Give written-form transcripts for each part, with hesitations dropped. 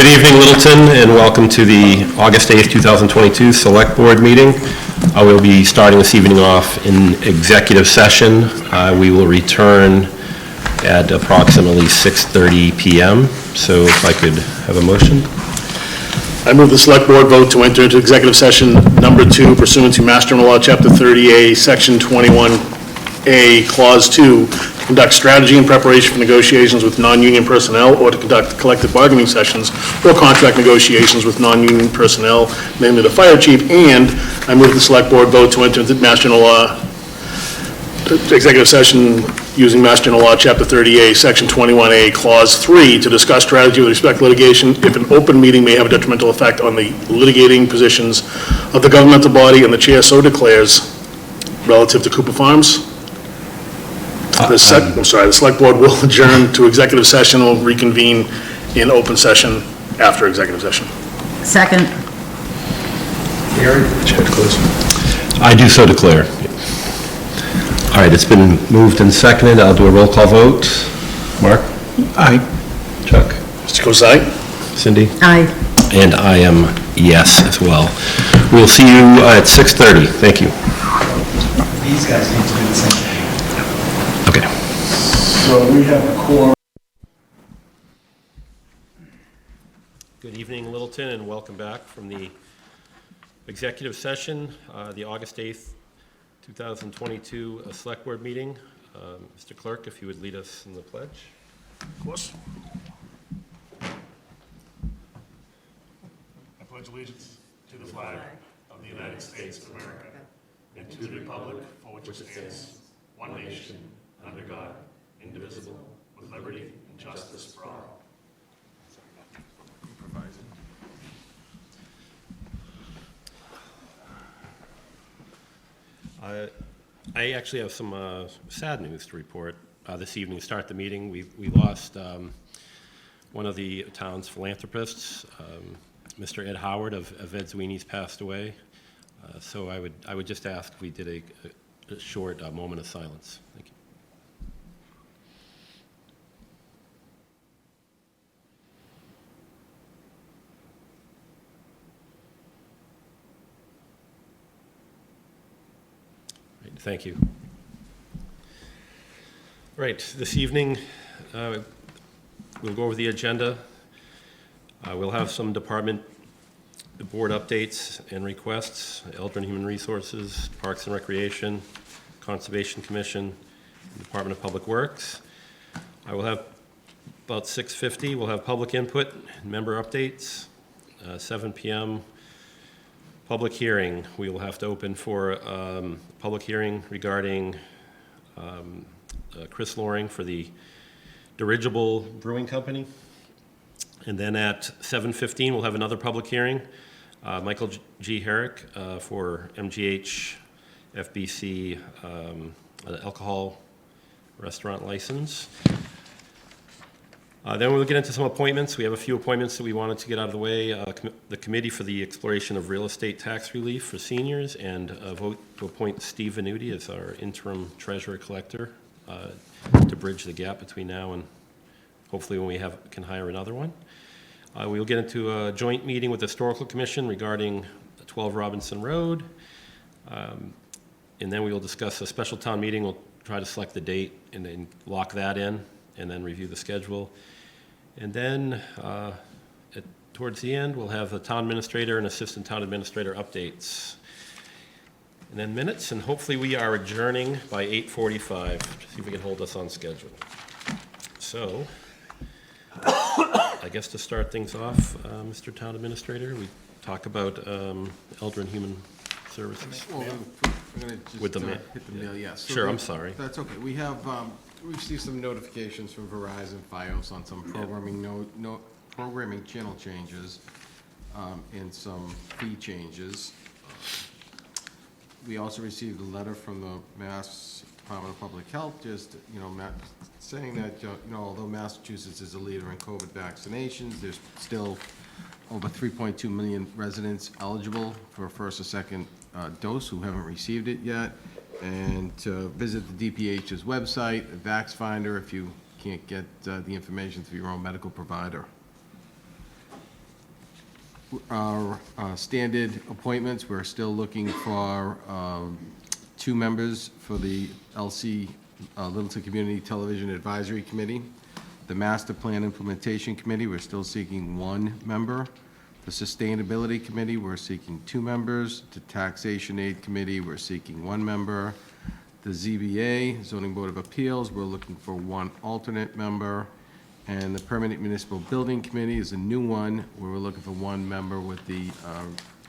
Good evening, Littleton, and welcome to the August 8th, 2022 Select Board meeting. We'll be starting this evening off in executive session. We will return at approximately 6:30 p.m. So if I could have a motion. I move the Select Board vote to enter into executive session number 2 pursuant to Mass General Law, Chapter 30A, Section 21A, Clause 2, to conduct strategy and preparation for negotiations with non-union personnel or to conduct collective bargaining sessions or contract negotiations with non-union personnel, namely the fire chief, and I move the Select Board vote to enter into Mass General Law executive session using Mass General Law, Chapter 30A, Section 21A, Clause 3, to discuss strategy with respect to litigation if an open meeting may have a detrimental effect on the litigating positions of the governmental body and the chair so declares relative to Cooper Farms. The Select Board will adjourn to executive session and will reconvene in open session after executive session. Second. Gary? Chair to close. I do so declare. All right, it's been moved and seconded. I'll do a roll call vote. Mark? Aye. Chuck? Mr. Kosai? Cindy? Aye. And I am yes as well. We'll see you at 6:30. Thank you. These guys need to do the same thing. Okay. So we have a core. Good evening, Littleton, and welcome back from the executive session, the August 8th, 2022 Select Board meeting. Mr. Clerk, if you would lead us in the pledge. Of course. I pledge allegiance to the flag of the United States of America and to the republic for which it stands, one nation, under God, indivisible, with liberty and justice for all. I actually have some sad news to report this evening to start the meeting. We lost one of the town's philanthropists, Mr. Ed Howard of Ed Sweeney's passed away. So I would just ask if we did a short moment of silence. Thank you. Right, thank you. Right, this evening we'll go over the agenda. We'll have some department board updates and requests, Elder Human Resources, Parks and Recreation, Conservation Commission, Department of Public Works. I will have about 6:50, we'll have public input, member updates, 7 p.m. Public hearing. We will have to open for public hearing regarding Chris Loring for the Dirigible Brewing Company. And then at 7:15, we'll have another public hearing. Michael G. Herrick for MGH FBC alcohol restaurant license. Then we'll get into some appointments. We have a few appointments that we wanted to get out of the way. The Committee for the Exploration of Real Estate Tax Relief for Seniors, and vote to appoint Steve Venuti as our interim treasurer collector to bridge the gap between now and hopefully when we can hire another one. We will get into a joint meeting with the Historical Commission regarding 12 Robinson Road. And then we will discuss a special town meeting. We'll try to select the date and then lock that in and then review the schedule. And then towards the end, we'll have the town administrator and assistant town administrator updates. And then minutes, and hopefully we are adjourning by 8:45 to see if we can hold us on schedule. So, I guess to start things off, Mr. Town Administrator, we talk about Elder and Human Services. Well, we're going to just With the hit the mail, yes. So Sure, I'm sorry. That's okay. We have received some notifications from Verizon Fios on some programming channel changes and some fee changes. We also received a letter from the Mass Department of Public Health, just, saying that, although Massachusetts is a leader in COVID vaccinations, there's still over 3.2 million residents eligible for a first or second dose who haven't received it yet. And to visit the DPH's website, VaxFinder, if you can't get the information through your own medical provider. our standard appointments. We're still looking for 2 members for the Littleton Community Television Advisory Committee. The Master Plan Implementation Committee, we're still seeking 1 member. The Sustainability Committee, we're seeking 2 members. The Taxation Aid Committee, we're seeking 1 member. The ZBA, Zoning Board of Appeals, we're looking for 1 alternate member. And the Permanent Municipal Building Committee is a new one, where we're looking for 1 member with the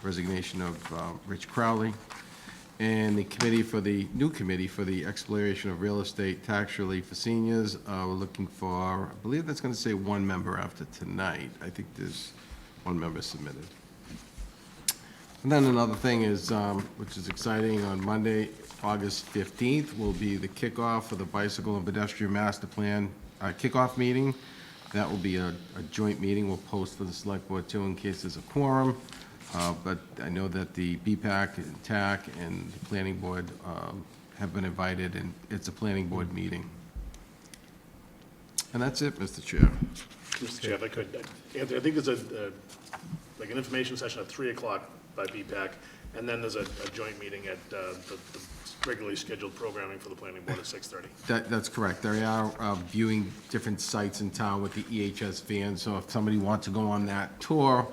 resignation of Rich Crowley. And the new committee for the exploration of real estate tax relief for seniors, we're looking for, I believe that's going to say 1 member after tonight. I think there's 1 member submitted. And then another thing is, which is exciting, on Monday, August 15th, will be the kickoff of the Bicycle and Pedestrian Master Plan kickoff meeting. That will be a joint meeting. We'll post for the select board too in case there's a quorum. But I know that the BPAC and TAC and the planning board have been invited, and it's a planning board meeting. And that's it, Mr. Chair. Mr. Chair, if I could, Anthony, I think there's like an information session at 3 o'clock by BPAC, and then there's a joint meeting at the regularly scheduled programming for the planning board at 6:30. That's correct. They are viewing different sites in town with the EHS van, so if somebody wants to go on that tour,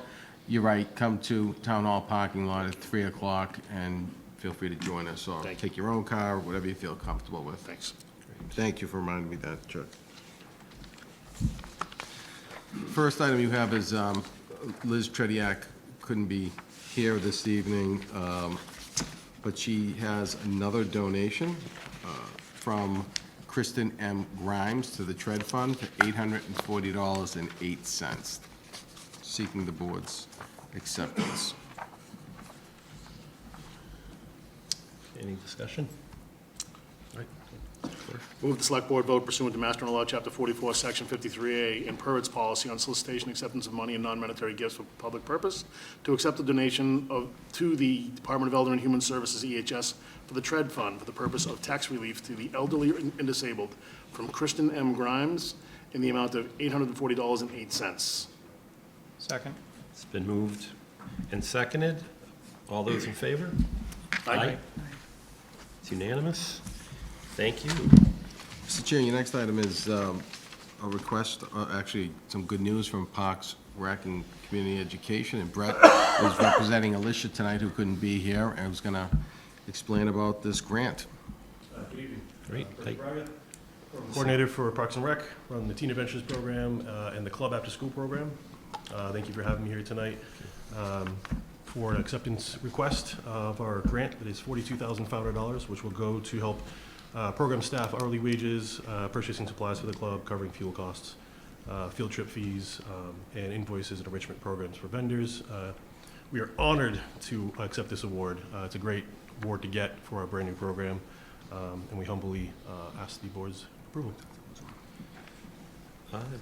you're right, come to Town Hall parking lot at 3 o'clock and feel free to join us, or Thank you. take your own car, whatever you feel comfortable with. Thanks. Thank you for reminding me that, Chuck. First item you have is Liz Trediak couldn't be here this evening, but she has another donation from Kristen M. Grimes to the Tread Fund for $840.08, seeking the board's acceptance. Any discussion? All right. Move the select board vote pursuant to Mass General Law, Chapter 44, Section 53A, and per its policy on solicitation, acceptance of money and non-monetary gifts for public purpose, to accept the donation to the Department of Elder and Human Services, EHS, for the Tread Fund for the purpose of tax relief to the elderly and disabled from Kristen M. Grimes in the amount of $840.08. Second. It's been moved and seconded. All those in favor? Aye. It's unanimous. Thank you. Mr. Chair, your next item is a request, actually, some good news from Parks, Rec, and Community Education, and Brett is representing Alicia tonight, who couldn't be here, and was going to explain about this grant. Good evening. Great. Hi. Coordinator for Parks and Rec, run the Teen Adventures program and the Club After School program. Thank you for having me here tonight for an acceptance request of our grant that is $42,500, which will go to help program staff hourly wages, purchasing supplies for the club, covering fuel costs, field trip fees, and invoices and enrichment programs for vendors. We are honored to accept this award. It's a great award to get for our brand new program, and we humbly ask the board's approval.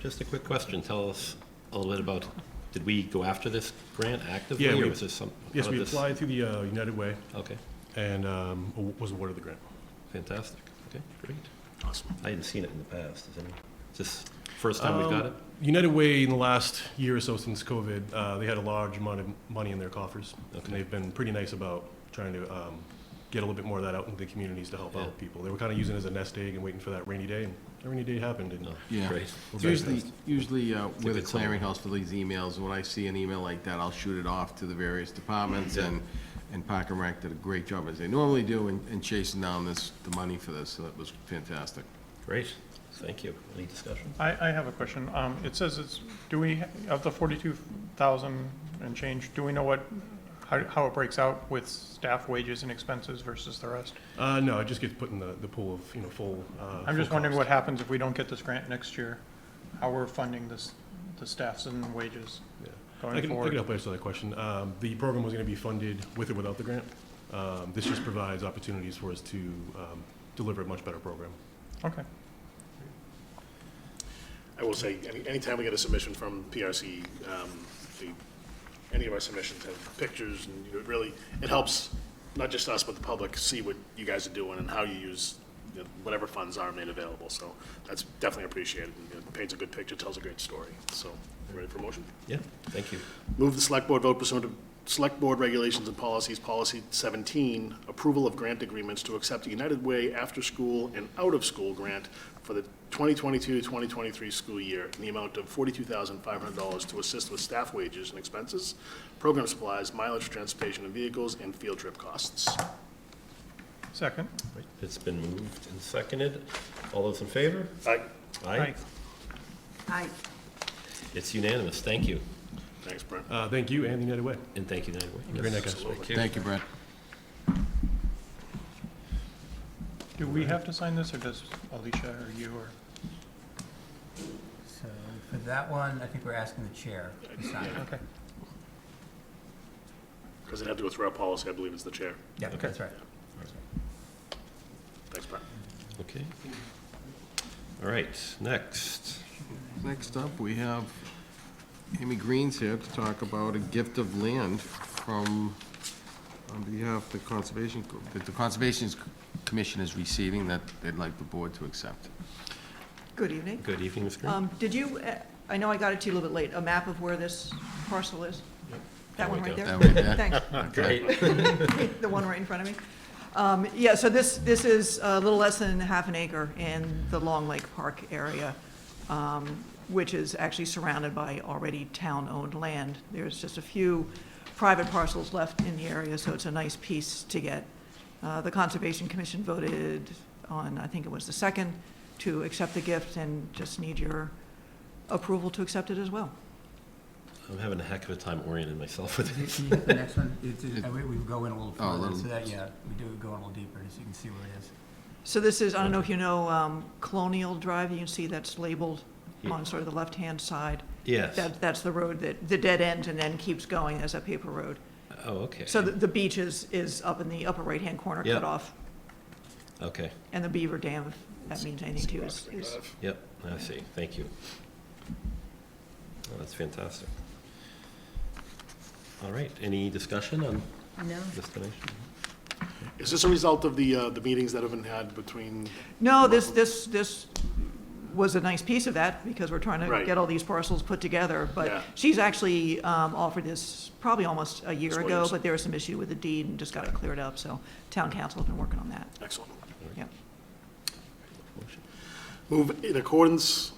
Just a quick question. Tell us a little bit about, did we go after this grant actively? Yeah, or was this some? Yes, how did we this- applied through the United Way Okay, and was awarded the grant. fantastic. Okay, great. Awesome. I hadn't seen it in the past. Is this first time we've got it? United Way, in the last year or so since COVID, they had a large amount of money in their coffers. Okay. And they've been pretty nice about trying to get a little bit more of that out into the communities to help Yeah. out people. They were kind of using it as a nest egg and waiting for that rainy day, and that rainy day happened. And No, Yeah. great. It's very usually we're the good sign. clearinghouse for these emails. When I see an email like that, I'll shoot it off to the various departments, Yeah. and Park and Rec did a great job, as they normally do, in chasing down the money for this, so that was fantastic. Great. Thank you. Any discussion? I have a question. It says of the 42,000 and change, do we know how it breaks out with staff wages and expenses versus the rest? No, it just gets put in the pool of, full. I'm just full wondering cost. what happens if we don't get this grant next year, how we're funding the staffs and wages Yeah. going I can forward. help answer that question. The program was going to be funded with or without the grant. This just provides opportunities for us to deliver a much better program. Okay. I will say, anytime we get a submission from PRC, any of our submissions have pictures, and it helps, not just us, but the public, see what you guys are doing and how you use whatever funds are made available. So that's definitely appreciated. And it paints a good picture, tells a great story. So Ready for a motion? Yeah, thank you. Move the select board vote pursuant to Select Board Regulations and Policies, Policy 17, approval of grant agreements to accept a United Way after-school and out-of-school grant for the 2022-2023 school year in the amount of $42,500 to assist with staff wages and expenses, program supplies, mileage for transportation and vehicles, and field trip costs. Second. Right, it's been moved and seconded. All those in favor? Aye. Aye. Aye. It's unanimous. Thank you. Thanks, Brent. Thank you and the United Way. And thank you, United Way. Great night, guys. Thank you. Thank you, Brett. Do we have to sign this, or does Alicia or you, or? So for that one, I think we're asking the chair to sign. Okay. Because it had to go through our policy, I believe it's the chair. Yeah, that's right. Thanks, Brent. Okay. All right, next. Next up, we have Amy Green's here to talk about a gift of land from, on behalf of the Conservation, that the Conservation Commission is receiving that they'd like the board to accept. Good evening. Good evening, Ms. Green. Did you, I know I got it to you a little bit late, a map of where this parcel is? That one we right go. there? That right there? Thanks. Great. The one right in front of me. Yeah, so this is a little less than half an acre in the Long Lake Park area, which is actually surrounded by already town-owned land. There's just a few private parcels left in the area, so it's a nice piece to get. The Conservation Commission voted on, I think it was the 2nd, to accept the gift, and just need your approval to accept it as well. I'm having a heck of a time orienting myself with Can it. you hit the next one? We go in a little Oh, a further, little- so that, yeah, we do go in a little deeper, so you can see where it is. So this is, I don't know if you know Colonial Drive, you can see that's labeled on sort of the left-hand side. Yes. That's the road that, the dead end and then keeps going as a paper road. Oh, okay. So the beach is up in the upper right-hand corner, Yep. cut off, Okay, and the Beaver Dam, if that means anything to you, is, yep, I see. Thank you. Oh, that's fantastic. All right, any discussion on no. this donation? Is this a result of the meetings that have been had between, No, this was a nice piece of that, because we're trying to Right. get all these parcels put together. But Yeah. she's actually offered this probably almost a year That's what it ago, is. but there was some issue with the deed and just got it cleared up, so town council has been working on that, excellent. yeah. Motion. Move in accordance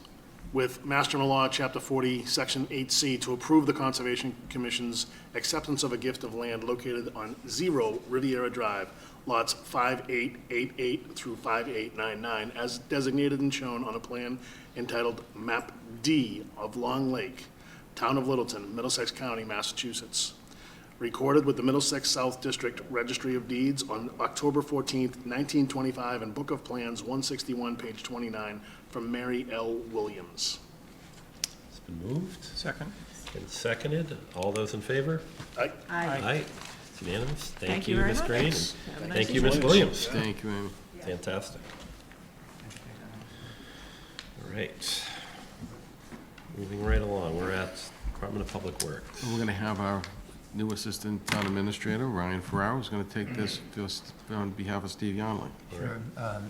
with Master General Law, Chapter 40, Section 8C, to approve the Conservation Commission's acceptance of a gift of land located on 0 Riviera Drive, lots 5888 through 5899, as designated and shown on a plan entitled Map D of Long Lake, Town of Littleton, Middlesex County, Massachusetts. Recorded with the Middlesex South District Registry of Deeds on October 14th, 1925, and Book of Plans 161, page 29, from Mary L. Williams. It's been moved Second. and seconded. All those in favor? Aye. Aye. It's unanimous. Thank you, very Ms. much. Green. and Have a nice Thank you, Ms. evening. Williams. Thank you, Amy. Fantastic. All right. Moving right along, we're at Department of Public Works. We're gonna have our new Assistant Town Administrator, Ryan Ferraro, who's gonna take this on behalf of Steve Yonley. Sure.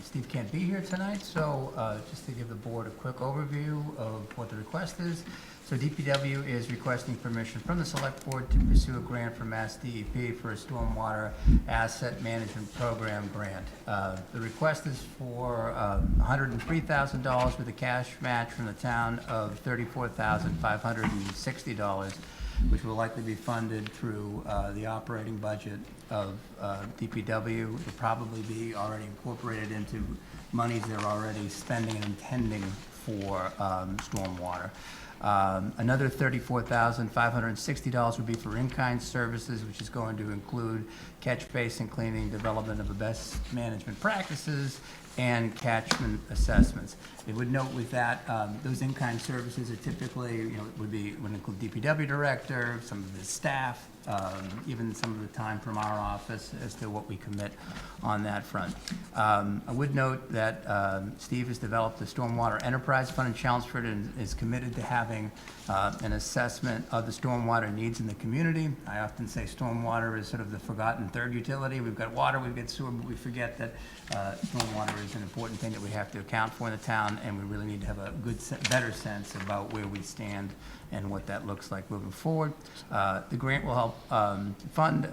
Steve can't be here tonight, so just to give the board a quick overview of what the request is. So DPW is requesting permission from the Select Board to pursue a grant from Mass DEP for a stormwater asset management program grant. The request is for $103,000 with a cash match from the town of $34,560, which will likely be funded through the operating budget of DPW. It'll probably be already incorporated into monies they're already spending and intending for stormwater. Another $34,560 would be for in-kind services, which is going to include catch basin cleaning, development of the best management practices, and catchment assessments. They would note with that, those in-kind services are typically, would include DPW director, some of the staff, even some of the time from our office as to what we commit on that front. I would note that Steve has developed a Stormwater Enterprise Fund in Chelmsford and is committed to having an assessment of the stormwater needs in the community. I often say stormwater is sort of the forgotten third utility. We've got water, we've got sewer, but we forget that stormwater is an important thing that we have to account for in the town, and we really need to have a better sense about where we stand and what that looks like moving forward. The grant will help fund,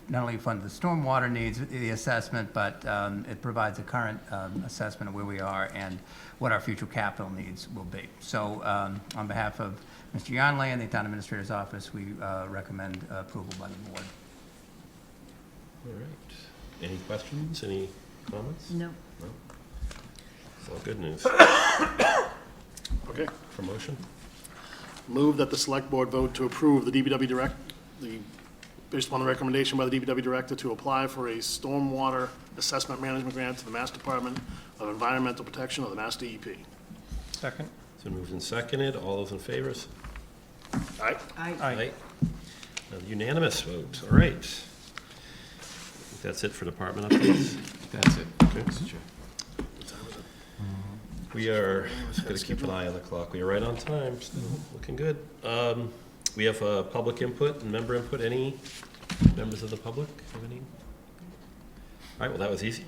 not only fund the stormwater needs, the assessment, but it provides a current assessment of where we are and what our future capital needs will be. So on behalf of Mr. Yonley and the Town Administrator's Office, we recommend approval by the board. All right. Any questions, any comments? No. No? It's all good news. Okay. Promotion? Move that the select board vote to approve the DPW based upon the recommendation by the DPW director to apply for a stormwater assessment management grant to the Mass Department of Environmental Protection of the Mass DEP. Second? It's been moved and seconded. All those in favor? Aye. Aye. Unanimous vote. All right. I think that's it for department updates. That's it, Mr. Chair. We are going to keep an eye on the clock. We are right on time, still looking good. We have public input and member input. Any members of the public have any? All right, well, that was easy.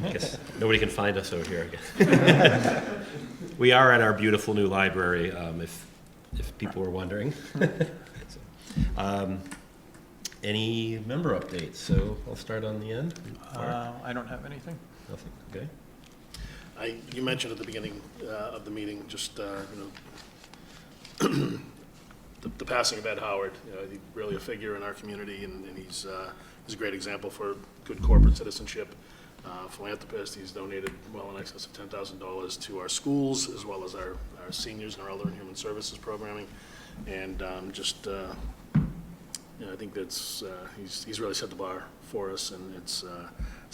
I guess nobody can find us over here again. We are at our beautiful new library, if people were wondering. Any member updates? So I'll start on the end. I don't have anything. Nothing, okay. You mentioned at the beginning of the meeting, just, the passing of Ed Howard. He's really a figure in our community, and he's a great example for good corporate citizenship. Philanthropist, he's donated well in excess of $10,000 to our schools, as well as our seniors and our Elder and Human Services programming. And I think that's, he's really set the bar for us, and it's a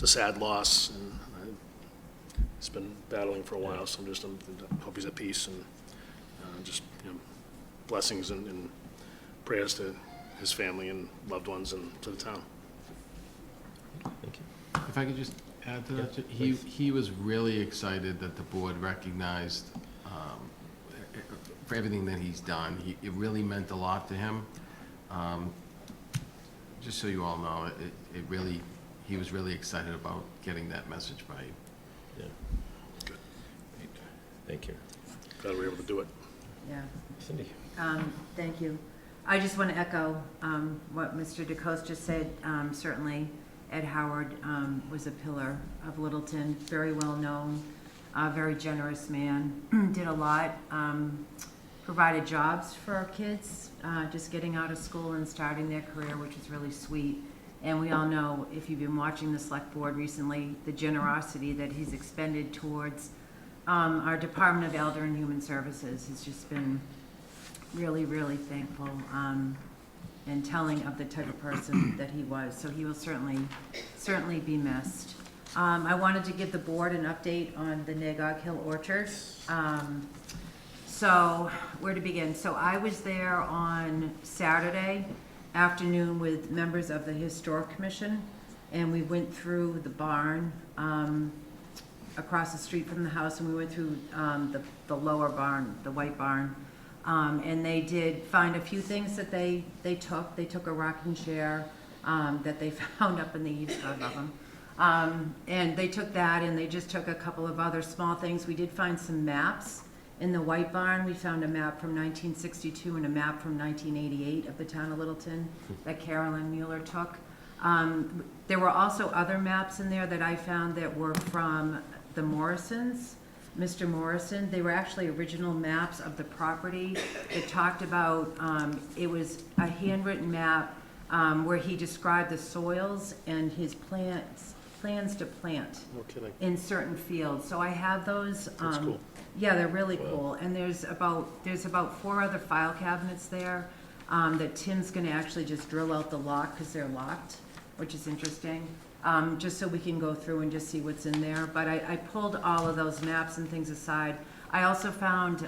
sad loss, and he's been battling for a while, so I hope he's at peace, and just, blessings and prayers to his family and loved ones and to the town. Thank you. If I could just add to that, Yeah, he was really excited that the board recognized for everything that he's done. It really meant a lot to him. Just so you all know, he was really excited about getting that message by you. Yeah. Good. Thank you. Glad we were able to do it. Yeah. Cindy? Thank you. I just want to echo what Mr. DeCoste just said. Certainly, Ed Howard was a pillar of Littleton, very well known, very generous man, did a lot, provided jobs for our kids, just getting out of school and starting their career, which is really sweet. And we all know, if you've been watching the select board recently, the generosity that he's expended towards our Department of Elder and Human Services has just been really, really thankful and telling of the type of person that he was. So he will certainly be missed. I wanted to give the board an update on the Nagog Hill Orchard. So where to begin? So I was there on Saturday afternoon with members of the Historic Commission, and we went through the barn across the street from the house, and we went through the lower barn, the white barn. And they did find a few things that they took. They took a rocking chair that they found up in the eaves, I love them. And they took that, and they just took a couple of other small things. We did find some maps in the white barn. We found a map from 1962 and a map from 1988 of the town of Littleton that Carolyn Mueller took. There were also other maps in there that I found that were from the Morrisons. Mr. Morrison, they were actually original maps of the property. It talked about, it was a handwritten map where he described the soils and his plans to plant No kidding. in certain fields. So I have those. That's cool. Yeah, they're really cool. And there's about 4 other file cabinets there that Tim's gonna actually just drill out the lock because they're locked, which is interesting. Just so we can go through and just see what's in there. But I pulled all of those maps and things aside. I also found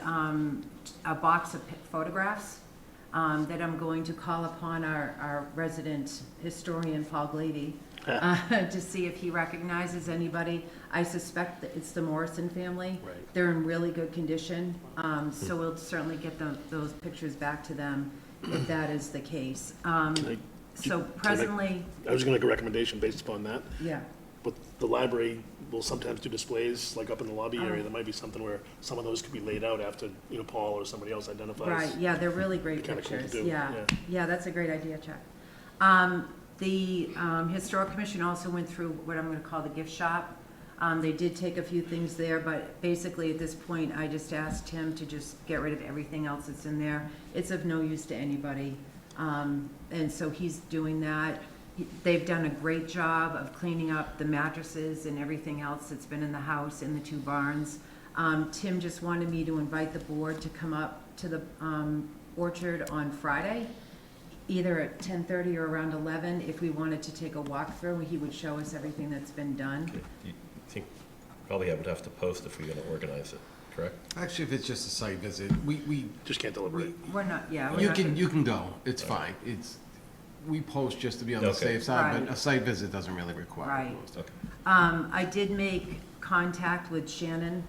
a box of photographs that I'm going to call upon our resident historian, Paul Glavy, to see if he recognizes anybody. I suspect that it's the Morrison family. Right. They're in really good condition, so we'll certainly get those pictures back to them if that is the case. So presently, I was going to make a recommendation based upon that. yeah, but the library will sometimes do displays, like up in the lobby area. There might be something where some of those could be laid out after, Paul or somebody else identifies. Right, yeah, they're really great Kinda cool to pictures, do, yeah. yeah. Yeah, that's a great idea, Chuck. The Historic Commission also went through what I'm gonna call the gift shop. They did take a few things there, but basically at this point, I just asked him to just get rid of everything else that's in there. It's of no use to anybody, and so he's doing that. They've done a great job of cleaning up the mattresses and everything else that's been in the house in the two barns. Tim just wanted me to invite the board to come up to the orchard on Friday, either at 10:30 or around 11. If we wanted to take a walkthrough, he would show us everything that's been done. You think probably I would have to post if we're going to organize it, correct? Actually, if it's just a site visit, we, Just can't deliberate. We're not, yeah. we're you not can, gonna- you can go, it's fine. We post just to be on the Okay. safe side, Right. but a site visit doesn't really require Right. a post. Okay. I did make contact with Shannon,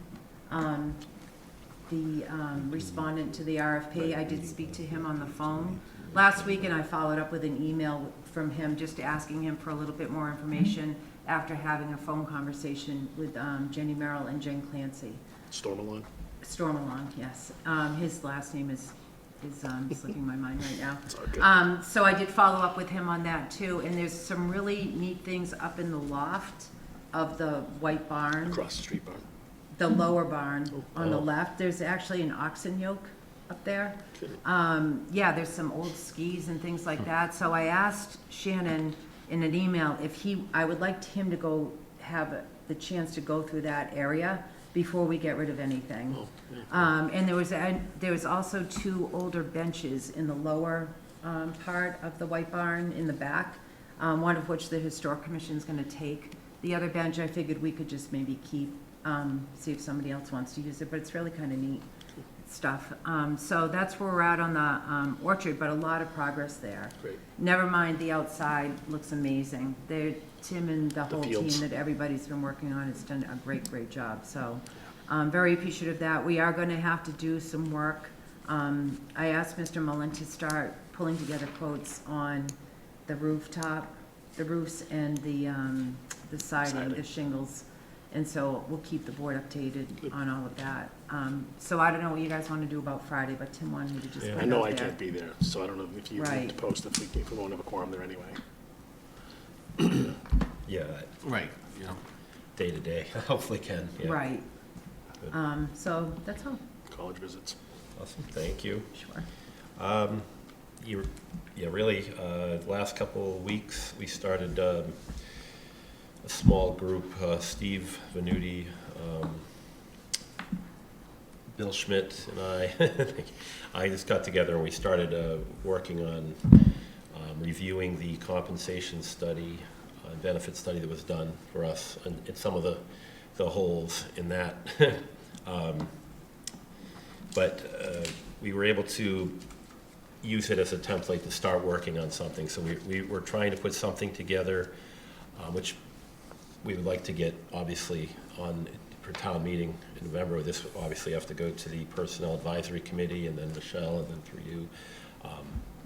the respondent to the RFP. I did speak to him on the phone last week, and I followed up with an email from him just asking him for a little bit more information after having a phone conversation with Jenny Merrill and Jen Clancy. Stormalong. Stormalong, yes. His last name is slipping my mind right now. It's all good. So I did follow up with him on that too, and there's some really neat things up in the loft of the white barn, Across the street barn. the lower barn on the Oh. left. There's actually an oxen yoke up there. Kidding. Yeah, there's some old skis and things like that. So I asked Shannon in an email if I would like him to go have the chance to go through that area before we get rid of anything. Oh, yeah. And there was also two older benches in the lower part of the white barn in the back, one of which the Historic Commission's gonna take. The other bench, I figured we could just maybe keep, see if somebody else wants to use it, but it's really kinda neat stuff. So that's where we're at on the orchard, but a lot of progress there. Great. Never mind, the outside looks amazing. Tim and the whole team fields. that everybody's been working on has done a great, great job, so I'm very appreciative of that. We are gonna have to do some work. I asked Mr. Mullen to start pulling together quotes on the rooftop, the roofs and the siding, the shingles. And so we'll keep the board updated on all of that. So I don't know what you guys wanna do about Friday, but Tim wanted me to just Yeah. put I it know out I there. can't be there, so I don't know if you need Right. to post if we won't have a quorum there anyway. Yeah, Right, day to day, hopefully can, yeah. Right. Good. So that's all, College visits. Awesome, thank you. sure. Really, last couple of weeks, we started a small group, Steve Venuti, Bill Schmidt, and I just got together and we started working on reviewing the compensation study, benefit study that was done for us, and some of the holes in that. But we were able to use it as a template to start working on something. So we were trying to put something together, which we would like to get, obviously, on for town meeting in November. This would obviously have to go to the Personnel Advisory Committee, and then Michelle, and then through you,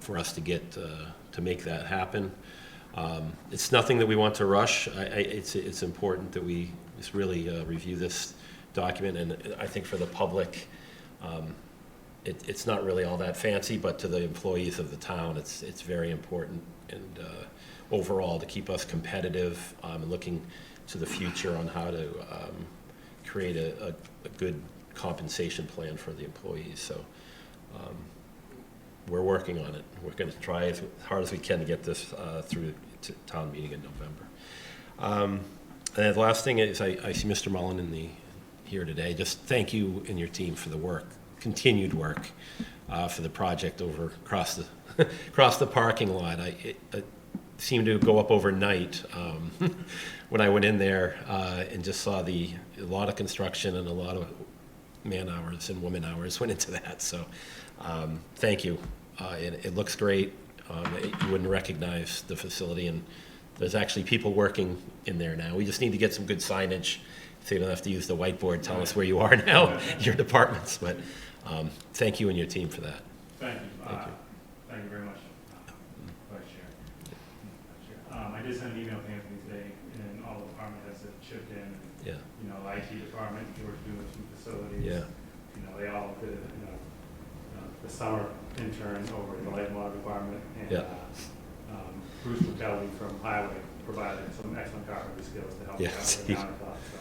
for us to get, to make that happen. It's nothing that we want to rush. It's important that we just really review this document, and I think for the public, it's not really all that fancy, but to the employees of the town, it's very important, and overall to keep us competitive, and looking to the future on how to create a good compensation plan for the employees. So we're working on it. We're going to try as hard as we can to get this through to town meeting in November. And the last thing is, I see Mr. Mullen here today. Just thank you and your team for the work, continued work, for the project across the parking lot. It seemed to go up overnight when I went in there and just saw a lot of construction and a lot of man hours and woman hours went into that. So thank you. It looks great. You wouldn't recognize the facility, and there's actually people working in there now. We just need to get some good signage so you don't have to use the whiteboard telling us where you are now, your departments. But thank you and your team for that. Thank you. Thank you. Thank you very much, Vice Chair. I did send an email to Anthony today and all the department chipped in. Yeah. You know, IT department, George doing some facilities. Yeah. You know, they all did, the summer intern over at the light and water department. And, Yeah. Bruce McKelvey from Highway provided some excellent carpentry skills to help Yeah, us out with see. the countertop. So,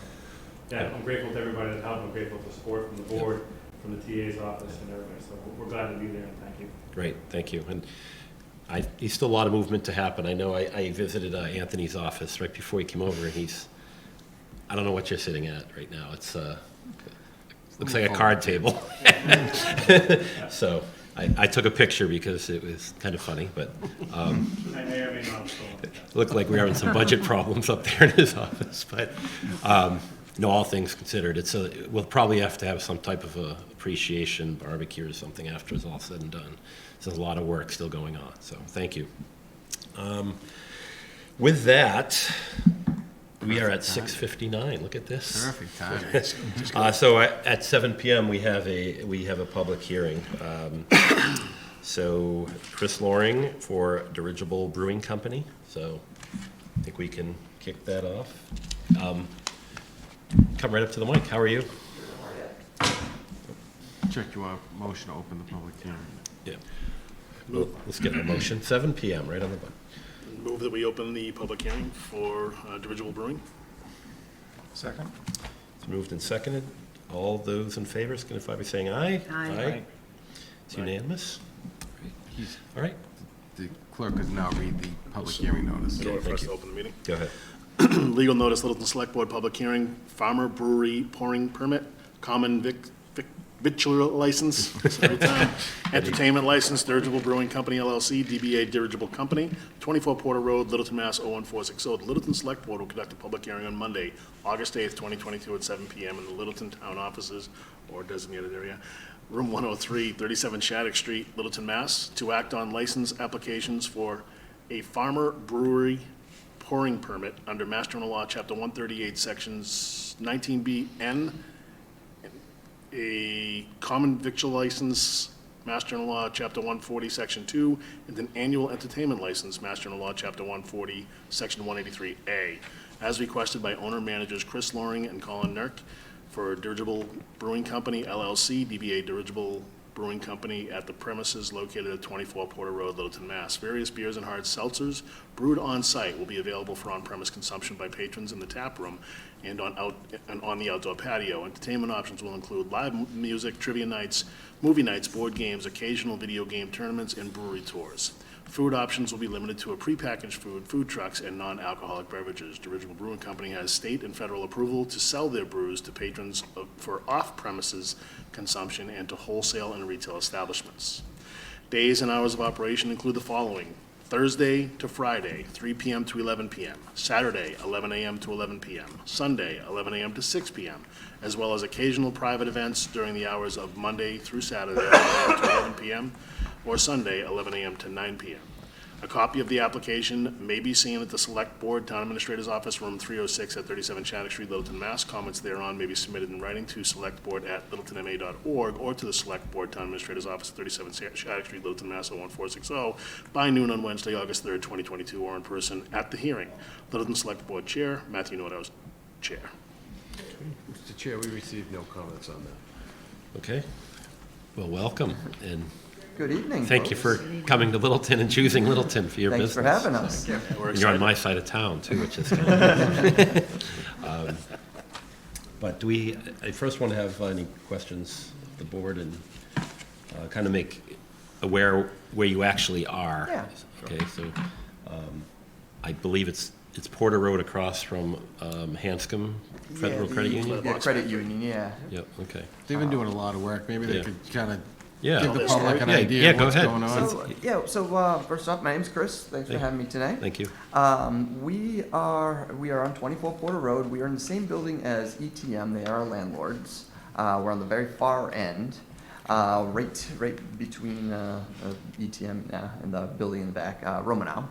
yeah, I'm grateful to everybody that helped. I'm grateful for support from the board, from the TA's office and everybody. So we're glad to be there and thank you. Great, thank you. And there's still a lot of movement to happen. I know I visited Anthony's office right before he came over, and I don't know what you're sitting at right now. It's, looks like a card table. So I took a picture because it was kind of funny, but I may or may not. it looked like we were having some budget problems up there in his office. But, all things considered, we'll probably have to have some type of a appreciation barbecue or something after it's all said and done. So there's a lot of work still going on, so thank you. With that, we are at 6:59. Look at this. Terrific timing. So at 7 p.m. we have a public hearing. So Chris Loring for Dirigible Brewing Company. So I think we can kick that off. Come right up to the mic. How are you? Check, you want a motion to open the public hearing? Yeah. Let's get a motion. 7 p.m. right on the button. Move that we open the public hearing for Dirigible Brewing. Second? It's moved and seconded. All those in favor signify by saying aye. Aye. It's unanimous. All right, The clerk could now read the public hearing notice. In order for thank us to you. open the meeting. go ahead. Legal notice, Littleton Select Board Public Hearing, Farmer Brewery Pouring Permit, Common Victular License, sorry, time, Entertainment License, Dirigible Brewing Company LLC, DBA Dirigible Company, 24 Porter Road, Littleton, Mass. 01460. The Littleton Select Board will conduct a public hearing on Monday, August 8th, 2022 at 7 p.m. in the Littleton Town Offices or designated area, Room 103, 37 Shattuck Street, Littleton, Mass. To act on license applications for a Farmer Brewery pouring permit under Mass General Law, Chapter 138, Sections 19B N, a common victual license, Mass General Law, Chapter 140, Section 2, and an annual entertainment license, Mass General Law, Chapter 140, Section 183A, as requested by owner-managers Chris Loring and Colin Nerk for Dirigible Brewing Company, LLC, DBA Dirigible Brewing Company at the premises located at 24 Porter Road, Littleton, Mass. Various beers and hard seltzers brewed on-site will be available for on-premise consumption by patrons in the tap room and on the outdoor patio. Entertainment options will include live music, trivia nights, movie nights, board games, occasional video game tournaments, and brewery tours. Food options will be limited to a prepackaged food trucks, and non-alcoholic beverages. Dirigible Brewing Company has state and federal approval to sell their brews to patrons for off-premises consumption and to wholesale and retail establishments. Days and hours of operation include the following: Thursday to Friday, 3 p.m. to 11 p.m., Saturday, 11 a.m. to 11 p.m., Sunday, 11 a.m. to 6 p.m., as well as occasional private events during the hours of Monday through Saturday, 11 a.m. to 11 p.m., or Sunday, 11 a.m. to 9 p.m. A copy of the application may be seen at the Select Board Town Administrator's Office, Room 306 at 37 Shattuck Street, Littleton, Mass. Comments thereon may be submitted in writing to selectboard@littletonma.org or to the Select Board Town Administrator's Office, 37 Shattuck Street, Littleton, Mass. 01460 by noon on Wednesday, August 3rd, 2022, or in person at the hearing. Littleton Select Board Chair, Matthew Nordhaus, Chair. Mr. Chair, we received no comments on that. Okay. Well, welcome, and Good evening. thank you for coming to Littleton and choosing Littleton for your Thanks business. for having us. And you're on my side of town, too, which is kind of but do we, I first want to have any questions of the board and kind of make aware where you actually are. Yeah. Okay, so I believe it's Porter Road across from Hanscom Federal Credit Union? Yeah, credit union, yeah. Yep, okay. They've been doing a lot of work. Maybe they Yeah. could kind of Yeah. give the public an Yeah, idea yeah, of go what's ahead. going on. So first off, my name's Chris. Thanks for having me today. Thank you. We are on 24 Porter Road. We are in the same building as ETM. They are our landlords. We're on the very far end, right between ETM and the building in the back, Romanow.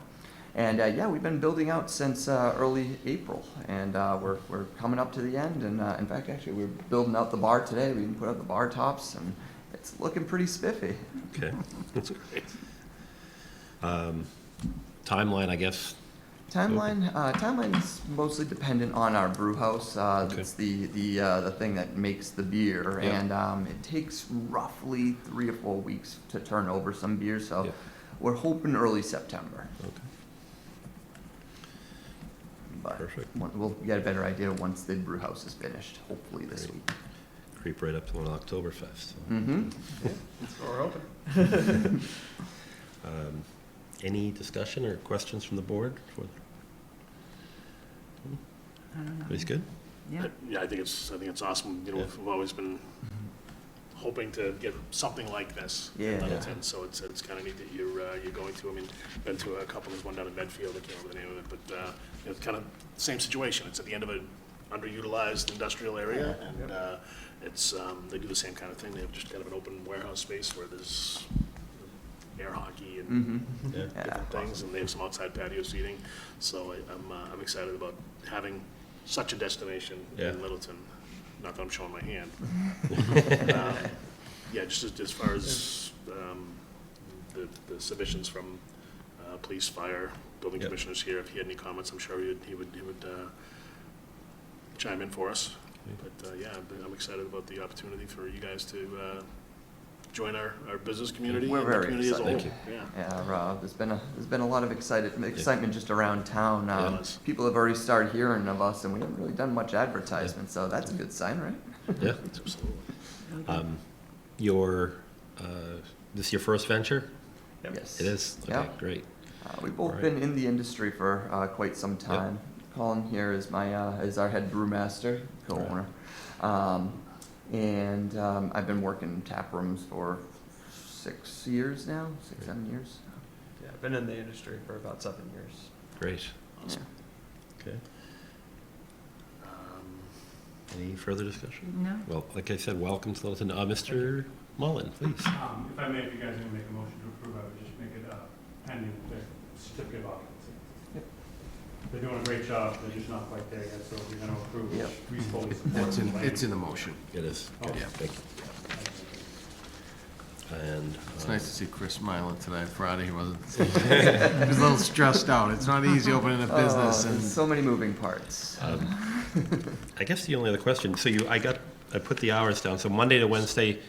And yeah, we've been building out since early April, and we're coming up to the end. And in fact, actually, we're building out the bar today. We even put up the bar tops, and it's looking pretty spiffy. Okay, that's great. Timeline, I guess, Timeline's mostly dependent on our brew house. It's the thing that makes the beer, Yeah. and it takes roughly 3 or 4 weeks to turn over some beers. So Yeah. we're hoping early September. Okay. But Perfect. we'll get a better idea once the brew house is finished. Hopefully this Great. week. Creep right up to an Oktoberfest. So. Mm-hmm. That's what we're hoping. Any discussion or questions from the board? I don't know. Everybody's good? Yeah. Yeah, I think it's awesome. You know, Yeah. we've always been hoping to get something like this Yeah. in Littleton, so it's kind of neat that you're going to. I mean, been to a couple. There's one down in Medfield. I can't remember the name of it, but it's kind of same situation. It's at the end of an underutilized industrial area, and it's they do the same kind of thing. They have just kind of an open warehouse space where there's air hockey and Mm-hmm. Yeah. different things, and they have some outside patio seating. So I'm excited about having such a destination Yeah. in Littleton. Not that I'm showing my hand. Yeah, just as far as the submissions from police, fire, building Yep. commissioners here, if he had any comments, I'm sure he would chime in for us. But yeah, I'm excited about the opportunity for you guys to join our business community We're and the very community as a whole. excited. Yeah. Yeah, there's been a lot of excitement just around town. Yeah. People have already started hearing of us, and we haven't really done much advertisement, so that's a good sign, right? Yeah. Absolutely. This your first venture? Yes. It is? Okay, Yeah. great. We've both Alright. been in the industry for quite some time. Colin here is is our head brewmaster, co-owner. And I've been working in tap rooms for 6 years now, 7 years. Yeah, I've been in the industry for about 7 years. Great. Yeah. Okay. Any further discussion? No? Well, like I said, welcome to Littleton. Mr. Mullen, please. If I may, if you guys are gonna make a motion to approve, I would just make it pending the certificate of occupancy. They're doing a great job, they're just not quite there yet, so if you're gonna approve, Yep. we fully support it. It's in the motion. It is. Oh. Good, thank you. And. It's nice to see Chris smiling today. Friday, he wasn't. He was a little stressed out. It's not easy opening a business and. There's so many moving parts. I guess the only other question, so I put the hours down, so Monday to Wednesday,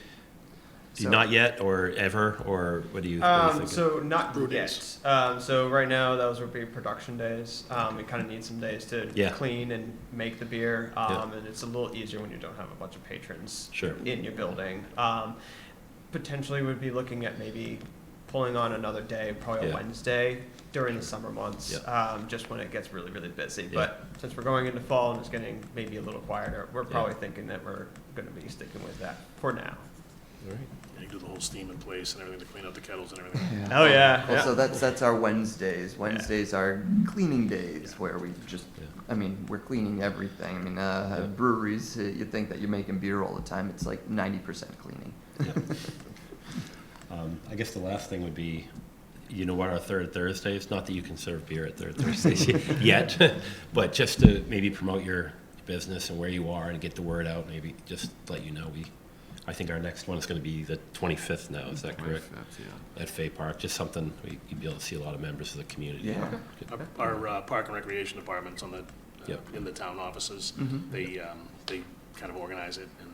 So- not yet, or ever, or what do you think? So not Brew yet. days. So right now, those would be production days. We kind of need some days to Yeah. clean and make the beer. Yeah. And it's a little easier when you don't have a bunch of patrons Sure. in your building. Potentially would be looking at maybe pulling on another day, probably Yeah. a Wednesday during the summer months, Yeah. just when it gets really, really busy. Yeah. But since we're going into fall and it's getting maybe a little quieter, we're Yeah. probably thinking that we're going to be sticking with that for now. All right. Yeah, you do the whole steam in place and everything to clean out the kettles and everything. Oh, yeah. Also, that's our Wednesdays. Wednesdays are cleaning days where we just, Yeah. we're cleaning everything. Breweries, you think that you're making beer all the time. It's like 90% cleaning. Yeah. I guess the last thing would be, you know what our third Thursday is? Not that you can serve beer at third Thursdays yet, but just to maybe promote your business and where you are and get the word out, maybe just let you know, I think our next one is going to be the 25th now, is that correct? Yeah. At Fay Park, just something, you'd be able to see a lot of members of the community. Yeah. Good. Our Park and Recreation Department's on Yep. in the town offices. Mhm. They kind of organize it, and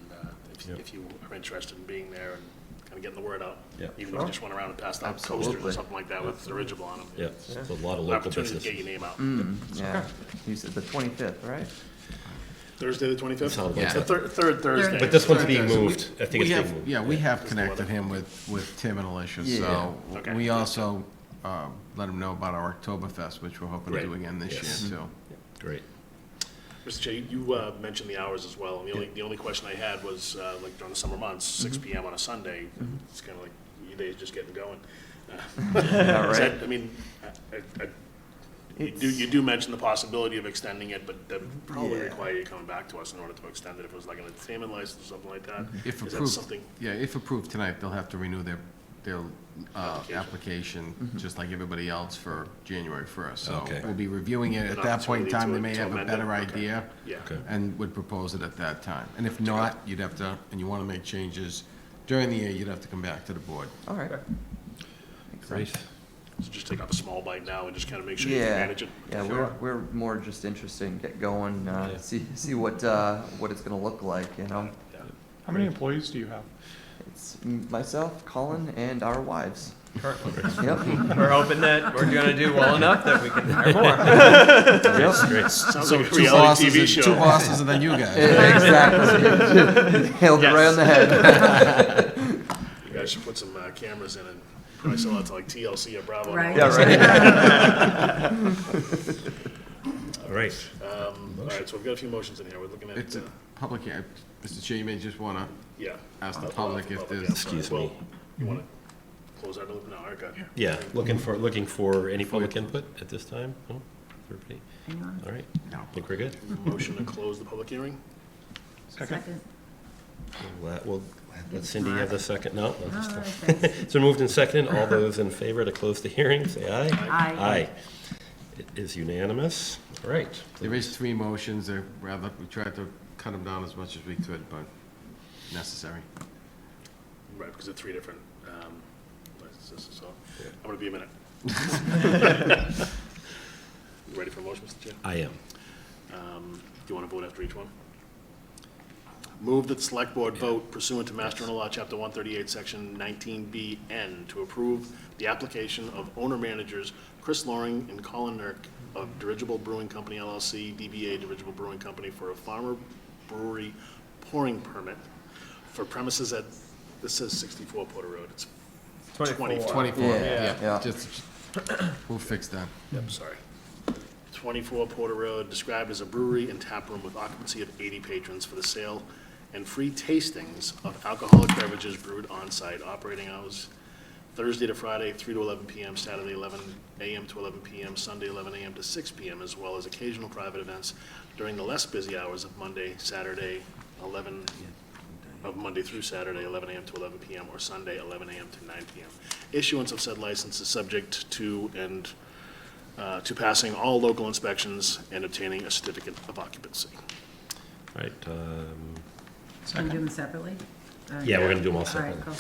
Yep. if you are interested in being there and kind of getting the word out, Yep. even if you just went around and passed out posters or Absolutely. something like that with original on them. Yeah, there's a lot of local Opportunity to get your businesses. name out. Yeah. You said the 25th, right? Thursday, the 25th? Sounds like It's the it. third Thursday. But this one's Third being Thursday. moved, I think it's being moved. Yeah, we have connected him with Tim and Alicia, Yeah. so Okay. we also let him know about our Oktoberfest, which we're hoping to do Great. again this Yes. year, too. Great. Mr. Chair, you mentioned the hours as well, and the only question I had was, like during the summer months, 6 PM on a Sunday, it's kind of like, your day's just getting going. All Is right. that, I mean, you do mention the possibility of extending it, but that would probably Yeah. require you coming back to us in order to extend it, if it was like an entertainment license or something like that. If Is that approved, something, yeah, if approved tonight, they'll have to renew their Application. application, just like everybody else, for January 1st. So Okay. we'll be reviewing it. An At that point in time, they may opportunity to have a amend it? better Okay. idea yeah. Okay. and would propose it at that time. And if not, you'd have to, and you want to make changes during the year, you'd have to come back to the board. All right. Makes Great. sense. So just take up a small bite now and just kind of make sure you can Yeah, manage it. yeah, we're more just interested in get going, Yeah. see what it's gonna look like, you know? How many employees do you have? It's myself, Colin, and our wives. Currently. Yep. We're hoping that we're gonna do well enough that we can hire more. Yep. Sounds So like a two reality bosses, TV and- show. two bosses and then you guys. Exactly. Nailed it right on the head. You guys should put some cameras in and probably sell that to like TLC or Bravo. Right. Yeah, right. All right. All right, so we've got a few motions in here. We're looking at, It's a public, hearing. Mr. Chair, you may just want to yeah. ask the I'll public allow if the public, there's. yeah. Excuse Well, me. You want to close our loop? No, all right, good. Yeah, looking for any public input at this time? No? Everybody? Anyone? All right, No. think we're good? Motion to close the public hearing? Second? We'll let Cindy have the second, no? All right, thanks. It's been moved and seconded. All those in favor to close the hearing, say aye. Aye. Aye. It is unanimous. All right. There is three motions, they're rather, we tried to cut them down as much as we could, but necessary. Right, because they're three different licenses, so I'm going to be a minute. You ready for a motion, Mr. Chair? I am. Do you want to vote after each one? Move that the select board vote pursuant to Master General Law, Chapter 138, Section 19BN, to approve the application of owner-managers Chris Loring and Colin Nurk of Dirigible Brewing Company LLC, DBA Dirigible Brewing Company, for a farmer brewery pouring permit for premises at, this says 64 Porter Road, it's 24. 24, Yeah. yeah, just, we'll fix that. Yep, sorry. 24 Porter Road, described as a brewery and tap room with occupancy of 80 patrons for the sale and free tastings of alcoholic beverages brewed on-site. Operating hours Thursday to Friday, 3 to 11 p.m., Saturday 11 a.m. to 11 p.m., Sunday 11 a.m. to 6 p.m., as well as occasional private events during the less busy hours of Monday through Saturday, 11 a.m. to 11 p.m., or Sunday, 11 a.m. to 9 p.m. Issuance of said license is subject to passing all local inspections and obtaining a certificate of occupancy. All right. Can we do them separately? Yeah, we're going to do them all All right, separately. cool.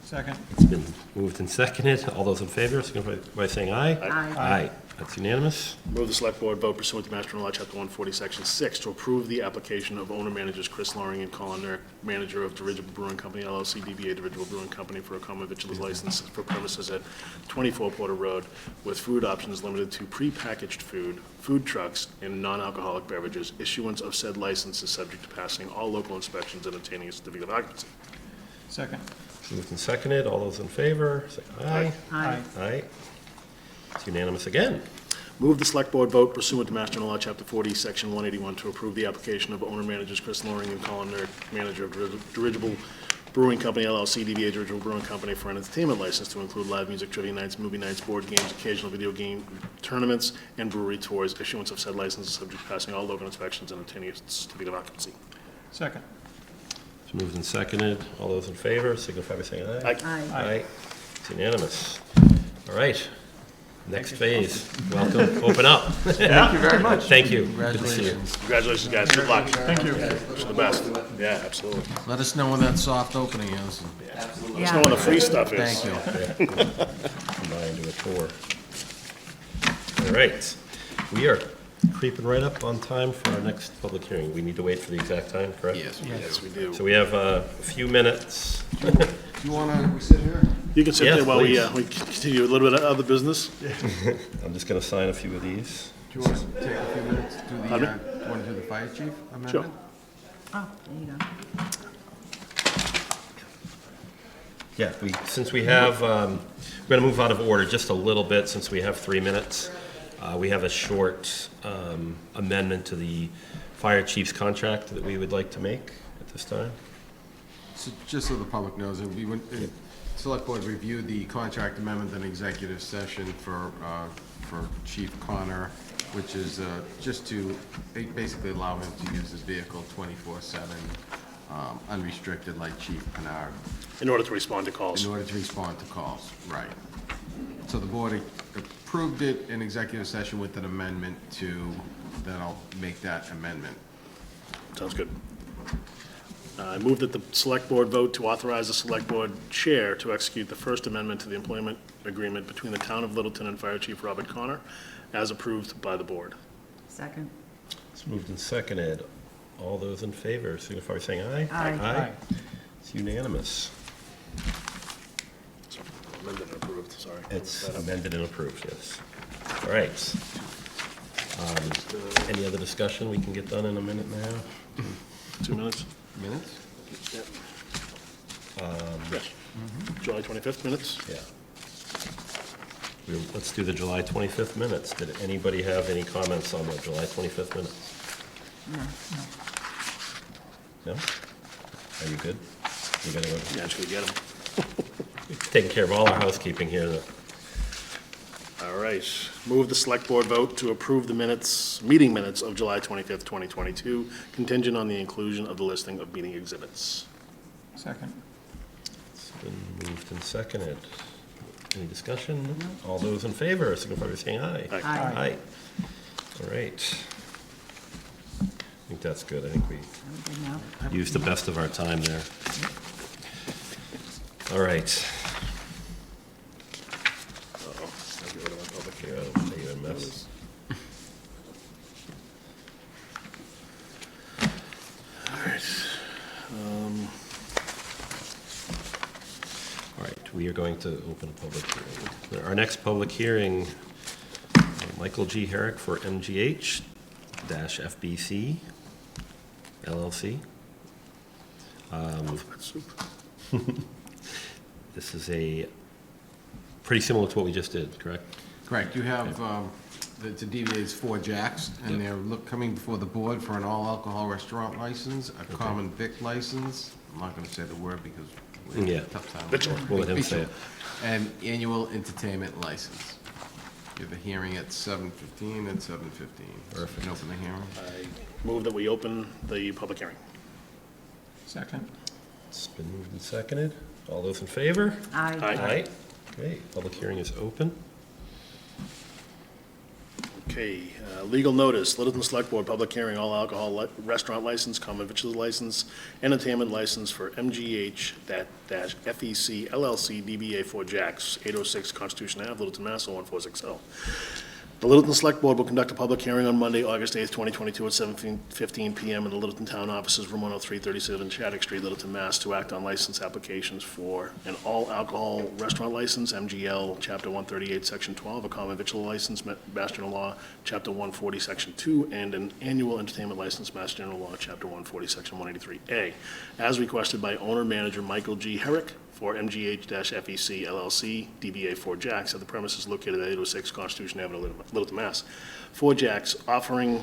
Second? It's been moved and seconded. All those in favor, signify by saying aye. Aye. Aye. That's unanimous. Move the select board vote pursuant to Master General Law, Chapter 140, Section 6, to approve the application of owner-managers Chris Loring and Colin Nurk, manager of Dirigible Brewing Company LLC, DBA Dirigible Brewing Company, for a common victuals license for premises at 24 Porter Road, with food options limited to prepackaged food, food trucks, and non-alcoholic beverages. Issuance of said license is subject to passing all local inspections and obtaining a certificate of occupancy. Second? Moved and seconded. All those in favor, say aye. Aye. Aye. It's unanimous again. Move the select board vote pursuant to Mass General Law, Chapter 40, Section 181, to approve the application of owner-managers Chris Loring and Colin Nurk, manager of Dirigible Brewing Company LLC, DBA Dirigible Brewing Company, for an entertainment license to include live music, trivia nights, movie nights, board games, occasional video game tournaments, and brewery tours. Issuance of said license is subject to passing all local inspections and obtaining a certificate of occupancy. Second? It's moved and seconded. All those in favor, signify by saying aye. Aye. Aye. Aye. It's unanimous. All right. Next phase. Welcome. Open up. Thank you very much. Thank you. Good to see you. Congratulations. Congratulations, guys. Good luck. Thank you. Wish you the best. Yeah, absolutely. Let us know when that soft opening is. Let's know Yeah. when the free stuff is. Thank you. Combined to a tour. All right. We are creeping right up on time for our next public hearing. We need to wait for the exact time, correct? Yes. Yes, we do. So we have a few minutes. Do you want to sit here? You can sit Yes, there while please. we continue a little bit of other business. I'm just going to sign a few of these. Do you want to take a few minutes to do the, Pardon me? do you want to do the fire chief amendment? Sure. Oh, there you go. Yeah, since we have, we're going to move out of order just a little bit since we have 3 minutes. We have a short amendment to the fire chief's contract that we would like to make at this time. So just so the public knows, we went, Select Board reviewed the contract amendment in executive session for Chief Connor, which is just to basically allow him to use his vehicle 24/7, unrestricted, like Chief Kennard, In order to respond to calls. in order to respond to calls, right. So the board approved it in executive session with an amendment to, then I'll make that amendment. Sounds good. I move that the Select Board vote to authorize the Select Board Chair to execute the First Amendment to the employment agreement between the Town of Littleton and Fire Chief Robert Connor, as approved by the Board. Second. It's moved and seconded. All those in favor, signify by saying aye. Aye. Aye. It's unanimous. Amended and approved, sorry. It's amended and approved, yes. All right. Any other discussion we can get done in a minute now? 2 minutes? Minutes? Yep. Yes. July 25th minutes? Yeah. Let's do the July 25th minutes. Did anybody have any comments on the July 25th minutes? No? Are you good? You gotta go, Yeah, should we get them? taking care of all our housekeeping here. All right. Move the Select Board vote to approve the minutes, meeting minutes of July 25th, 2022, contingent on the inclusion of the listing of meeting exhibits. Second. It's been moved and seconded. Any discussion? All those in favor, signify by saying aye. Aye. Aye. Aye. All right. I think that's good. I think we Okay, now. used the best of our time there. All right. Uh-oh. I'll get rid of my public Here, hearing. I'll make it a mess. All right. All right, we are going to open a public hearing. Our next public hearing, Michael G. Herrick for MGH-FBC LLC. Alphabet soup. This is a, pretty similar to what we just did, correct? Correct. You have, the DBA's 4 Jacks, and they're coming before the board for an all-alcohol restaurant license, a common vic license. I'm not gonna say the word because we Yeah. have a tough time. Victual. We'll let him say it. And annual entertainment license. You have a hearing at 7:15 and 7:15. Perfect. You can open the hearing. I move that we open the public hearing. Second. It's been moved and seconded. All those in favor? Aye. Aye. Okay, public hearing is open. Okay, legal notice, Littleton Select Board, public hearing, all alcohol restaurant license, common victuals license, entertainment license for MGH-FEC LLC DBA 4 Jacks, 806 Constitution Ave, Littleton, Mass. 01460. The Littleton Select Board will conduct a public hearing on Monday, August 8th, 2022 at 7:15 PM in the Littleton Town Offices, room 103, 37 Shattuck Street, Littleton, Mass. To act on license applications for an all-alcohol restaurant license, MGL, Chapter 138, Section 12, a common victual license, Mass General Law, Chapter 140, Section 2, and an annual entertainment license, Mass General Law, Chapter 140, Section 183A, as requested by owner-manager Michael G. Herrick for MGH-FEC LLC, DBA 4 Jacks, at the premises located at 806 Constitution Avenue, Littleton, Mass. 4 Jacks offerings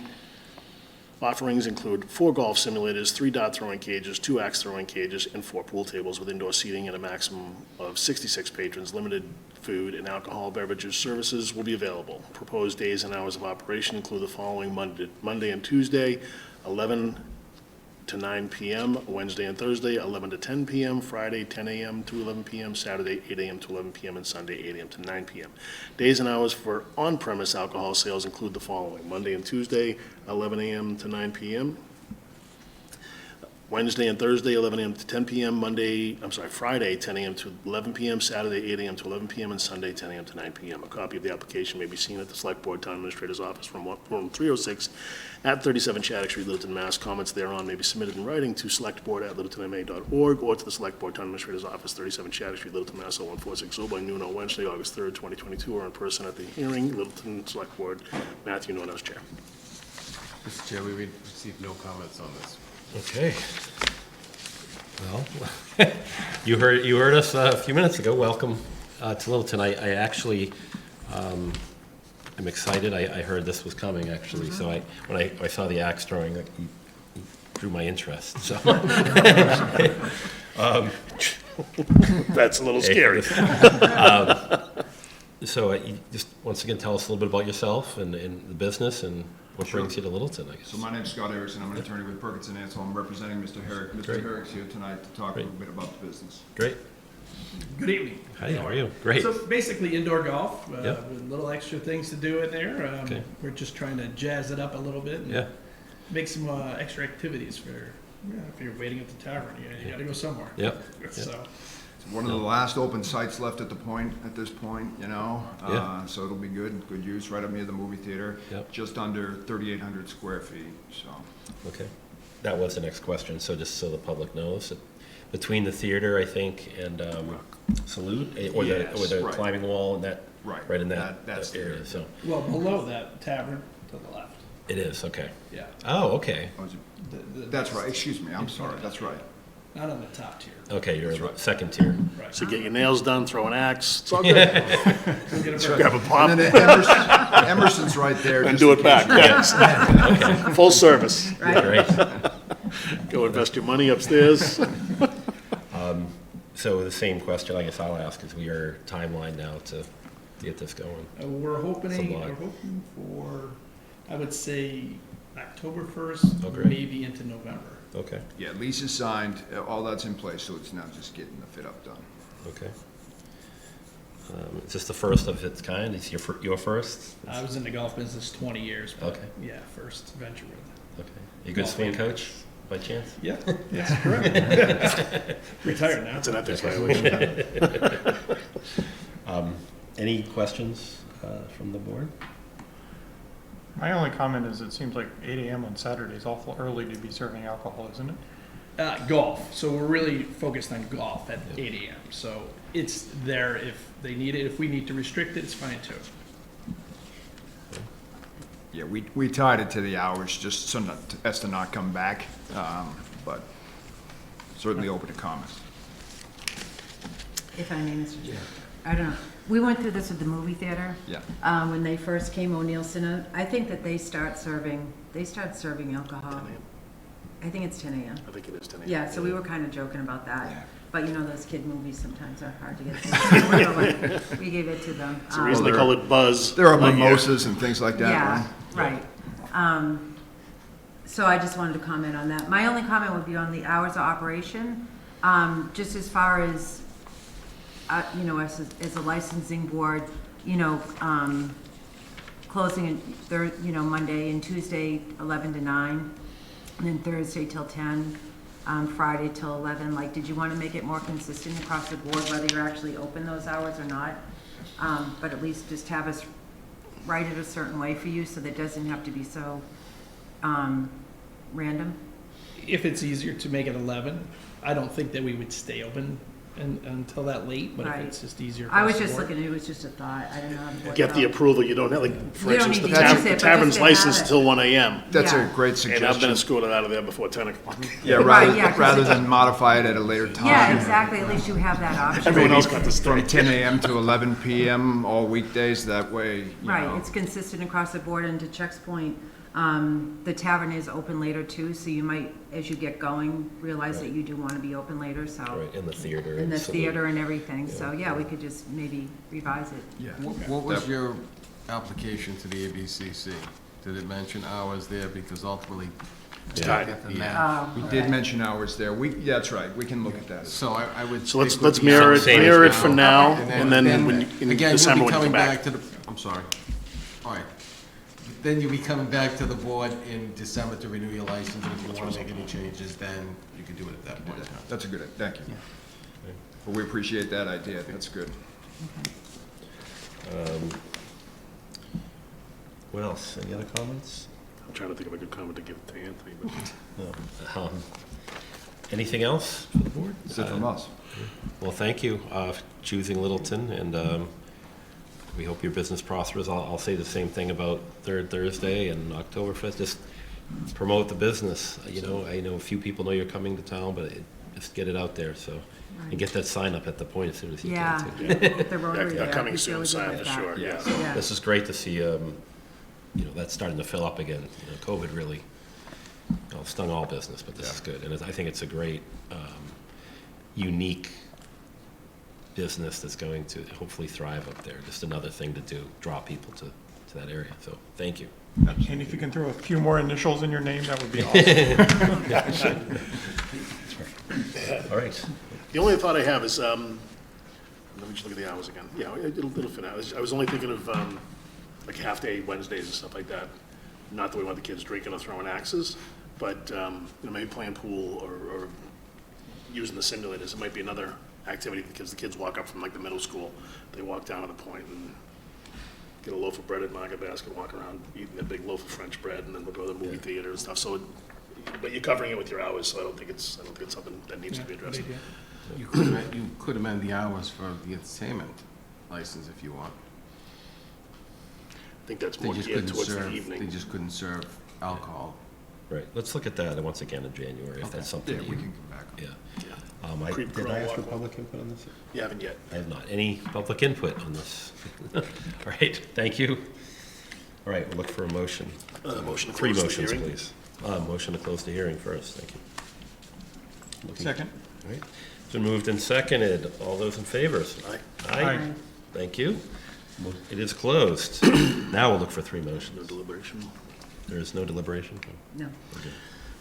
include 4 golf simulators, 3 dart throwing cages, 2 axe throwing cages, and 4 pool tables with indoor seating and a maximum of 66 patrons. Limited food and alcohol beverages services will be available. Proposed days and hours of operation include the following: Monday and Tuesday, 11 to 9 p.m., Wednesday and Thursday, 11 to 10 p.m., Friday, 10 a.m. to 11 p.m., Saturday, 8 a.m. to 11 p.m., and Sunday, 8 a.m. to 9 p.m. Days and hours for on-premise alcohol sales include the following: Monday and Tuesday, 11 a.m. to 9 p.m., Wednesday and Thursday, 11 a.m. to 10 p.m., Friday, 10 a.m. to 11 p.m., Saturday, 8 a.m. to 11 p.m., and Sunday, 10 a.m. to 9 p.m. A copy of the application may be seen at the Select Board Town Administrator's Office from room 306 at 37 Shattuck Street, Littleton, Mass. Comments thereon may be submitted in writing to selectboard@littletonma.org or to the Select Board Town Administrator's Office, 37 Shattuck Street, Littleton, Mass. 01460 by noon on Wednesday, August 3rd, 2022, or in person at the hearing, Littleton Select Board. Matthew Nonos, Chair. Mr. Chair, we received no comments on this. Okay. Well, you heard us a few minutes ago. Welcome to Littleton. I actually am excited. I heard this was coming, actually. So when I saw the axe throwing, he drew my interest. So That's a little scary. So you just once again tell us a little bit about yourself and the business and what brings you to Littleton, I guess. So my name's Scott Erickson. I'm an attorney with Perkins & Ansel. I'm representing Mr. Herrick. Mr. Great. Herrick's here tonight to talk Great. a little bit about the business. Great. Good evening. Hi, how are you? Great. So basically indoor golf, Yep. with little extra things to do in there. Okay. We're just trying to jazz it up a little bit and Yeah. make some extra activities for Yeah, if you're waiting at the tavern, you gotta go somewhere. Yep. So, It's one of the last open sites left at this point, you know? Yeah. So it'll be good use, right up near the movie theater. Yep. Just under 3,800 square feet, so. Okay. That was the next question, so just so the public knows, that between the theater, I think, and Salute, or Yes, the right. climbing wall, and that, Right. right in that That's the area, area. so. well, below that tavern to the left. It is, okay. Yeah. Oh, okay. That's right, excuse me, I'm sorry, that's right. Not on the top tier. Okay, you're That's the right. second tier. Right. So get your nails done, throw an axe, it's all good. Go get a burger. Grab a pop And then Emerson's right there. and just do in it back, case. yes. Full service. Great. Go invest your money upstairs. So the same question, I guess I'll ask, is we are timeline now to get this going? We're hoping for, I would say, October 1st, Oh, great. maybe into November. Okay, Yeah, lease is signed, all that's in place, so it's now just getting the fit up done. okay. Is this the first of its kind? Is your first? I was in the golf business 20 years, but Okay. yeah, first venture with it. Okay. You a good Golf swing and- coach, by chance? Yeah, that's correct. Retired now. That's an ethics violation. Any questions from the board? My only comment is it seems like 8 AM on Saturday is awful early to be serving alcohol, isn't it? Golf. So we're really focused on golf at 8 a.m. So it's there if they need it. If we need to restrict it, it's fine too. Yeah, we tied it to the hours, just so as to not come back, but certainly open to comments. If I may, Mr. Chair. I don't know. We went through this with the movie theater. Yeah. When they first came, O'Neillson, I think that they start serving alcohol. I think it's 10 a.m. I think it is 10 a.m. Yeah, so we were kind of joking about that. But you know, those kid movies sometimes are hard to get through. We gave it to them. It's the reason they call it Buzz. There are Lightyear. mimosas and things like that, Yeah, right? right. So I just wanted to comment on that. My only comment would be on the hours of operation. Just as far as, you know, as a licensing board, you know, closing Monday and Tuesday, 11 to 9, and then Thursday till 10, Friday till 11. Like, did you want to make it more consistent across the board, whether you're actually open those hours or not? But at least just have us write it a certain way for you so that it doesn't have to be so random. If it's easier to make it 11, I don't think that we would stay open until that late, but Right. if it's just easier. I was across the just board- looking, it was just a thought. I don't know. how the board Get the felt. approval, you don't have, like, for You don't instance, need the to use it, but just tavern's to have licensed it. till 1 a.m. That's Yeah. a great And suggestion. I've been escorted out of there before 10 o'clock. Yeah, Right, yeah, 'cause rather it's- than modify it at a later time. Yeah, exactly. At least you have that option. Everyone else got to From stay. 10 a.m. to 11 p.m. all weekdays, that way, you Right, know. it's consistent across the board, and to Chuck's point, the tavern is open later too, so you might, as you get going, realize that you do want to be open later, so. Right, in the theater. In the Salute. theater and everything, so yeah, we could just maybe revise it. Yeah. What was your application to the ABCC? Did it mention hours there? Because ultimately, Yeah. get the Yeah. map. We did mention hours there. Yeah, that's right, we can look at that. So I would. So let's think would be mirror it, Same as mirror it now. for now, Okay. and then when, in Again, December you'll be when you come coming back. back to the, I'm sorry. All right. Then you'll be coming back to the board in December to renew your license, and if you want to make any changes, then you can do it at that point in time. That's a good, thank you. Well, we appreciate that idea, that's good. What else? Any other comments? I'm trying to think of a good comment to give to Anthony, but No. Anything else for the board? That's it from us. Well, thank you for choosing Littleton, and we hope your business prospers. I'll say the same thing about Third Thursday and Oktoberfest. Just promote the business. You know, I know a few people know you're coming to town, but just get it out there, so. And get that sign up at the point as soon as you Yeah, can, too. with the rotary yeah, there. coming we soon really sign like for that. sure, yeah. Yeah. This is great to see, you know, that's starting to fill up again. You know, COVID really, stung all business, but this is good. And I think it's a great, unique business that's going to hopefully thrive up there. Just another thing to do, draw people to that area. So, thank you. And if you can throw a few more initials in your name, that would be awesome. All right. the only thought I have is, let me just look at the hours again. Yeah, it'll fit out. I was only thinking of, like half-day Wednesdays and stuff like that. Not that we want the kids drinking or throwing axes, but, maybe playing pool or using the simulators, it might be another activity, because the kids walk up from like the middle school, they walk down to the point and get a loaf of bread at Market Basket, walk around eating a big loaf of French bread, and then we'll go to the movie theater and stuff, so, but you're covering it with your hours, so I don't think it's something that needs to be addressed. You could amend the hours for the entertainment license if you want. I think that's They more just geared couldn't towards the serve, they evening. just couldn't serve alcohol. Right, let's look at that once again in January, if that's something Yeah, that we you, can come back. yeah. Creep Did I crawl, ask for walk, public input on this? You haven't yet. I have not. Any public input on this? All right, thank you. All right, we'll look for a motion. Motion to Three close the motions, hearing. please. Motion to close the hearing first, thank you. Second. All right, it's been moved and seconded. All those in favor? Aye. Aye. Thank you. It is closed. Now we'll look for three No motions. deliberation. There is no deliberation? No.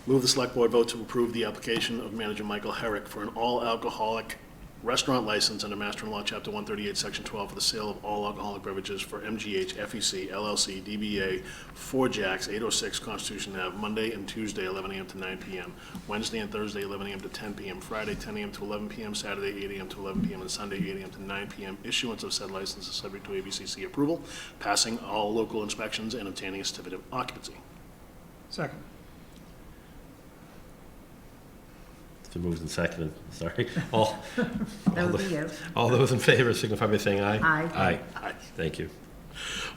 Move the select board vote to approve the application of manager Michael Herrick for an all-alcoholic restaurant license under Master Law, Chapter 138, Section 12, for the sale of all alcoholic beverages for MGH, FEC, LLC, DBA, 4 Jacks, 806 Constitution Ave, Monday and Tuesday, 11 a.m. to 9 p.m., Wednesday and Thursday, 11 a.m. to 10 p.m., Friday, 10 a.m. to 11 p.m., Saturday, 8 a.m. to 11 p.m., and Sunday, 8 a.m. to 9 p.m. Issuance of said license is subject to ABCC approval, passing all local inspections, and obtaining a certificate of occupancy. Second. It's been moved and seconded, sorry. All That would be you. all those in favor signify by saying aye. Aye. Aye. Aye. Thank you.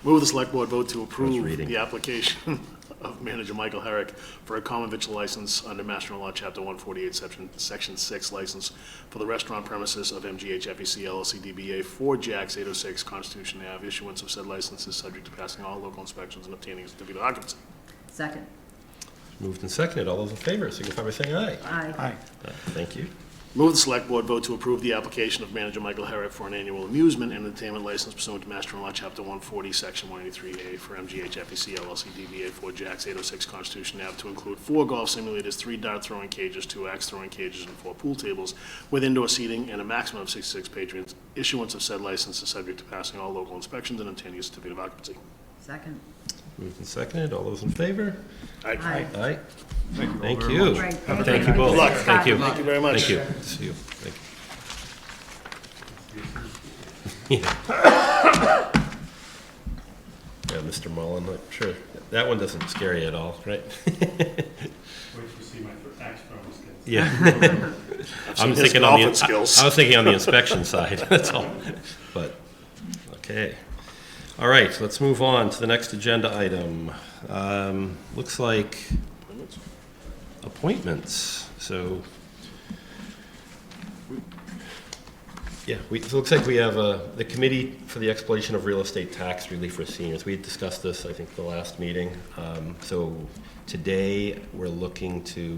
Move the select board vote to approve reading. the application of manager Michael Herrick for a common victual license under Master Law, Chapter 148, Section 6 license for the restaurant premises of MGH FEC LLC DBA 4 Jacks 806 Constitution Ave. Issuance of said license is subject to passing all local inspections and obtaining a certificate of occupancy. Second. Moved and seconded. All those in favor signify by saying aye. Aye. Thank you. Move the select board vote to approve the application of manager Michael Herrick for an annual amusement and entertainment license pursuant to Master Law, Chapter 140, Section 183A for MGH FEC LLC DBA 4 Jacks 806 Constitution Ave to include 4 golf simulators, 3 dart throwing cages, 2 axe throwing cages, and 4 pool tables with indoor seating and a maximum of 66 patrons. Issuance of said license is subject to passing all local inspections and obtaining a certificate of occupancy. Second. Moved and seconded. All those in favor? Aye. Aye. Aye. Thank very you. Great. Thank you both. Good luck. Thank you. Thank you very much. Thank you. See you. Thank you. Yeah, Mr. Mullen, I'm sure that one doesn't scare you at all, right? Wait till you see my axe throwing skills. Yeah. I've seen his golfing skills. I was thinking on the inspection side, that's all. But, okay. All right, let's move on to the next agenda item. Looks like appointments, so. Yeah, it looks like we have the Committee for the Exploration of Real Estate Tax Relief for Seniors. We had discussed this, I think, the last meeting. So today, we're looking to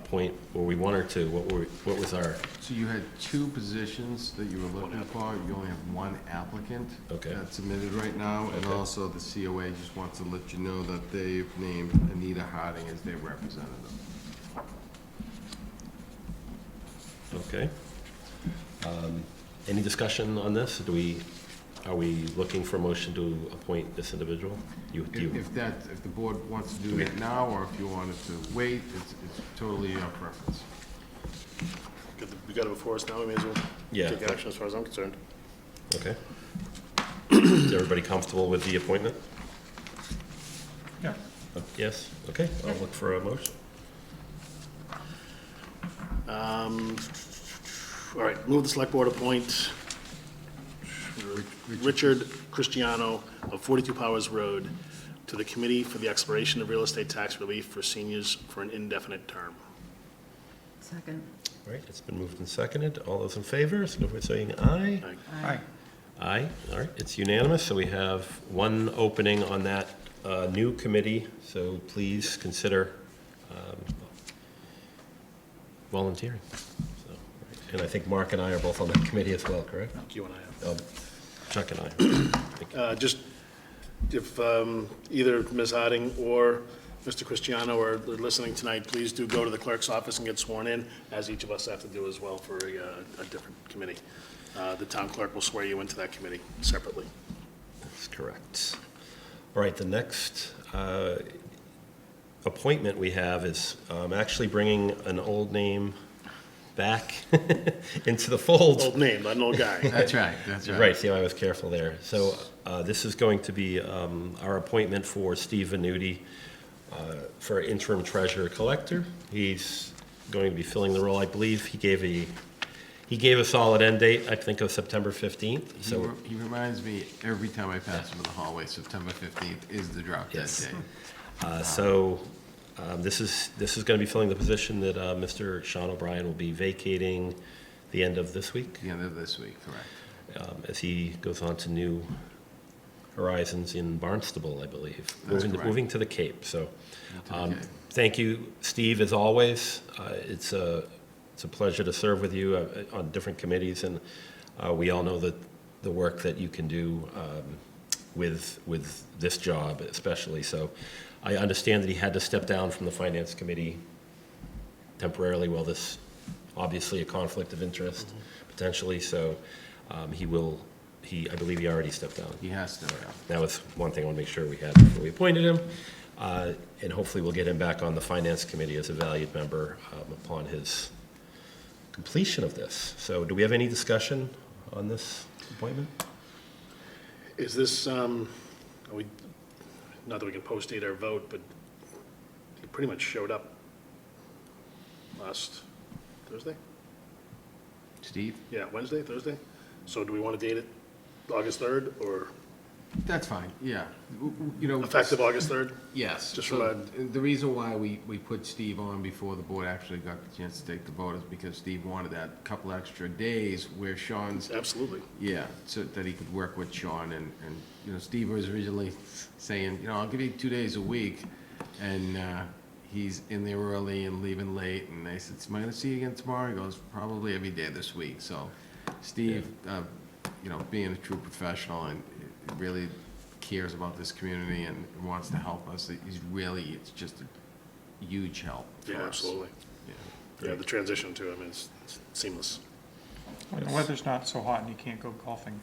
appoint, or we one or two, what was our, So you had 2 positions that you were looking for, you only have 1 applicant. Okay. That's submitted right now, and Okay. also the COA just wants to let you know that they've named Anita Harding as their representative. okay. Any discussion on this? Are we looking for a motion to appoint this individual? If the board wants to do that now, or if you wanted to wait, it's totally your preference. We got it before us now, we may as well Yeah. take action as far as I'm concerned. Okay. Is everybody comfortable with the appointment? Yeah. Yes, okay, I'll look for a motion. All right, move the select board appoint Richard Cristiano of 42 Powers Road to the Committee for the Exploration of Real Estate Tax Relief for Seniors for an indefinite term. Second. All right, it's been moved and seconded. All those in favor, signify by saying aye. Aye. Aye, all right, it's unanimous, so we have one opening on that new committee, so please consider volunteering. So, right. And I think Mark and I are both on that committee as well, correct? You and I have. Chuck and I. Just, if either Ms. Harding or Mr. Cristiano are listening tonight, please do go to the clerk's office and get sworn in, as each of us have to do as well for a different committee. The town clerk will swear you into that committee separately. That's correct. All right, the next appointment we have is actually bringing an old name back into the fold. Old name, not an old guy. That's right, that's right. Right, see, I was careful there. So this is going to be our appointment for Steve Venuti for interim treasurer collector. He's going to be filling the role, I believe. He gave a solid end date, I think of September 15th. So He reminds me every time I pass him in the hallway, September 15th is the drop dead Yes. date. This is going to be filling the position that Mr. Sean O'Brien will be vacating the end of this week, The end of this week, correct. as he goes on to new horizons in Barnstable, I believe. That's correct. Moving to the Cape, so. To the Cape. Thank you, Steve, as always. It's a pleasure to serve with you on different committees, and we all know that the work that you can do with this job especially. So I understand that he had to step down from the Finance Committee temporarily. Well, this obviously a conflict of interest potentially, so I believe he already stepped down. He has to, That was one thing I want to make sure we had before we appointed him. And hopefully we'll get him back on the Finance Committee as a valued member upon his completion of this. So do we have any discussion on this appointment? Is this, not that we can post-date our vote, but he pretty much showed up last Thursday? Steve? Yeah, Wednesday, Thursday? So do we want to date it August 3rd, or That's fine, yeah. You know. effective August 3rd? Yes. Just So remind- the reason why we put Steve on before the board actually got the chance to take the vote is because Steve wanted that couple extra days where Sean's, Absolutely. yeah, so that he could work with Sean. And you know, Steve was originally saying, you know, I'll give you 2 days a week. And he's in there early and leaving late. And I said, am I going to see you again tomorrow? He goes, probably every day this week. So Steve, you know, being a true professional and really cares about this community and wants to help us. It's just a huge help for us. Yeah, absolutely. Yeah. Yeah, the transition to him is seamless. Well, the weather's not so hot and you can't go golfing.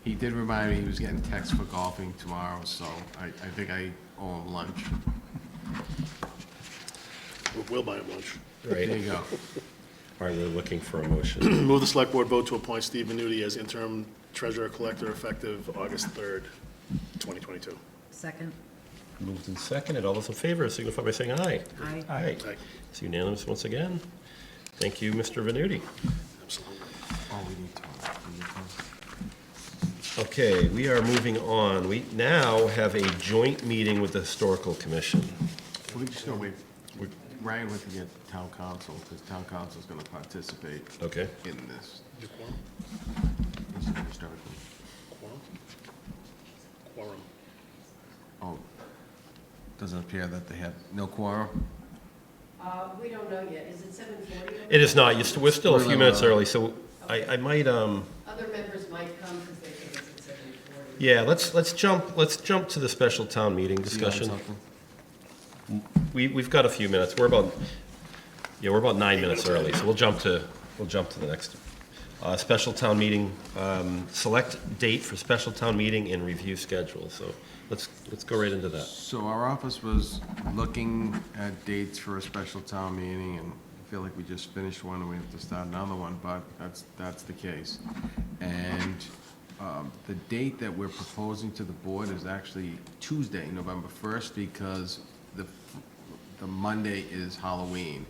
He did remind me he was getting texts for golfing tomorrow, so I think I owe him lunch. We'll buy him lunch. Right. There you go. All right, we're looking for a motion. Move the select board vote to appoint Steve Venuti as interim treasurer collector effective August 3rd, 2022. Second. Moved and seconded. All those in favor signify by saying aye. Aye. Aye. Aye. It's unanimous once again. Thank you, Mr. Venuti. Absolutely. Oh, we need to. Okay, we are moving on. We now have a joint meeting with the Historical Commission. We just gonna wait. Ryan went to get town council, because town council's gonna participate Okay. in this. Your quorum? Historically. Quorum? Quorum. Oh, doesn't appear that they have no quorum? We don't know yet. Is it 7:40? It is not. We're still a few We're minutes little early, so I might, Other members might come because they think it's at 7:40. yeah, let's jump to the special town meeting discussion. We've got a few minutes. We're about 9 minutes early, so we'll jump to the next. Special town meeting, select date for special town meeting and review schedule. So let's go right into that. So our office was looking at dates for a special town meeting, and I feel like we just finished one and we have to start another one, but that's the case. And the date that we're proposing to the board is actually Tuesday, November 1st, because the Monday is Halloween.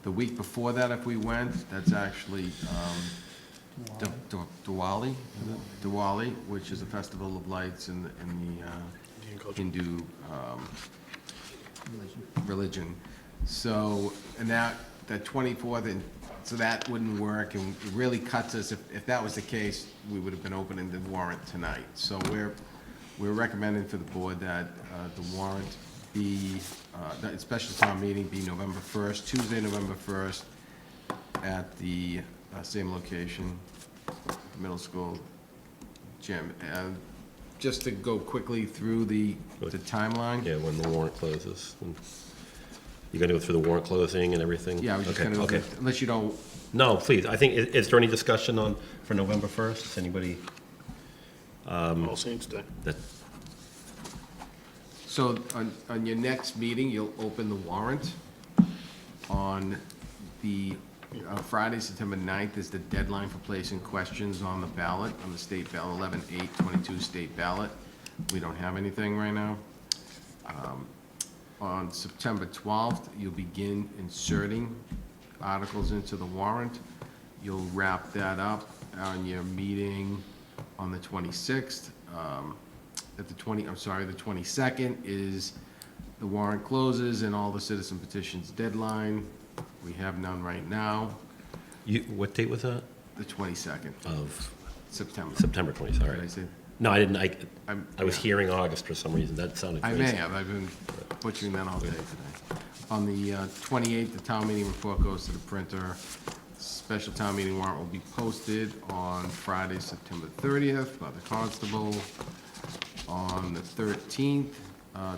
The week before that, if we went, that's actually Diwali, Diwali, which is a festival of lights in the Hindu religion. So, and that 24th, and so that wouldn't work, and it really cuts us. If that was the case, we would have been opening the warrant tonight. So we're recommending to the board that the warrant be, that special town meeting be November 1st, Tuesday, November 1st, at the same location, middle school gym. Just to go quickly through the timeline. Yeah, when the warrant closes. You're going to go through the warrant closing and everything? Yeah, we're just Okay, gonna, okay. unless you don't, No, please. I think, is there any discussion for November 1st? Is anybody All Saints Day. that, So on your next meeting, you'll open the warrant. On the Friday, September 9th is the deadline for placing questions on the ballot, on the state ballot, 11/8/22 state ballot. We don't have anything right now. On September 12th, you'll begin inserting articles into the warrant. You'll wrap that up on your meeting on the 26th. The 22nd is the warrant closes and all the citizen petitions deadline. We have none right now. What date was that? The 22nd Of September. September 20th, all Did I right. say? No, I didn't, I was yeah. hearing August for some reason, that sounded I crazy. may have, I've been butchering that all day today. On the 28th, the town meeting report goes to the printer. Special town meeting warrant will be posted on Friday, September 30th by the constable. On the 13th,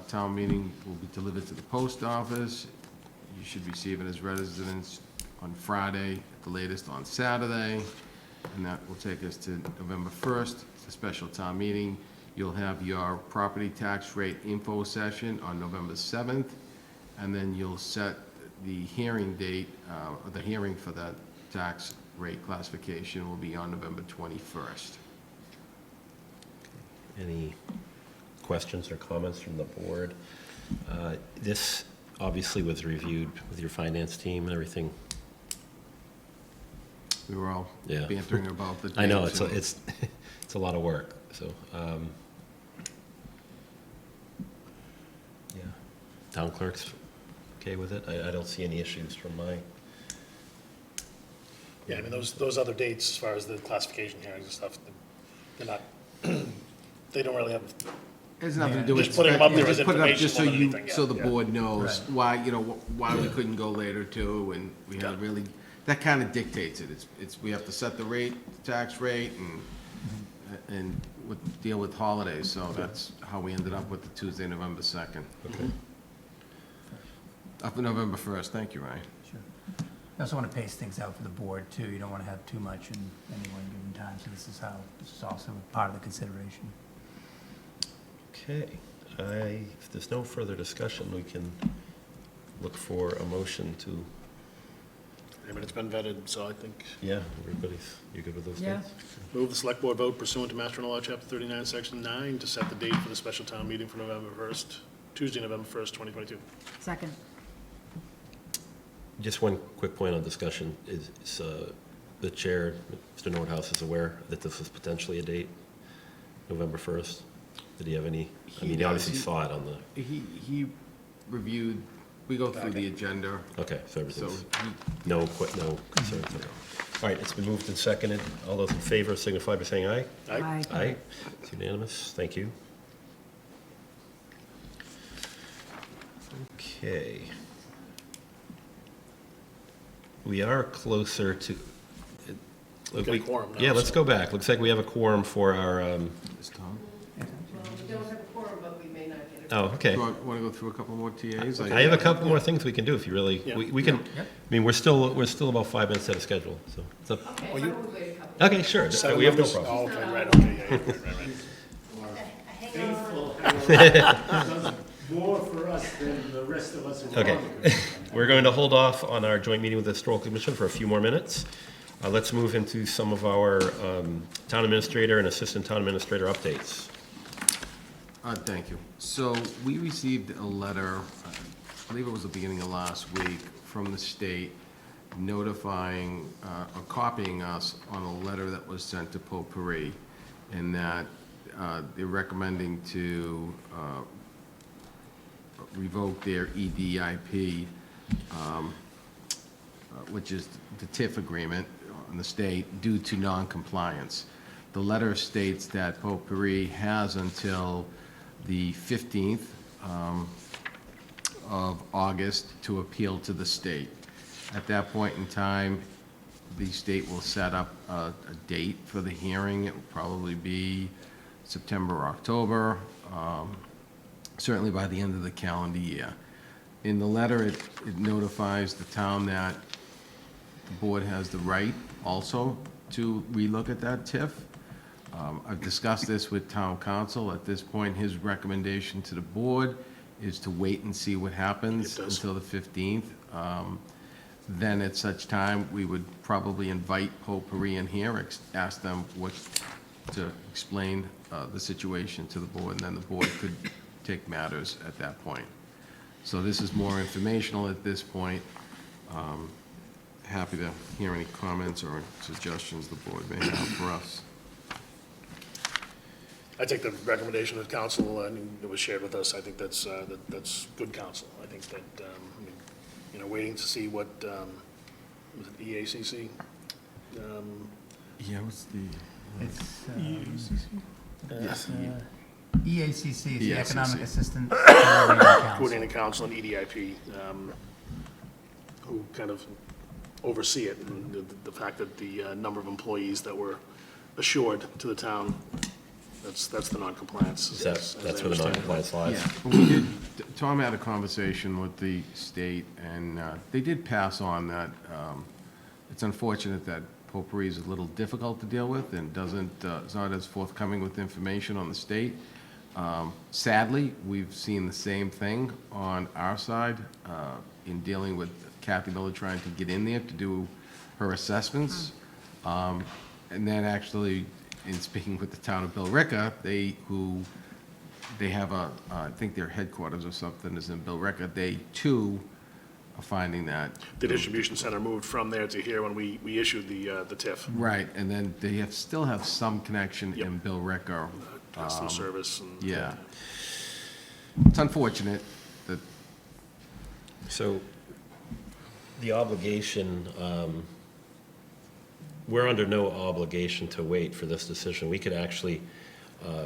town meeting will be delivered to the post office. You should receive it as residents on Friday, at the latest on Saturday. And that will take us to November 1st, it's a special town meeting. You'll have your property tax rate info session on November 7th, and then you'll set the hearing date, or the hearing for that tax rate classification will be on November 21st. Any questions or comments from the board? This obviously was reviewed with your finance team and everything. We were all Yeah. bantering about the I know, dates and- it's a lot of work, so, yeah. Town clerk's okay with it? I don't see any issues from my, Yeah, I mean, those other dates, as far as the classification hearings and stuff, they're not, they don't really have, It has nothing to do with. Just putting them up there as Just put it up just so information you, more than anything, so yeah. the board knows Right. why, why we couldn't go later too, and we had really, that kind of dictates it. We have to set the rate, the tax rate, and deal with holidays, so that's how we ended up with the Tuesday, November 2nd. okay. Up to November 1st, thank you, Ryan. Sure. You also want to pace things out for the board, too. You don't want to have too much in any one given time, so this is also part of the consideration. Okay, if there's no further discussion, we can look for a motion to, I mean, it's been vetted, so I think, yeah, you good with those Yeah. dates? move the select board vote pursuant to Master General Law, Chapter 39, Section 9, to set the date for the special town meeting for November 1st, Tuesday, November 1st, 2022. Second. Just one quick point on discussion is the chair, Mr. Nordhaus, is aware that this is potentially a date, November 1st? Did he have any, I mean, he obviously saw it on the, He reviewed, we go through the agenda, okay, so so everything's, he, no concerns. All right, it's been moved and seconded. All those in favor signify by saying aye. Aye. Aye, it's unanimous, thank you. Okay. We are closer to. We've got a quorum now, Yeah, let's so- go back. Looks like we have a quorum for our, Ms. Tom, Well, we don't have a quorum, but we may not get it. oh, okay. do you want to go through a couple more TAs? I have a couple more things we can do if you really, Yeah. we can, I mean, we're still about 5 minutes out of schedule, so. it's up- Okay, Oh, why you- don't we wait a couple? Okay, sure, Seven we have no members? problem. Oh, okay, right, okay, yeah, right. Faithful, does more for us than the rest of us. who are Okay. on the group. We're going to hold off on our joint meeting with the Historical Commission for a few more minutes. Let's move into some of our town administrator and assistant town administrator updates. Thank you. So we received a letter, I believe it was the beginning of last week, from the state notifying, or copying us on a letter that was sent to Potpourri, and that they're recommending to revoke their EDIP, which is the TIF agreement on the state, due to non-compliance. The letter states that Potpourri has until the 15th of August to appeal to the state. At that point in time, the state will set up a date for the hearing. It will probably be September or October, certainly by the end of the calendar year. In the letter, it notifies the town that the board has the right also to relook at that TIF. I've discussed this with town council. At this point, his recommendation to the board is to wait and see what happens It does. until the 15th. Then at such time, we would probably invite Potpourri in here, ask them to explain the situation to the board, and then the board could take matters at that point. So this is more informational at this point. Happy to hear any comments or suggestions the board may have for us. I take the recommendation of council, and it was shared with us. I think that's good counsel. I think that, waiting to see what, was it EACC? Yeah, what's the? It's, Yes. EACC is the EACC. Economic Assistance Coordinating Council. Coordinating Council and EDIP, who kind of oversee it, and the fact that the number of employees that were assured to the town, that's the non-compliance. That's as I where the understand it. non-compliance lies. Yeah, well, we did, Tom had a conversation with the state, and they did pass on that. It's unfortunate that Potpourri is a little difficult to deal with and is not as forthcoming with information on the state. Sadly, we've seen the same thing on our side in dealing with Kathy Miller trying to get in there to do her assessments. And then actually, in speaking with the town of Billerica, they have I think their headquarters or something is in Billerica. They too are finding that. The distribution center moved from there to here when we issued the TIF. Right, and then they still have some connection in Billerica. Customer service and. Yeah. It's unfortunate that. So the obligation, we're under no obligation to wait for this decision. We could actually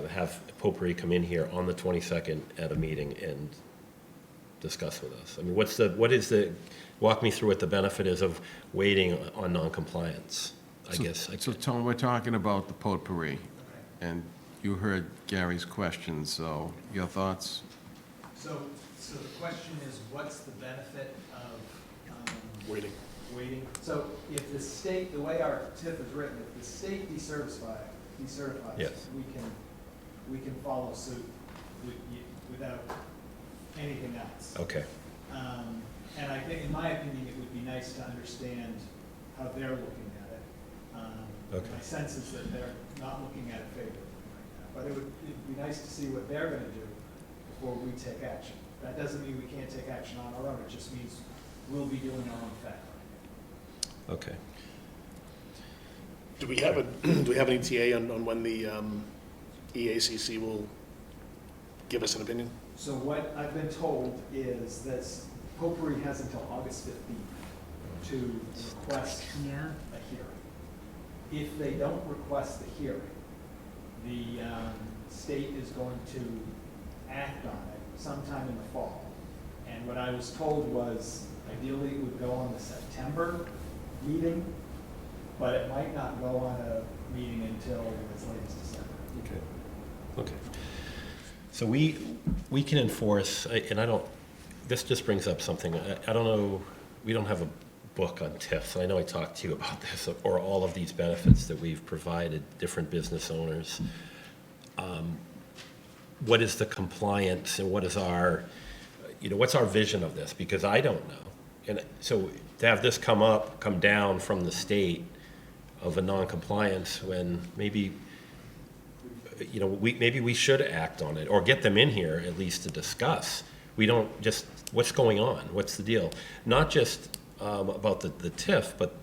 have Potpourri come in here on the 22nd at a meeting and discuss with us. I mean, walk me through what the benefit is of waiting on non-compliance, I guess. So Tom, we're talking about the Potpourri, and you heard Gary's questions, so your thoughts? So the question is, what's the benefit of Waiting. waiting? So if the state, the way our TIF is written, if the state decertifies, Yes. we can follow suit without anything else. Okay. And I think, in my opinion, it would be nice to understand how they're looking at it. Okay. My sense is that they're not looking at it favorably right now, but it'd be nice to see what they're gonna do before we take action. That doesn't mean we can't take action on our own, it just means we'll be doing our own fact finding. Okay. Do we have an ETA on when the EACC will give us an opinion? So what I've been told is that Potpourri has until August 15th to request Yeah. a hearing. If they don't request the hearing, the state is going to act on it sometime in the fall. And what I was told was ideally it would go on the September meeting, but it might not go on a meeting until as late as December. Okay. So we can enforce, and this just brings up something. I don't know, we don't have a book on TIFs. I know I talked to you about this, or all of these benefits that we've provided different business owners. What is the compliance and what is what's our vision of this? Because I don't know. And so to have this come down from the state of a non-compliance when maybe we should act on it or get them in here at least to discuss. We don't just, what's going on? What's the deal? Not just about the TIF, but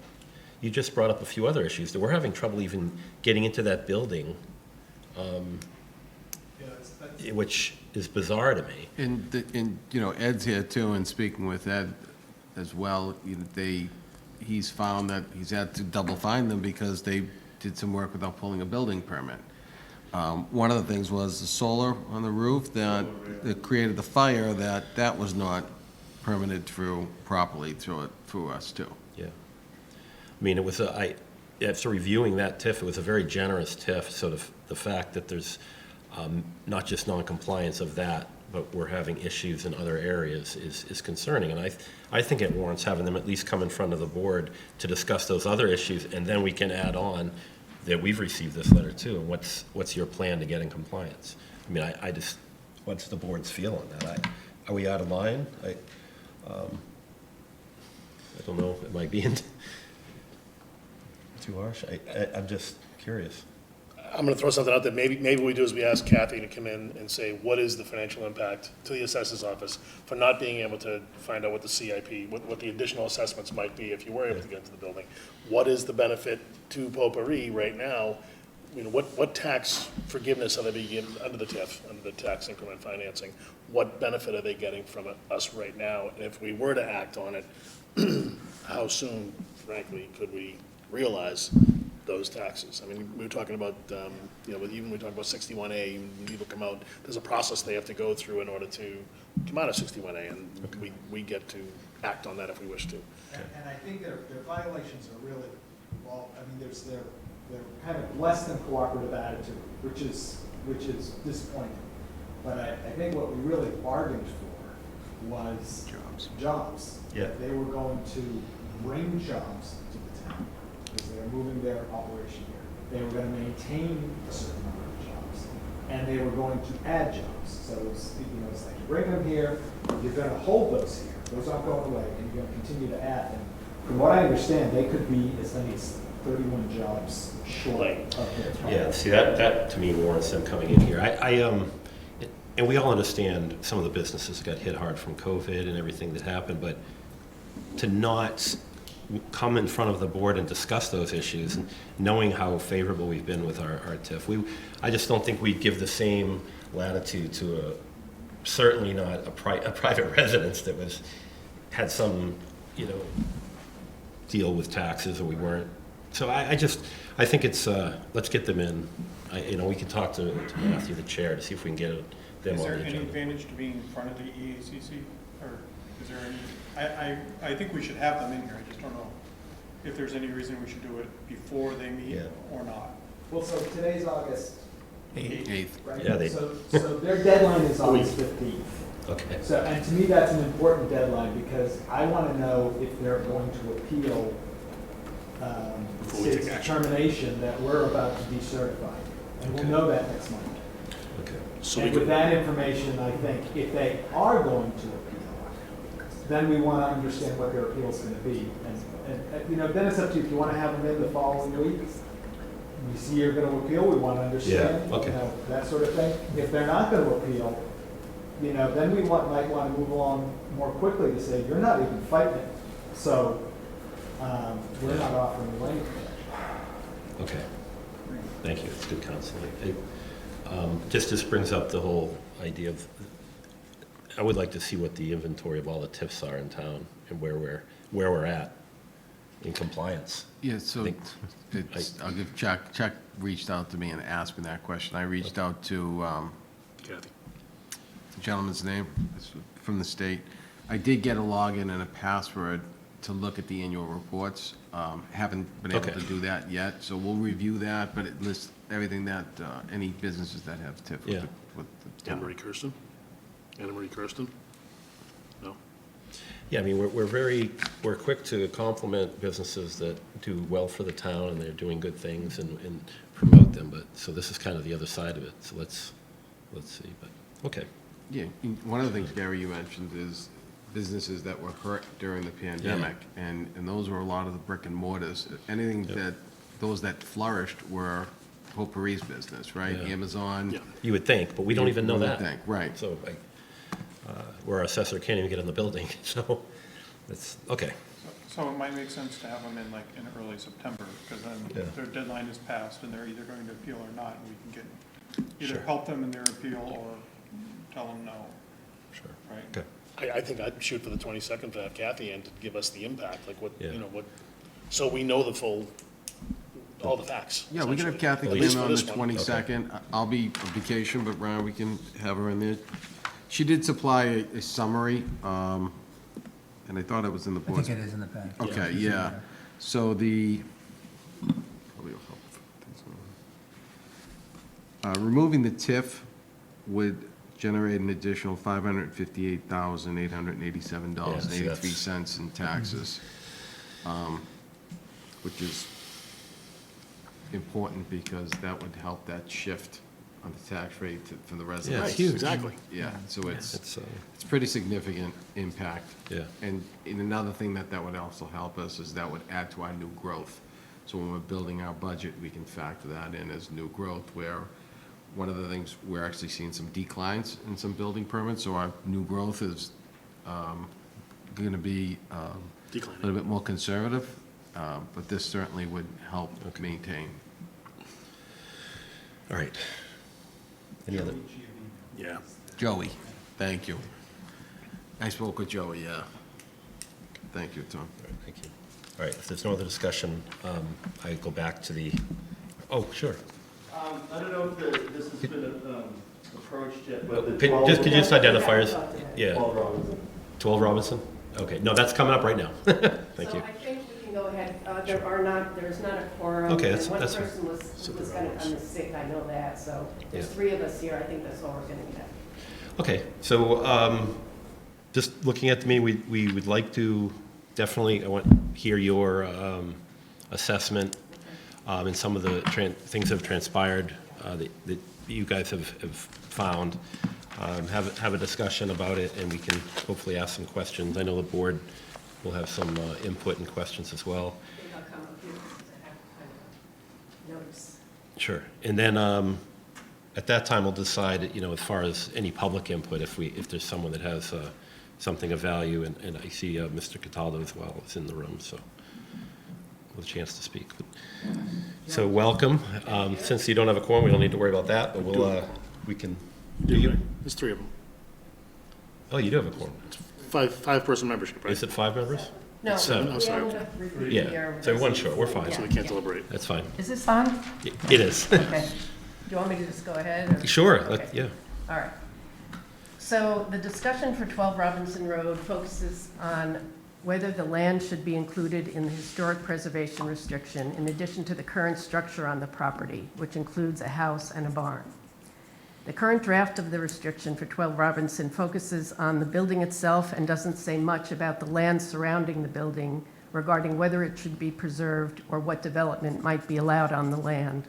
you just brought up a few other issues that we're having trouble even getting into that building, which is bizarre to me. And Ed's here too, and speaking with Ed as well, he's found that he's had to double fine them because they did some work without pulling a building permit. One of the things was the solar on the roof that created the fire, that was not permitted properly through us too. Yeah. I mean, after reviewing that TIF, it was a very generous TIF, sort of the fact that there's not just non-compliance of that, but we're having issues in other areas is concerning. And I think it warrants having them at least come in front of the board to discuss those other issues, and then we can add on that we've received this letter too, and what's your plan to get in compliance? I mean, I just, what's the board's feel on that? Are we out of line? I don't know, am I being too harsh? I'm just curious. I'm gonna throw something out there. Maybe we do is we ask Kathy to come in and say, what is the financial impact to the assessor's office for not being able to find out what the CIP, what the additional assessments might be if you were able to get into the building? What is the benefit to Potpourri right now? You know, what tax forgiveness are they being given under the TIF, under the tax increment financing? What benefit are they getting from us right now? And if we were to act on it, how soon, frankly, could we realize those taxes? I mean, we were talking about, even we talk about 61A, when people come out, there's a process they have to go through in order to come out of 61A, and we get to act on that if we wish to. And I think their violations are really, well, I mean, they're kind of less than cooperative attitude, which is disappointing. But I think what we really bargained for was jobs. Yeah. They were going to bring jobs to the town because they are moving their operation here. They were going to maintain a certain number of jobs, and they were going to add jobs. So it's like you bring them here, you're going to hold those here. Those aren't going away, and you're going to continue to add. And from what I understand, they could be as many as 31 jobs short of their target. Yeah, see, that to me warrants them coming in here. And we all understand some of the businesses got hit hard from COVID and everything that happened, but to not come in front of the board and discuss those issues, and knowing how favorable we've been with our TIF, I just don't think we'd give the same latitude to certainly not a private residence that had some, deal with taxes, or we weren't. So I think it's, let's get them in. We can talk to Matthew, the chair, to see if we can get them on the agenda. Is there any advantage to being in front of the EACC, or is there any, I think we should have them in here, I just don't know if there's any reason we should do it before they meet or not. Well, so today's August 8th. right? Yeah, So their deadline is August 15th. Okay. So, and to me, that's an important deadline because I want to know if they're going to appeal the state's determination that we're about to decertify. And we'll know that next month. Okay. So And with that information, I think if they are going to appeal, then we want to understand what their appeal is going to be. And then it's up to you. If you want to have them in the following week, we see you're going to appeal, we want to understand, Yeah, okay. That sort of thing. If they're not going to appeal, then we might want to move along more quickly to say, you're not even fighting it, so we're not offering you anything. Okay. Thank you. It's good counseling. Just this brings up the whole idea of, I would like to see what the inventory of all the TIFs are in town and where we're at in compliance. Yeah, so I'll give Chuck reached out to me and asked me that question. I reached out to Kathy. the gentleman's name it's from the state. I did get a login and a password to look at the annual reports. Haven't been able to do that yet, so we'll review that, but it lists everything that, any businesses that have TIF with the Anna town. Marie Kirsten? No? Yeah, I mean, we're quick to compliment businesses that do well for the town and they're doing good things and promote them, but, so this is kind of the other side of it, so let's see, but, okay. Yeah, one of the things, Gary, you mentioned is businesses that were hurt during the pandemic, and those were a lot of the brick and mortars. Anything those that flourished were Potpourri's business, right? Yeah. Amazon. Yeah. You would think, but we don't even know that. Right. So, where our assessor can't even get in the building, so, it's, okay. So it might make sense to have them in in early September, because then their deadline is passed and they're either going to appeal or not, and we can either help them in their appeal or tell them no. Sure. Right? Okay. I think I'd shoot for the 22nd to have Kathy in to give us the impact, so we know all the facts. Yeah, we can have Kathy At come least in for on the this one. 22nd. I'll be on vacation, but Ryan, we can have her in there. She did supply a summary, and I thought it was in the I board's. think it is in the pack. Okay, It's in yeah. there. So removing the TIF would generate an additional $558,887.83 in taxes, which is important because that would help that shift on the tax rate from the Yeah, residents. it's huge. Exactly. Yeah, so It's, it's pretty significant impact. yeah. And another thing that would also help us is that would add to our new growth. So when we're building our budget, we can factor that in as new growth, where one of the things, we're actually seeing some declines in some building permits, so our new growth is going to be a Declining. little bit more conservative, but this certainly would help maintain. All right. Any other? Yeah. Joey, thank you. I spoke with Joey, yeah. Thank you, Tom. All right, thank you. All right, if there's no other discussion, I go back to the, oh, sure. I don't know if this has been approached yet, but the Could you just identify us? Yeah. 12 Robinson. 12 Robinson? Okay, no, that's coming up right now. Thank you. So I think we can go ahead. There's not a quorum. Okay, and that's one fine. person was gonna, sick, I know that, so there's Yeah. 3 of us here. I think that's all we're gonna get. Okay, so just looking at the meeting, we would like to definitely, I want to hear your assessment and some of the things that have transpired that you guys have found. Have a discussion about it, and we can hopefully ask some questions. I know the board will have some input and questions as well. I think I'll come up here because I have kind of notes. Sure. And then at that time, we'll decide, as far as any public input, if there's someone that has something of value, and I see Mr. Cataldo as well is in the room, so with a chance to speak. So welcome. Since you don't have a quorum, we don't need to worry about that, but we can. Do you? There's 3 of them. Oh, you do have a quorum. Five-person membership, right? Is it 5 members? No, It's 7. I'm sorry. Yeah, so everyone's short, we're fine. So we can't deliberate. That's fine. Is this on? It is. Okay. Do you want me to just go ahead? Or? Sure, Okay. yeah. All right. So the discussion for 12 Robinson Road focuses on whether the land should be included in the historic preservation restriction in addition to the current structure on the property, which includes a house and a barn. The current draft of the restriction for 12 Robinson focuses on the building itself and doesn't say much about the land surrounding the building regarding whether it should be preserved or what development might be allowed on the land.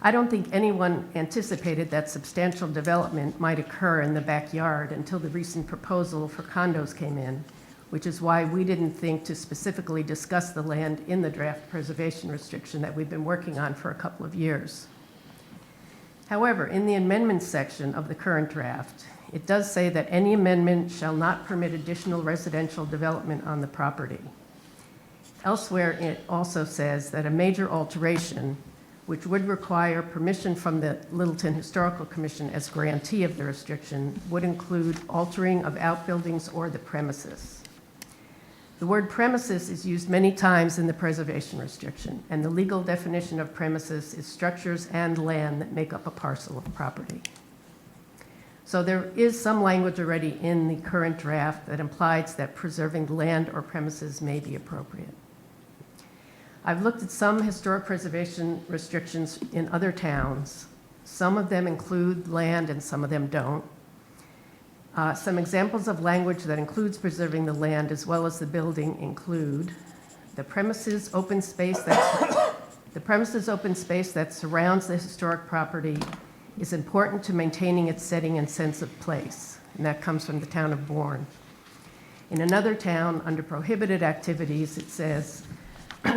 I don't think anyone anticipated that substantial development might occur in the backyard until the recent proposal for condos came in, which is why we didn't think to specifically discuss the land in the draft preservation restriction that we've been working on for a couple of years. However, in the amendments section of the current draft, it does say that any amendment shall not permit additional residential development on the property. Elsewhere, it also says that a major alteration, which would require permission from the Littleton Historical Commission as grantee of the restriction, would include altering of outbuildings or the premises. The word premises is used many times in the preservation restriction, and the legal definition of premises is structures and land that make up a parcel of property. So there is some language already in the current draft that implies that preserving land or premises may be appropriate. I've looked at some historic preservation restrictions in other towns. Some of them include land and some of them don't. Some examples of language that includes preserving the land as well as the building include the premises open space that surrounds the historic property is important to maintaining its setting and sense of place, and that comes from the town of Bourne. In another town, under prohibited activities, it says,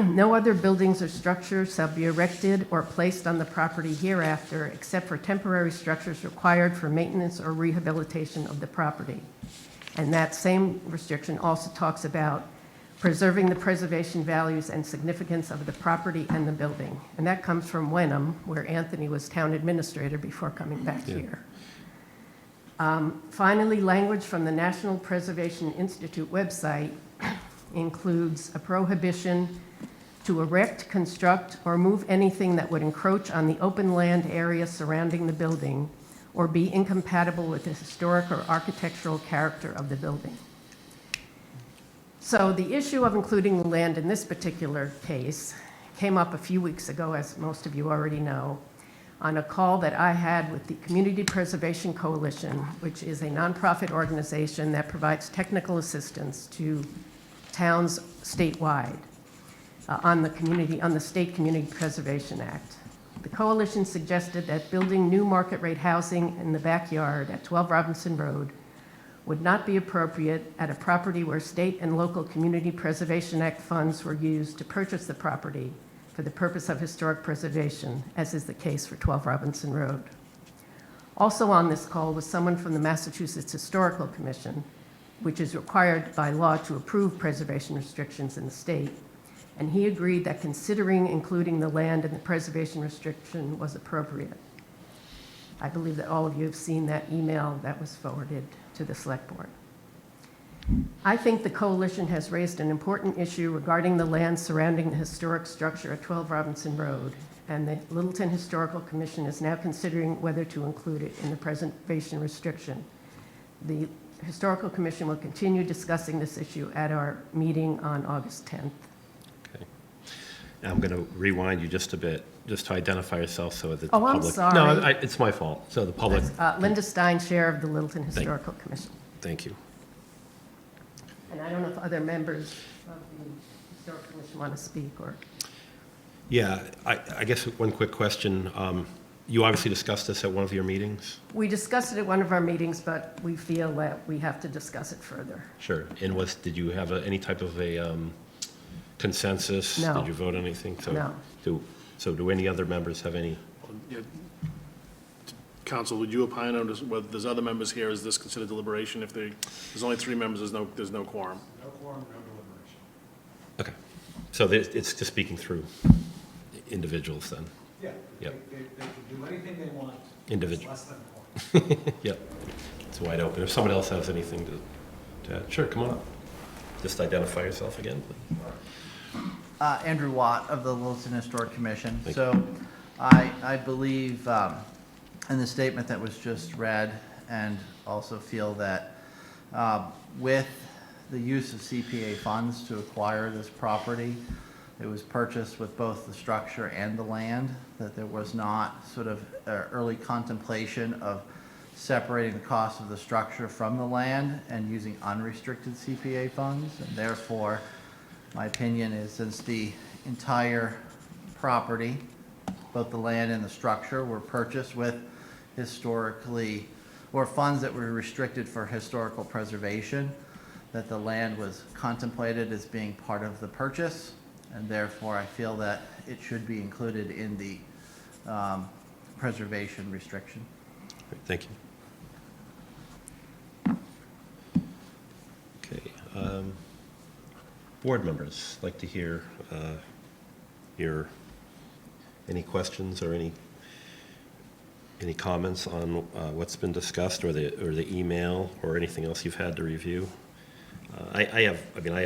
no other buildings or structures shall be erected or placed on the property hereafter except for temporary structures required for maintenance or rehabilitation of the property. And that same restriction also talks about preserving the preservation values and significance of the property and the building. And that comes from Wenham, where Anthony was town administrator before coming back here. Finally, language from the National Preservation Institute website includes a prohibition to erect, construct, or move anything that would encroach on the open land area surrounding the building or be incompatible with the historic or architectural character of the building. So the issue of including the land in this particular case came up a few weeks ago, as most of you already know, on a call that I had with the Community Preservation Coalition, which is a nonprofit organization that provides technical assistance to towns statewide. on the State Community Preservation Act. The coalition suggested that building new market rate housing in the backyard at 12 Robinson Road would not be appropriate at a property where state and local Community Preservation Act funds were used to purchase the property for the purpose of historic preservation, as is the case for 12 Robinson Road. Also on this call was someone from the Massachusetts Historical Commission, which is required by law to approve preservation restrictions in the state, and he agreed that considering including the land in the preservation restriction was appropriate. I believe that all of you have seen that email that was forwarded to the Select Board. I think the coalition has raised an important issue regarding the land surrounding the historic structure at 12 Robinson Road, and the Littleton Historical Commission is now considering whether to include it in the preservation restriction. The Historical Commission will continue discussing this issue at our meeting on August 10th. Okay. I'm going to rewind you just a bit, just to identify yourself so that the Oh, I'm public... sorry. No, it's my fault. So the public... Linda Stein, Chair of the Littleton Historical Commission. Thank you. And I don't know if other members of the Historical Commission want to speak or... Yeah, I guess one quick question. You obviously discussed this at one of your meetings? We discussed it at one of our meetings, but we feel that we have to discuss it further. Sure. And did you have any type of a consensus? No. Did you vote on anything? No. Do any other members have any? Yeah. Council, would you opine on whether there's other members here, is this considered deliberation? If there's only 3 members, there's no quorum. No quorum, no deliberation. Okay. So it's just speaking through individuals then? Yeah, Yep. they can do anything they want. Individual. It's less than a quorum. Yep. It's wide open. If someone else has anything to add, sure, come on up. Just identify yourself again, please. Andrew Watt of the Littleton Historic Commission. Thank So I believe in the statement that was just read, and also feel that with the use of CPA funds to acquire this property, it was purchased with both the structure and the land, that there was not sort of early contemplation of separating the cost of the structure from the land and using unrestricted CPA funds. And therefore, my opinion is, since the entire property, both the land and the structure, were purchased with historically, or funds that were restricted for historical preservation, that the land was contemplated as being part of the purchase, and therefore I feel that it should be included in the preservation restriction. Great, thank you. Okay. Board members, like to hear any questions or any comments on what's been discussed, or the email, or anything else you've had to review. I have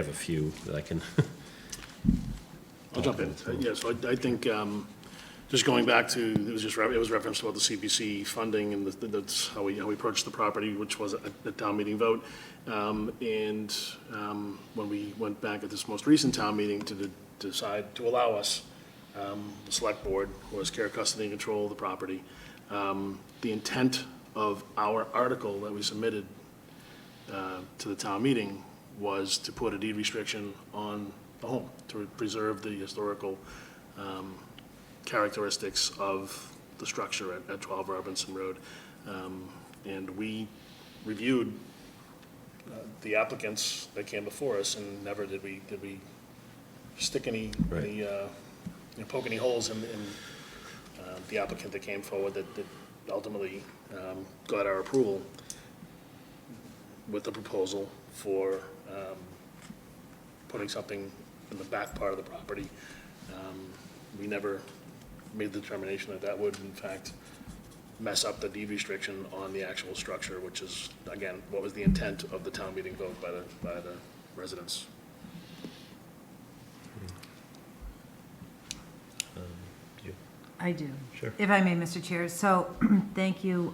a few that I can. I'll jump in. Yeah, so I think, just going back to, it was referenced about the CPC funding, and that's how we purchased the property, which was a town meeting vote. And when we went back at this most recent town meeting to decide to allow us, the select board was care, custody, and control of the property. The intent of our article that we submitted to the town meeting was to put a deed restriction on the home, to preserve the historical characteristics of the structure at 12 Robinson Road. And we reviewed the applicants that came before us, and never did we stick any poke any holes in the applicant that came forward that ultimately got our approval with the proposal for putting something in the back part of the property. We never made the determination that would, in fact, mess up the deed restriction on the actual structure, which is, again, what was the intent of the town meeting vote by the residents. I do. Sure. If I may, Mr. Chair. So, thank you,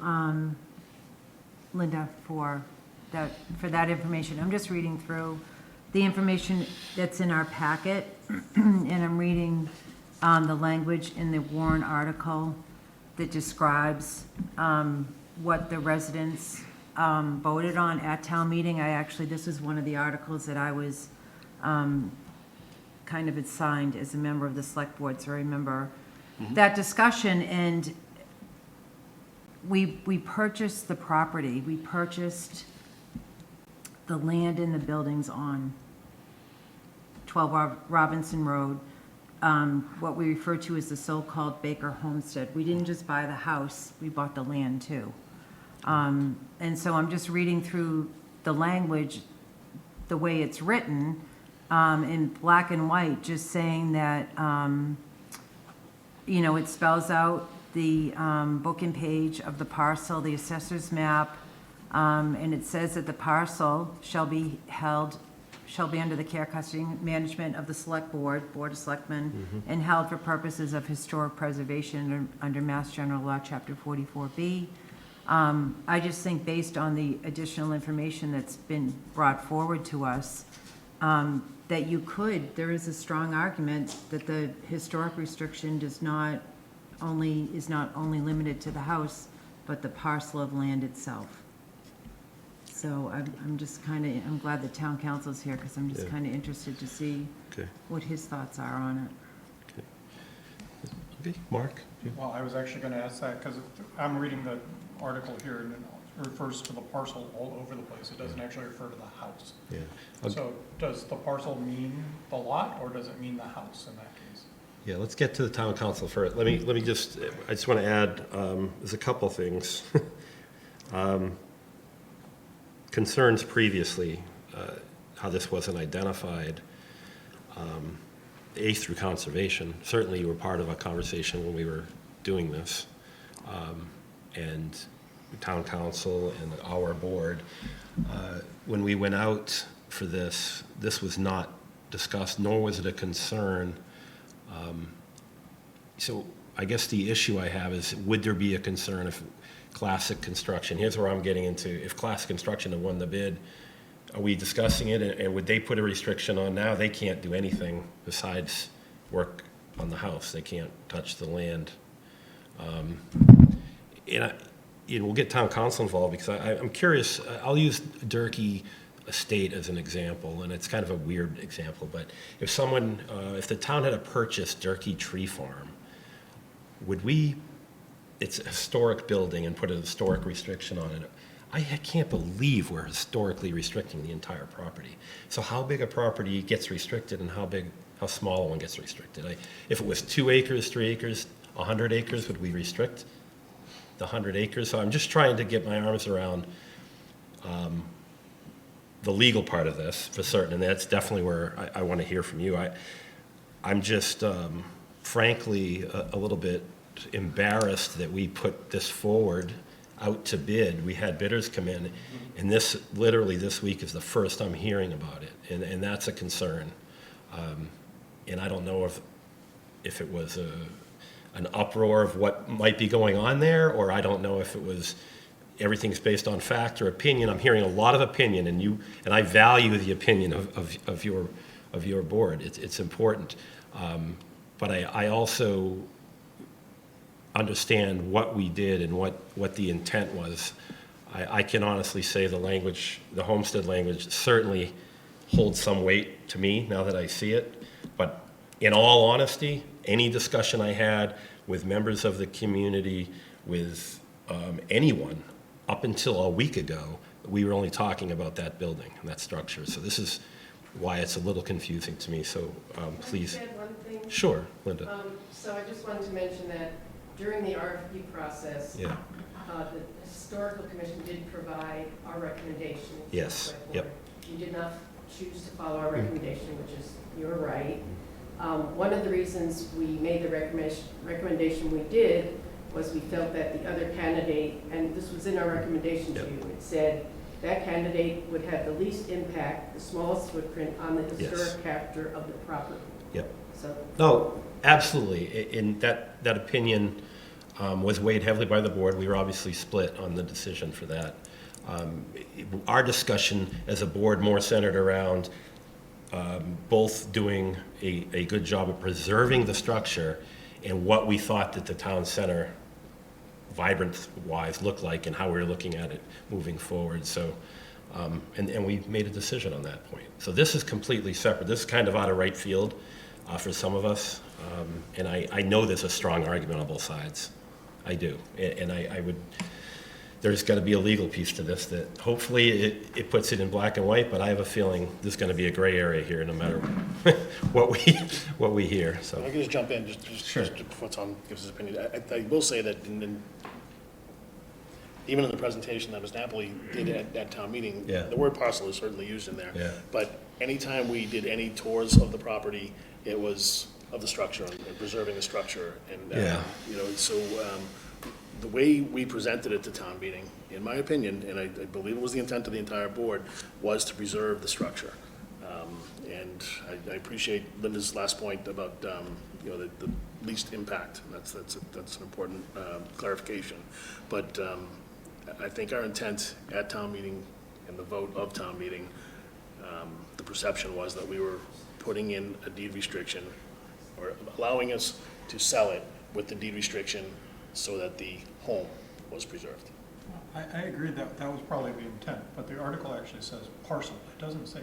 Linda, for that information. I'm just reading through the information that's in our packet, and I'm reading the language in the Warren article that describes what the residents voted on at town meeting. This is one of the articles that I was kind of had signed as a member of the select board, so I remember that discussion, and we purchased the property, we purchased the land and the buildings on 12 Robinson Road, what we refer to as the so-called Baker Homestead. We didn't just buy the house, we bought the land too. And so I'm just reading through the language, the way it's written, in black and white, just saying that, you know, it spells out the book and page of the parcel, the assessor's map, and it says that the parcel shall be under the care, custody, and management of the select board, Board of Selectmen, and held for purposes of historic preservation under Mass General Law, Chapter 44B. I just think based on the additional information that's been brought forward to us, that there is a strong argument that the historic restriction is not only limited to the house, but the parcel of land itself. So I'm just I'm glad the town council's here, because I'm just kind of interested to see what his thoughts are on it. Okay, Mark? Well, I was actually going to ask that, because I'm reading the article here, and it refers to the parcel all over the place. It doesn't actually refer to the house. Yeah. So does the parcel mean the lot, or does it mean the house in that case? Yeah, let's get to the town council first. Let me just, I just want to add, there's a couple things. Concerns previously, how this wasn't identified, through conservation. Certainly you were part of a conversation when we were doing this. And town council and our board, when we went out for this, this was not discussed, nor was it a concern. So I guess the issue I have is, would there be a concern if Classic Construction, here's where I'm getting into, if Classic Construction had won the bid, are we discussing it, and would they put a restriction on now? They can't do anything besides work on the house. They can't touch the land. We'll get town council involved, because I'm curious. I'll use Durkee Estate as an example, and it's kind of a weird example, but if someone, if the town had to purchase Durkee Tree Farm, would we, it's a historic building, and put a historic restriction on it? I can't believe we're historically restricting the entire property. So how big a property gets restricted, and how small one gets restricted? If it was 2 acres, 3 acres, 100 acres, would we restrict the 100 acres? So I'm just trying to get my arms around the legal part of this for certain, and that's definitely where I want to hear from you. I'm just frankly a little bit embarrassed that we put this forward out to bid. We had bidders come in, and this, literally this week, is the first I'm hearing about it, and that's a concern. And I don't know if it was an uproar of what might be going on there, or I don't know if it was everything's based on fact or opinion. I'm hearing a lot of opinion, and I value the opinion of your board. It's important, but I also understand what we did and what the intent was. I can honestly say the homestead language certainly holds some weight to me now that I see it. But in all honesty, any discussion I had with members of the community, with anyone, up until a week ago, we were only talking about that building and that structure. So this is why it's a little confusing to me. So please. Can I add one thing? Sure, Linda. So I just wanted to mention that during the RFP process, the Historical Commission did provide our recommendation. Yes, yep. You did not choose to follow our recommendation, which is your right. One of the reasons we made the recommendation we did was we felt that the other candidate, and this was in our recommendation to you, it said that candidate would have the least impact, the smallest footprint on the historic character of the property. Yep. So. No, absolutely. And that opinion was weighed heavily by the board. We were obviously split on the decision for that. Our discussion as a board more centered around both doing a good job of preserving the structure and what we thought that the town center, vibrant-wise, looked like, and how we were looking at it moving forward. So And we made a decision on that point. So this is completely separate. This is kind of out of right field for some of us. And I know there's a strong argument on both sides. I do. And I would, there's got to be a legal piece to this that hopefully it puts it in black and white, but I have a feeling there's going to be a gray area here no matter what we hear, so. I can just jump in, just before Tom gives his opinion. I will say that even in the presentation that Ms. Napoli did at town meeting, Yeah. the word parcel is certainly used in there. Yeah. But anytime we did any tours of the property, it was of the structure and preserving the structure. And, Yeah. you know, so the way we presented it to town meeting, in my opinion, and I believe it was the intent of the entire board, was to preserve the structure. And I appreciate Linda's last point about, you know, the least impact. That's an important clarification. But I think our intent at town meeting and the vote of town meeting, the perception was that we were putting in a deed restriction or allowing us to sell it with the deed restriction so that the home was preserved. I agree that that was probably the intent, but the article actually says parcel. It doesn't say,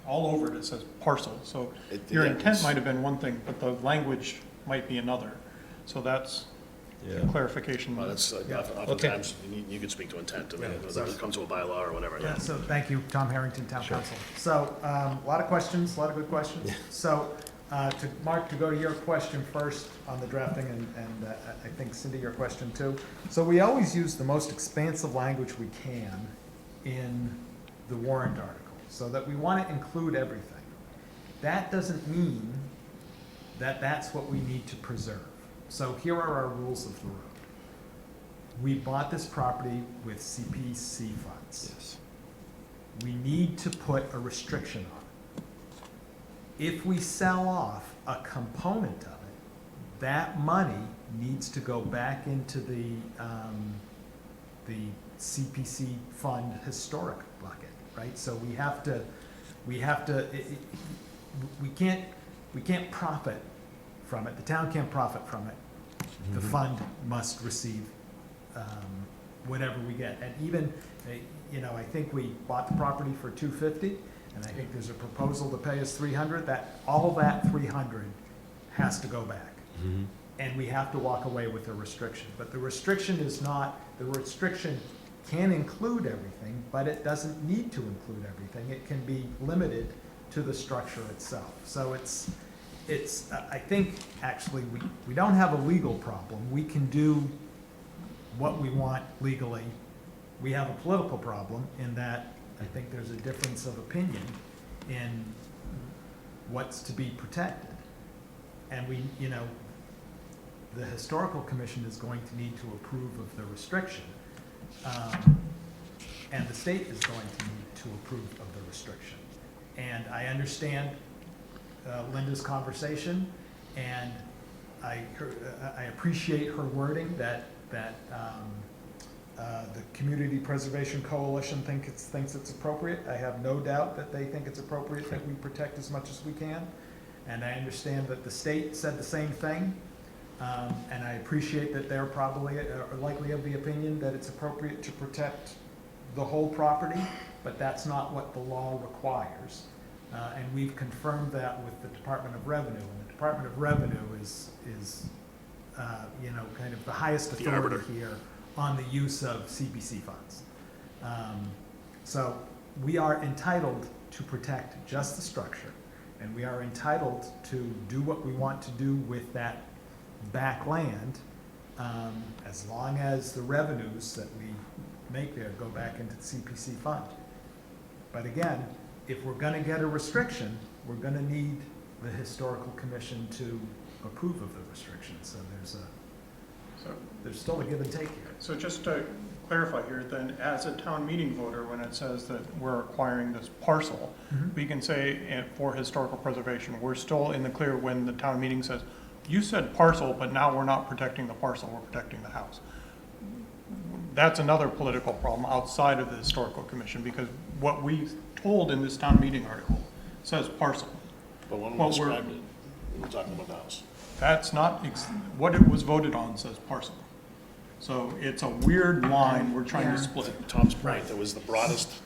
all over it says parcel. So your intent might have been one thing, but the language might be another. So that's clarification. Well, that's oftentimes, you could speak to intent, I mean, when it comes to a bylaw or whatever. Yeah, so thank you, Tom Harrington, Town Council. So, a lot of questions, a lot of good questions. So, Mark, to go to your question first on the drafting, and I think Cindy, your question too. So we always use the most expansive language we can in the warrant article, so that we want to include everything. That doesn't mean that that's what we need to preserve. So here are our rules of the road. We bought this property with CPC funds. Yes. We need to put a restriction on it. If we sell off a component of it, that money needs to go back into the CPC fund historic bucket, right? So we can't profit from it. The town can't profit from it. The fund must receive whatever we get. And even, you know, I think we bought the property for $250, and I think there's a proposal to pay us $300. That all that $300 has to go back, and we have to walk away with a restriction. But the restriction is not. The restriction can include everything, but it doesn't need to include everything. It can be limited to the structure itself. So it's. I think, actually, we don't have a legal problem. We can do what we want legally. We have a political problem in that I think there's a difference of opinion in what's to be protected. And we, you know, the Historical Commission is going to need to approve of the restriction. And the state is going to need to approve of the restriction. And I understand Linda's conversation, and I appreciate her wording that the Community Preservation Coalition thinks it's appropriate. I have no doubt that they think it's appropriate that we protect as much as we can, and I understand that the state said the same thing, and I appreciate that they're probably likely of the opinion that it's appropriate to protect the whole property, but that's not what the law requires. And we've confirmed that with the Department of Revenue. And the Department of Revenue is you know, kind of the highest authority here on the use of CPC funds. So we are entitled to protect just the structure, and we are entitled to do what we want to do with that back land, as long as the revenues that we make there go back into the CPC fund. But again, if we're going to get a restriction, we're going to need the Historical Commission to approve of the restriction. So there's still a give and take here. So just to clarify here, then, as a town meeting voter, when it says that we're acquiring this parcel, we can say for historical preservation, we're still in the clear when the town meeting says, you said parcel, but now we're not protecting the parcel, we're protecting the house. That's another political problem outside of the Historical Commission, because what we told in this town meeting article says parcel. But when we described it, we were talking about the house. That's not, what it was voted on says parcel. So it's a weird line we're trying Yeah. to split. Tom's point, that was the broadest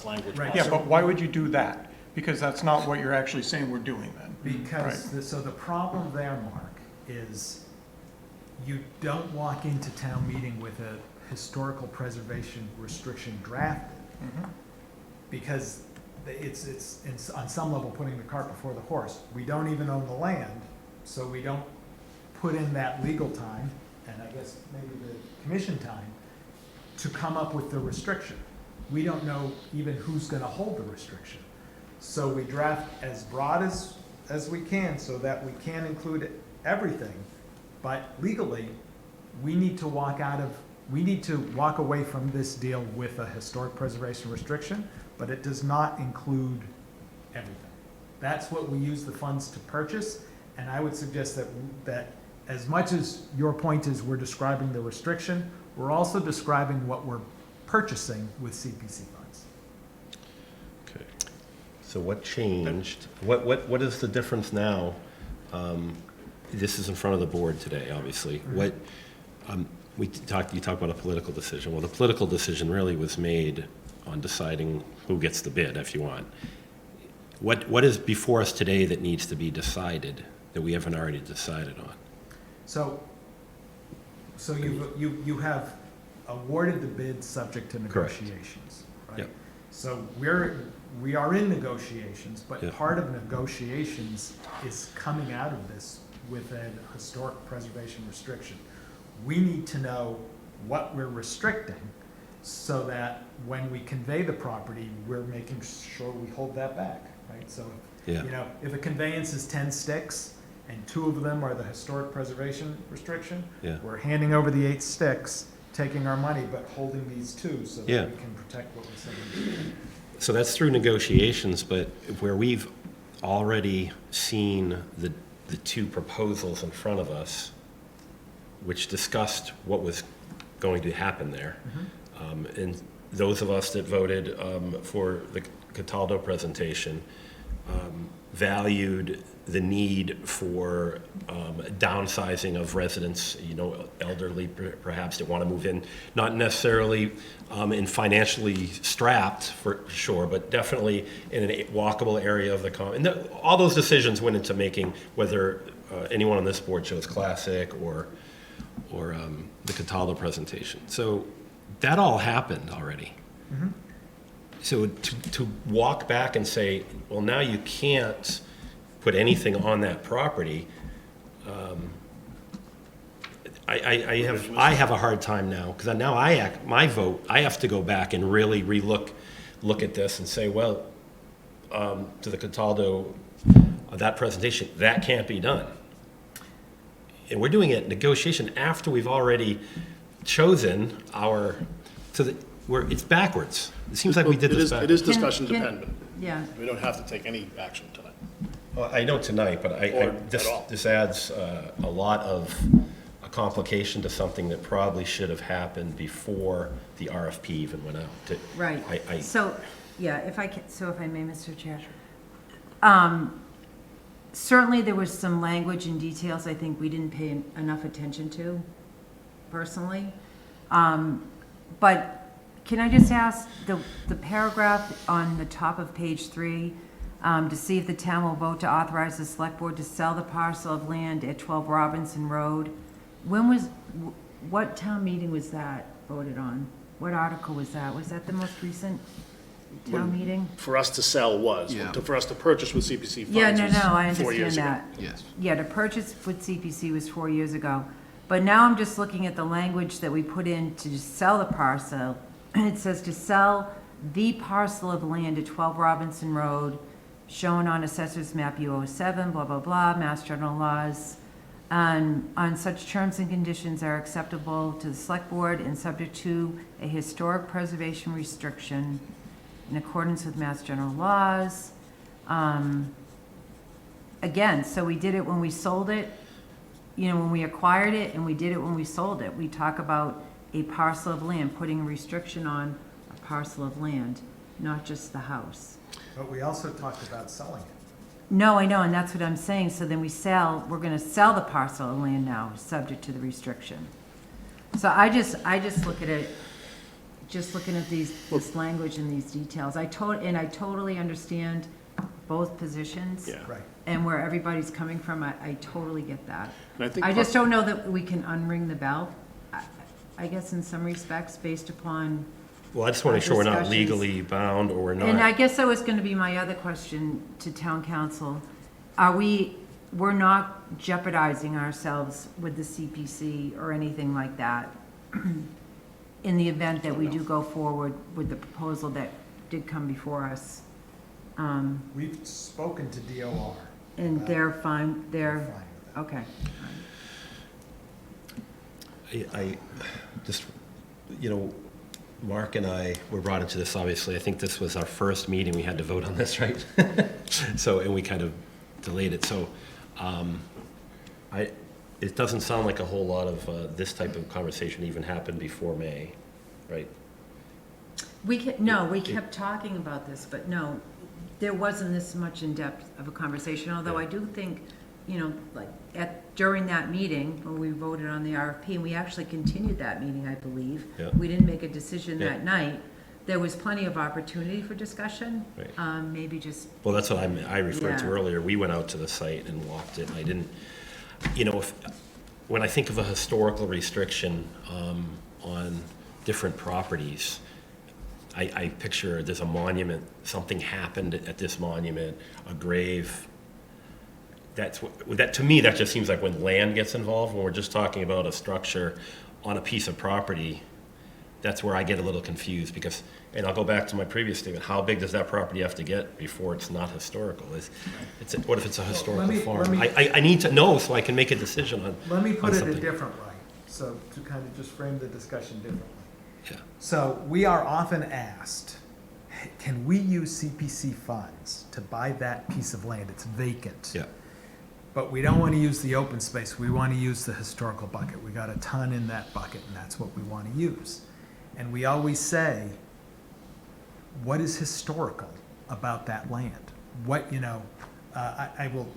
language Yeah, possible. but why would you do that? Because that's not what you're actually saying we're doing then. Because, so the problem there, Mark, is you don't walk into town meeting with a historical preservation restriction drafted. Because it's on some level putting the cart before the horse. We don't even own the land, so we don't put in that legal time, and I guess maybe the commission time, to come up with the restriction. We don't know even who's gonna hold the restriction. So we draft as broad as we can so that we can include everything. But legally, we need to walk away from this deal with a historic preservation restriction, but it does not include everything. That's what we use the funds to purchase, and I would suggest that as much as your point is we're describing the restriction, we're also describing what we're purchasing with CPC funds. Okay. So what changed? What is the difference now? This is in front of the board today, obviously. What, you talked about a political decision. Well, the political decision really was made on deciding who gets the bid, if you want. What is before us today that needs to be decided that we haven't already decided on? So you have awarded the bid subject to Correct. negotiations, right? Yep. So we are in negotiations, but Yep. part of negotiations is coming out of this with an historic preservation restriction. We need to know what we're restricting so that when we convey the property, we're making sure we hold that back, right? So, Yeah. you know, if a conveyance is 10 sticks and 2 of them are the historic preservation restriction, Yeah. we're handing over the 8 sticks, taking our money, but holding these 2 so that Yeah. we can protect what we said. So that's through negotiations, but where we've already seen the two proposals in front of us, which discussed what was going to happen there. And those of us that voted for the Cataldo presentation valued the need for downsizing of residents, elderly perhaps that want to move in, not necessarily in financially strapped for sure, but definitely in a walkable area of the common. And all those decisions went into making whether anyone on this board chose Classic or the Cataldo presentation. So that all happened already. So to walk back and say, well, now you can't put anything on that property, I have a hard time now, because now my vote, I have to go back and really look at this and say, well, to the Cataldo, that presentation, that can't be done. And we're doing it negotiation after we've already chosen it's backwards. It seems like we did this backwards. It is discussion Can- dependent. Yeah. We don't have to take any action tonight. Well, I know tonight, but Or at all. this adds a lot of a complication to something that probably should have happened before the RFP even went out. Right. I- So, yeah, if I may, Mr. Chair. Certainly, there was some language and details I think we didn't pay enough attention to, personally. But can I just ask, the paragraph on the top of page 3, to see if the town will vote to authorize the select board to sell the parcel of land at 12 Robinson Road. What town meeting was that voted on? What article was that? Was that the most recent town meeting? For us to sell was, Yeah. for us to purchase with CPC funds Yeah, no, was I 4 understand years ago. that. Yes. Yeah, to purchase with CPC was 4 years ago. But now I'm just looking at the language that we put in to just sell the parcel. It says to sell the parcel of land at 12 Robinson Road, shown on Assessor's Map U07, blah, blah, blah, Mass General Laws. And on such terms and conditions are acceptable to the select board and subject to a historic preservation restriction in accordance with Mass General Laws. Again, so we did it when we sold it, when we acquired it, and we did it when we sold it. We talk about a parcel of land, putting a restriction on a parcel of land, not just the house. But we also talked about selling it. No, I know, and that's what I'm saying. So then we're gonna sell the parcel of land now, subject to the restriction. So I just look at it, just looking at this language and these details, I totally understand both positions. Yeah. Right. And where everybody's coming from, I totally get that. And I think I just don't know that we can unring the bell, I guess in some respects, based upon. Well, I just want to make sure we're not discussions. legally bound, or we're not. And I guess that was gonna be my other question to town council. We're not jeopardizing ourselves with the CPC or anything like that in the event that we do go forward with the proposal that did come before us. We've spoken to DOR. And they're fine, They're fine with that. okay. I just, Mark and I were brought into this, obviously. I think this was our first meeting. We had to vote on this, right? So, and we kind of delayed it. So, it doesn't sound like a whole lot of this type of conversation even happened before May, right? We kept talking about this, but no, there wasn't this much in depth of a conversation, although I do think, during that meeting, when we voted on the RFP, and we actually continued that meeting, I believe. Yeah. We didn't make a decision Yeah. that night. There was plenty of opportunity for discussion. Right. Maybe just, Well, that's what I referred to Yeah. earlier. We went out to the site and walked it, and I didn't, when I think of a historical restriction on different properties, I picture there's a monument, something happened at this monument, a grave. To me, that just seems like when land gets involved, when we're just talking about a structure on a piece of property, that's where I get a little confused because, and I'll go back to my previous statement, how big does that property have to get before it's not historical? What if it's a historical farm? I need to know so I can make a decision on Let me put it a something. different way, so to kind of just frame the discussion differently. Yeah. So we are often asked, "Hey, can we use CPC funds to buy that piece of land? It's vacant. Yeah. But we don't want to use the open space. We want to use the historical bucket. We got a ton in that bucket, and that's what we want to use. And we always say, what is historical about that land? I will,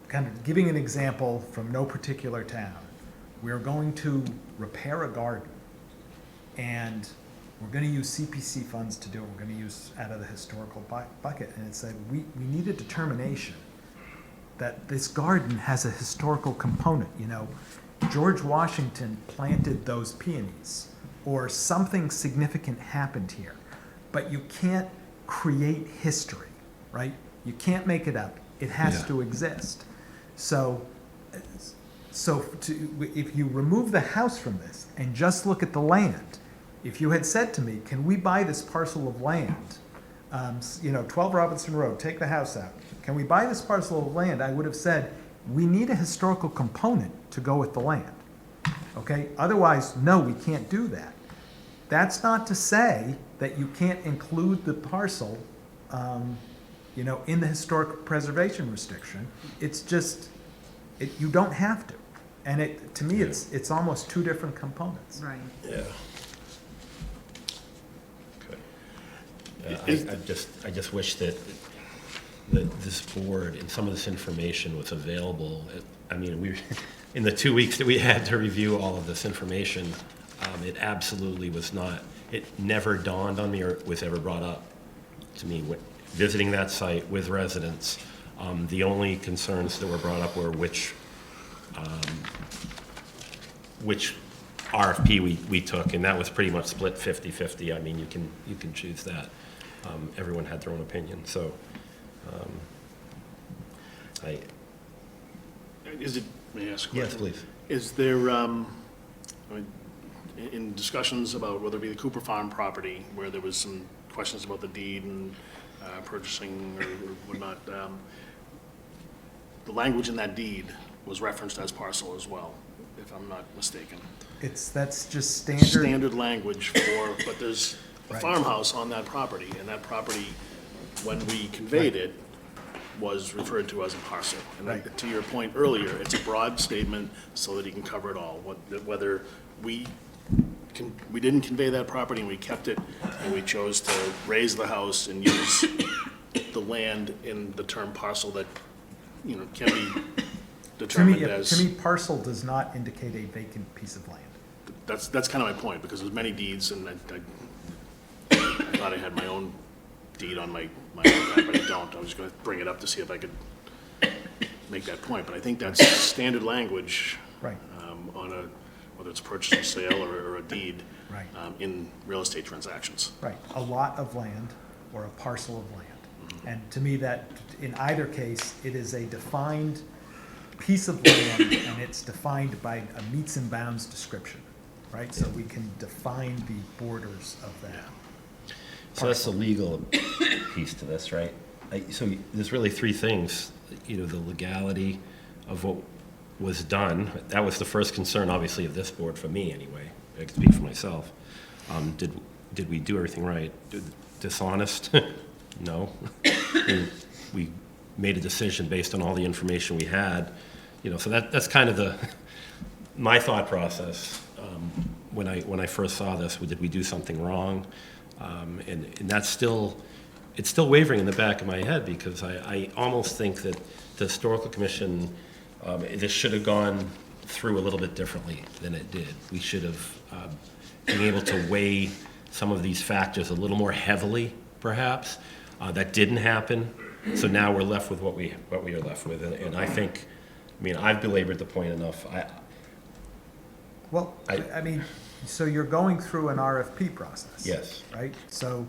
kind of giving an example from no particular town. We're going to repair a garden, and we're going to use CPC funds to do it. We're going to use out of the historical bucket. And it said, we need a determination that this garden has a historical component. George Washington planted those peonies, or something significant happened here. But you can't create history, right? You can't make it up. It has to exist. So if you remove the house from this and just look at the land, if you had said to me, can we buy this parcel of land, 12 Robinson Road, take the house out, can we buy this parcel of land? I would have said, we need a historical component to go with the land, okay? Otherwise, no, we can't do that. That's not to say that you can't include the parcel, in the historic preservation restriction. It's just, you don't have to. And to me, it's almost two different components. right. Yeah. Okay. I just wish that this board and some of this information was available. In the 2 weeks that we had to review all of this information, it absolutely was not, it never dawned on me or was ever brought up to me. Visiting that site with residents, the only concerns that were brought up were which RFP we took, and that was pretty much split 50-50. I mean, you can choose that. Everyone had their own opinion, so May I ask a question? Yes, please. Is there, in discussions about whether it be the Cooper Farm property, where there was some questions about the deed and purchasing or whatnot, the language in that deed was referenced as parcel as well, if I'm not mistaken. That's just standard. Standard language but there's a Right. farmhouse on that property, and that property, when we conveyed it, was referred to as a parcel. And Right. to your point earlier, it's a broad statement so that he can cover it all. Whether we didn't convey that property and we kept it, and we chose to raise the house and use the land in the term parcel that, can be determined as. To me, parcel does not indicate a vacant piece of land. that's kind of my point, because there's many deeds, and I thought I had my own deed on my iPad, but I don't. I was gonna bring it up to see if I could make that point, but I think that's standard language. Right. On a, whether it's purchase or sale or a deed. Right. In real estate transactions. Right, a lot of land or a parcel of land. And to me, that, in either case, it is a defined piece of land, and it's defined by a meets and bounds description, right? So we can define the borders of that. So that's the legal piece to this, right? So there's really three things, you know, the legality of what was done. That was the first concern, obviously, of this board, for me anyway. I can speak for myself. Did we do everything right? Dishonest? No. We made a decision based on all the information we had, you know, so that's kind of my thought process when I first saw this. Did we do something wrong? And that's still, it's still wavering in the back of my head, because I almost think that the Historical Commission, this should have gone through a little bit differently than it did. We should have been able to weigh some of these factors a little more heavily, perhaps. That didn't happen, so now we're left with what we are left with, and I think, I mean, I've belabored the point enough. I mean, so you're going through an RFP process. Yes. Right? So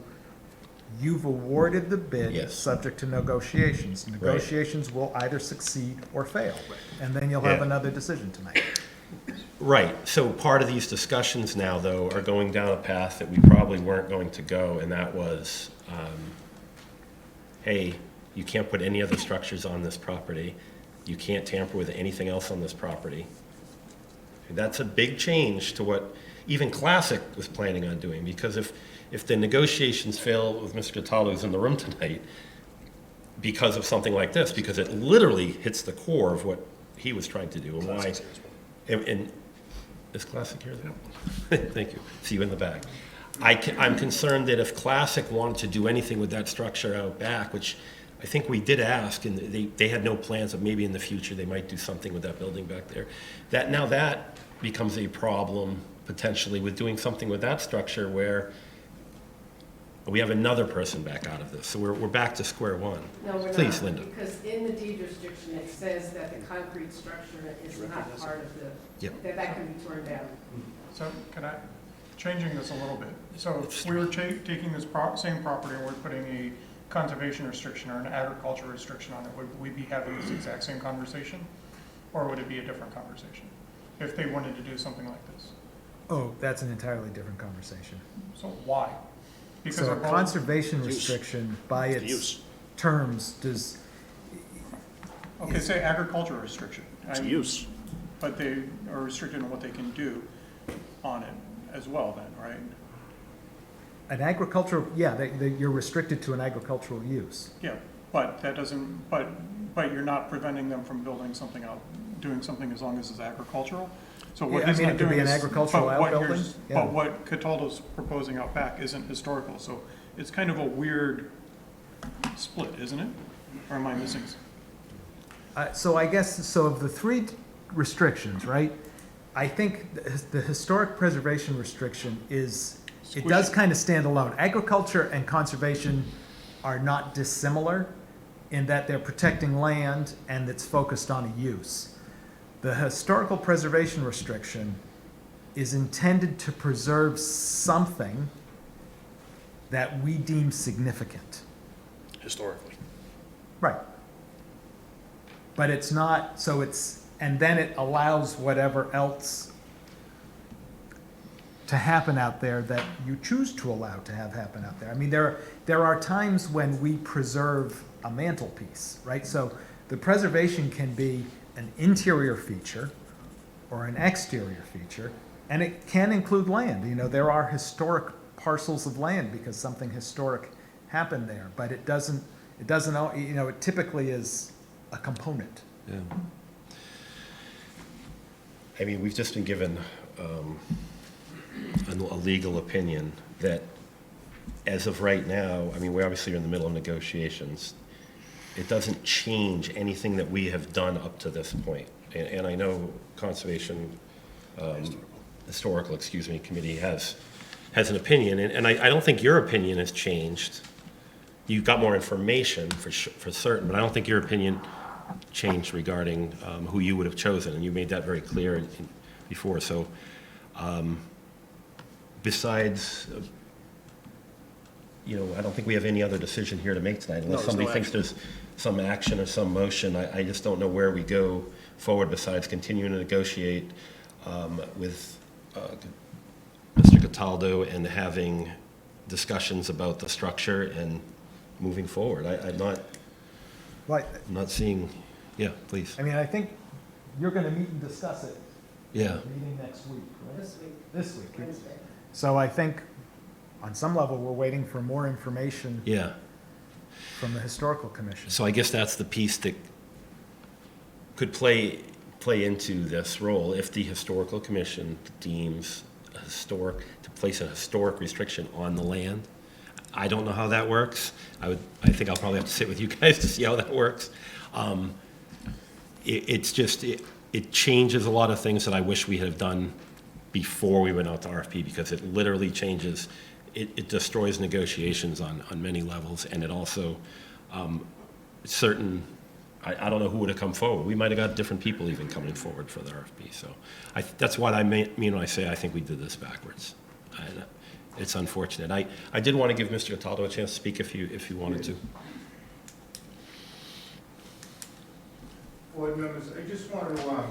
you've awarded the bid. Yes. Subject to negotiations. Negotiations will either succeed or fail, and then you'll have Yeah. another decision to make. Right, so part of these discussions now, though, are going down a path that we probably weren't going to go, and that was, hey, you can't put any other structures on this property. You can't tamper with anything else on this property. And that's a big change to what even Classic was planning on doing, because if the negotiations fail with Mr. Cataldo, who's in the room tonight, because of something like this, because it literally hits the core of what he was trying to do, and why. And is Classic here? Thank you. See you in the back. I'm concerned that if Classic wanted to do anything with that structure out back, which I think we did ask, and they had no plans of maybe in the future they might do something with that building back there, that now that becomes a problem potentially with doing something with that structure, where we have another person back out of this. So we're back to square one. No, we're Please, not, Linda. because in the deed restriction, it says that the concrete structure is not part of the, Yep. that can be torn down. So can I, changing this a little bit, so if we were taking this same property and we're putting a conservation restriction or an agriculture restriction on it, would we be having this exact same conversation? Or would it be a different conversation, if they wanted to do something like this? Oh, that's an entirely different conversation. So why? Because So they're a both- conservation Use. restriction by It's the its use. terms does, Okay, say agriculture restriction. It's a use. But they are restricted on what they can do on it as well then, right? an agricultural, yeah, you're restricted to an agricultural use. Yeah, but that doesn't, but you're not preventing them from building something out, doing something as long as it's agricultural? So what Yeah, I he's mean, not it could be doing an is- agricultural but what outbuilding, yours- yeah. But what Cataldo's proposing out back isn't historical, so it's kind of a weird split, isn't it? Or am I missing? So I guess, so of the three restrictions, right, I think the historic preservation restriction is, it does kind of stand alone. Agriculture and conservation are not dissimilar in that they're protecting land and it's focused on a use. The historical preservation restriction is intended to preserve something that we deem significant. Historically. Right. But it's not, so it's, and then it allows whatever else to happen out there that you choose to allow to have happen out there. I mean, there are times when we preserve a mantelpiece, right? So the preservation can be an interior feature or an exterior feature, and it can include land. You know, there are historic parcels of land because something historic happened there, but it doesn't, you know, it typically is a component. Yeah. I mean, we've just been given a legal opinion that, as of right now, I mean, we obviously are in the middle of negotiations. It doesn't change anything that we have done up to this point. And I know conservation historical, committee has an opinion, and I don't think your opinion has changed. You've got more information for certain, but I don't think your opinion changed regarding who you would have chosen, and you made that very clear before. So besides, I don't think we have any other decision here to make tonight, unless there's somebody no thinks action. there's some action or some motion. I just don't know where we go forward besides continuing to negotiate with Mr. Cataldo and having discussions about the structure and moving forward. I'm not seeing, yeah, please. I mean, I think you're gonna meet and discuss it. Yeah. Meeting next week, right? This week. This week. Wednesday. So I think, on some level, we're waiting for more information Yeah. from the Historical Commission. So I guess that's the piece that could play into this role if the Historical Commission deems to place a historic restriction on the land. I don't know how that works. I think I'll probably have to sit with you guys to see how that works. It changes a lot of things that I wish we had done before we went out to RFP, because it literally changes, it destroys negotiations on many levels, and it also, I don't know who would have come forward. We might have got different people even coming forward for the RFP. So that's what I mean when I say I think we did this backwards. It's unfortunate. I did want to give Mr. Cataldo a chance to speak if you wanted to. Board members, I just want to,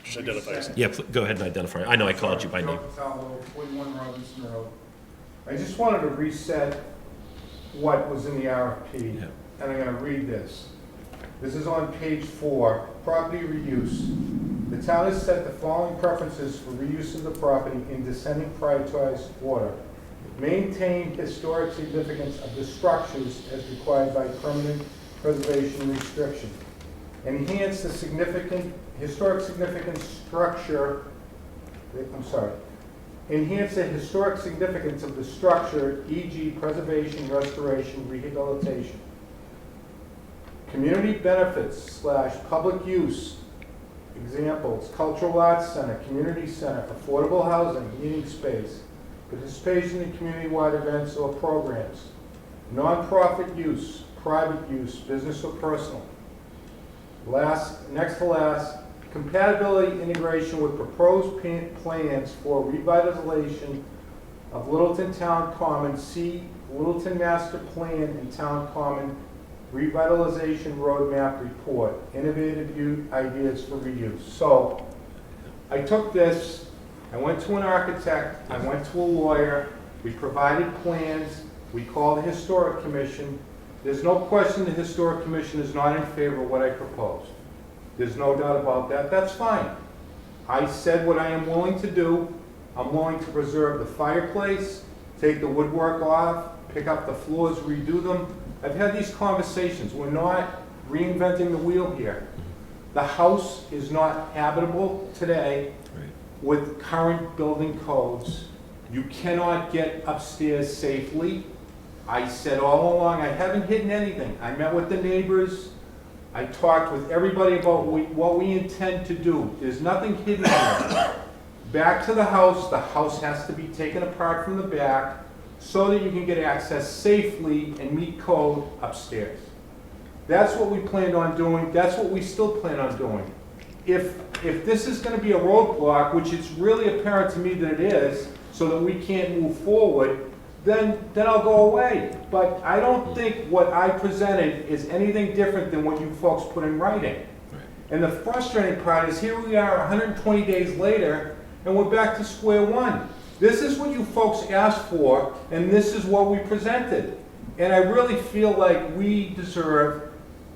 Just identify yourself. Yeah, go ahead and identify. I know I called you by name. Joe Cataldo, 41 Robinson Road. I just wanted to reset what was in the RFP, Yeah. and I'm going to read this. This is on page 4, property reuse. The town has set the following preferences for reuse of the property in descending prioritized order. Maintain historic significance of the structures as required by permanent preservation restriction. Enhance the historic significance structure, enhance the historic significance of the structure, e.g. preservation, restoration, rehabilitation. Community benefits / public use, examples, cultural arts center, community center, affordable housing, meeting space, participation in community-wide events or programs, nonprofit use, private use, business or personal. Next to last, compatibility integration with proposed plans for revitalization of Littleton Town Common, see Littleton Master Plan and Town Common Revitalization Roadmap Report, innovative ideas for reuse. So I took this, I went to an architect, I went to a lawyer, we provided plans, we called the Historic Commission. There's no question the Historic Commission is not in favor of what I proposed. There's no doubt about that. That's fine. I said what I am willing to do. I'm willing to preserve the fireplace, take the woodwork off, pick up the floors, redo them. I've had these conversations. We're not reinventing the wheel here. The house is not habitable today with current building codes. You cannot get upstairs safely. I said all along, I haven't hidden anything. I met with the neighbors. I talked with everybody about what we intend to do. There's nothing hidden here. Back to the house has to be taken apart from the back so that you can get access safely and meet code upstairs. That's what we planned on doing. That's what we still plan on doing. If this is going to be a roadblock, which it's really apparent to me that it is, so that we can't move forward, then I'll go away. But I don't think what I presented is anything different than what you folks put in writing. And the frustrating part is here we are 120 days later, and we're back to square one. This is what you folks asked for, and this is what we presented. And I really feel like we deserve,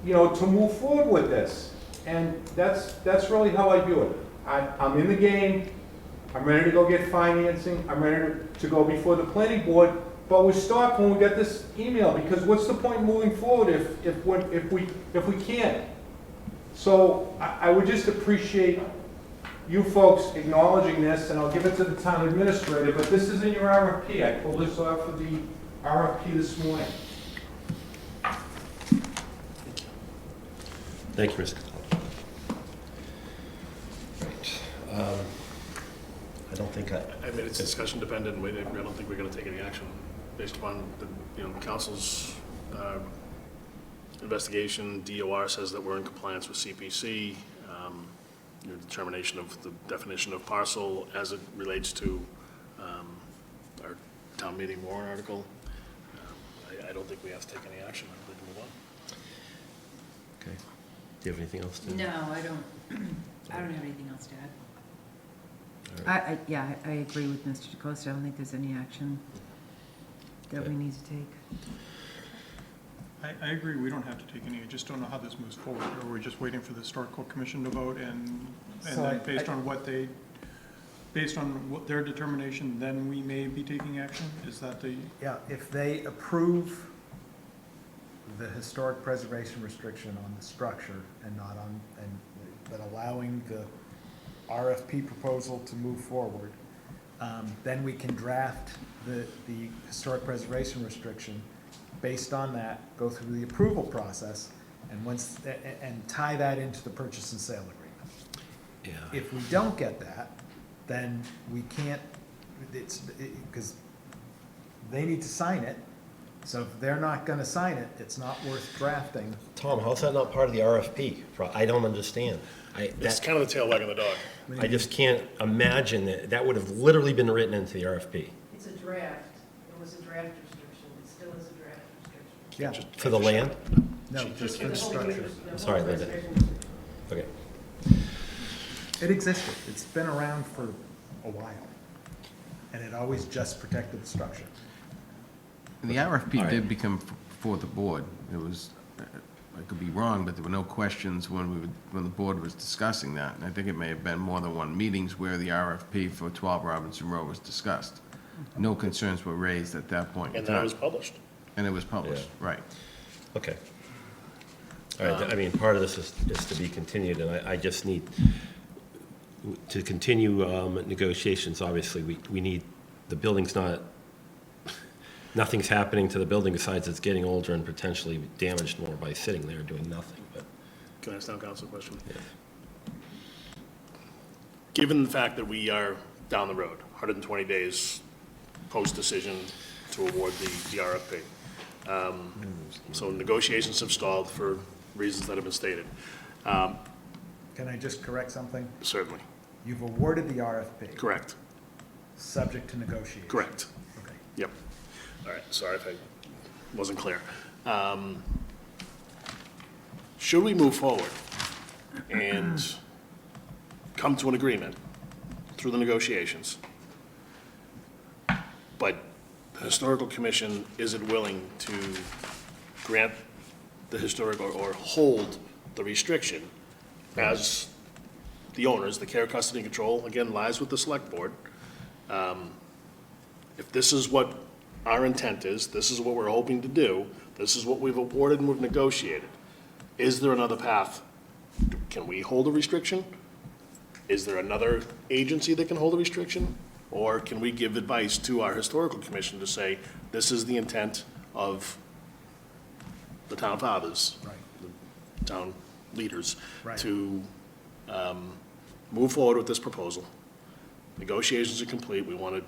to move forward with this. And that's really how I view it. I'm in the game. I'm ready to go get financing. I'm ready to go before the planning board. But we stopped when we got this email, because what's the point moving forward if we can't? So I would just appreciate you folks acknowledging this, and I'll give it to the town administrator, but this is in your RFP. I pulled this off of the RFP this morning. Thank you, Mr. Cloud. Right. I don't think I, I mean, it's discussion dependent, I don't think we're gonna take any action based upon the, council's, investigation. DOR says that we're in compliance with CPC, determination of the definition of parcel as it relates to, our town meeting warrant article. I don't think we have to take any action, I think move on. okay. Do you have anything else to? No, I don't have anything else to add. Yeah, I agree with Mr. DeCosta. I don't think there's any action that we need to take. I agree, we don't have to take any, I just don't know how this moves forward. Or we're just waiting for the historical commission to vote and So then based on what their determination, then we may be taking action? Is that the? Yeah, if they approve the historic preservation restriction on the structure and not on, but allowing the RFP proposal to move forward, then we can draft the historic preservation restriction. Based on that, go through the approval process and tie that into the purchase and sale agreement. Yeah. If we don't get that, then we can't, because they need to sign it. So if they're not gonna sign it, it's not worth drafting. Tom, how's that not part of the RFP? I don't understand. It's kind of the tail wagging the dog. I just can't imagine that would have literally been written into the RFP. It's a draft. It was a draft restriction. It still is a draft restriction. Yeah. For the land? No, just for the structure. Sorry, Linda. Okay. It existed. It's been around for a while. And it always just protected the structure. And the RFP did become before the board. It was, I could be wrong, but there were no questions when the board was discussing that. And I think it may have been more than one meetings where the RFP for 12 Robinson Road was discussed. No concerns were raised at that point in And time. that was published. And it was published, right. Okay. All right, I mean, part of this is to be continued, and I just need to continue negotiations. Obviously, we need, the building's nothing's happening to the building besides it's getting older and potentially damaged more by sitting there doing nothing, but. Can I ask town council a question? Yeah. Given the fact that we are down the road, 120 days post-decision to award the RFP, so negotiations have stalled for reasons that have been stated. Can I just correct something? Certainly. You've awarded the RFP. Correct. Subject to negotiation. Correct. Okay. Yep. All right, sorry if I wasn't clear. Should we move forward and come to an agreement through the negotiations, but the Historical Commission isn't willing to grant the historic or hold the restriction as the owners, the care, custody, and control, again, lies with the select board. If this is what our intent is, this is what we're hoping to do, this is what we've awarded and we've negotiated, is there another path? Can we hold a restriction? Is there another agency that can hold a restriction? Or can we give advice to our Historical Commission to say, this is the intent of the town fathers, Right. the town leaders, Right. to move forward with this proposal. Negotiations are complete, we want to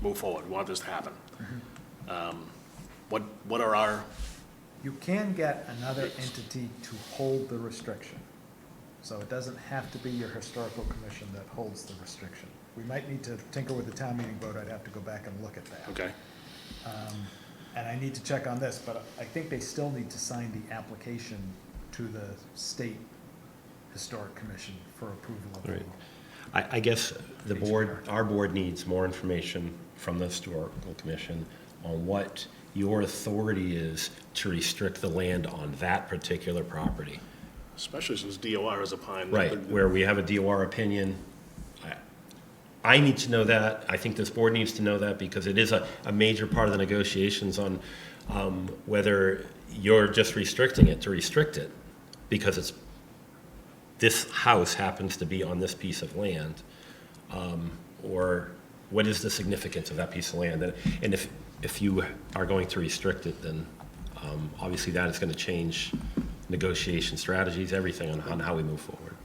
move forward, we want this to happen. What are our, You can get another entity to hold the restriction. So it doesn't have to be your historical commission that holds the restriction. We might need to tinker with the town meeting vote, I'd have to go back and look at that. okay, And I need to check on this, but I think they still need to sign the application to the state historic commission for approval of the Right. I guess the board, our board needs more information from the Historical Commission on what your authority is to restrict the land on that particular property. especially since DOR is opined. Right, where we have a DOR opinion. I need to know that. I think this board needs to know that because it is a major part of the negotiations on whether you're just restricting it to restrict it because it's, this house happens to be on this piece of land, or what is the significance of that piece of land? And if you are going to restrict it, then obviously that is going to change negotiation strategies, everything on how we move forward.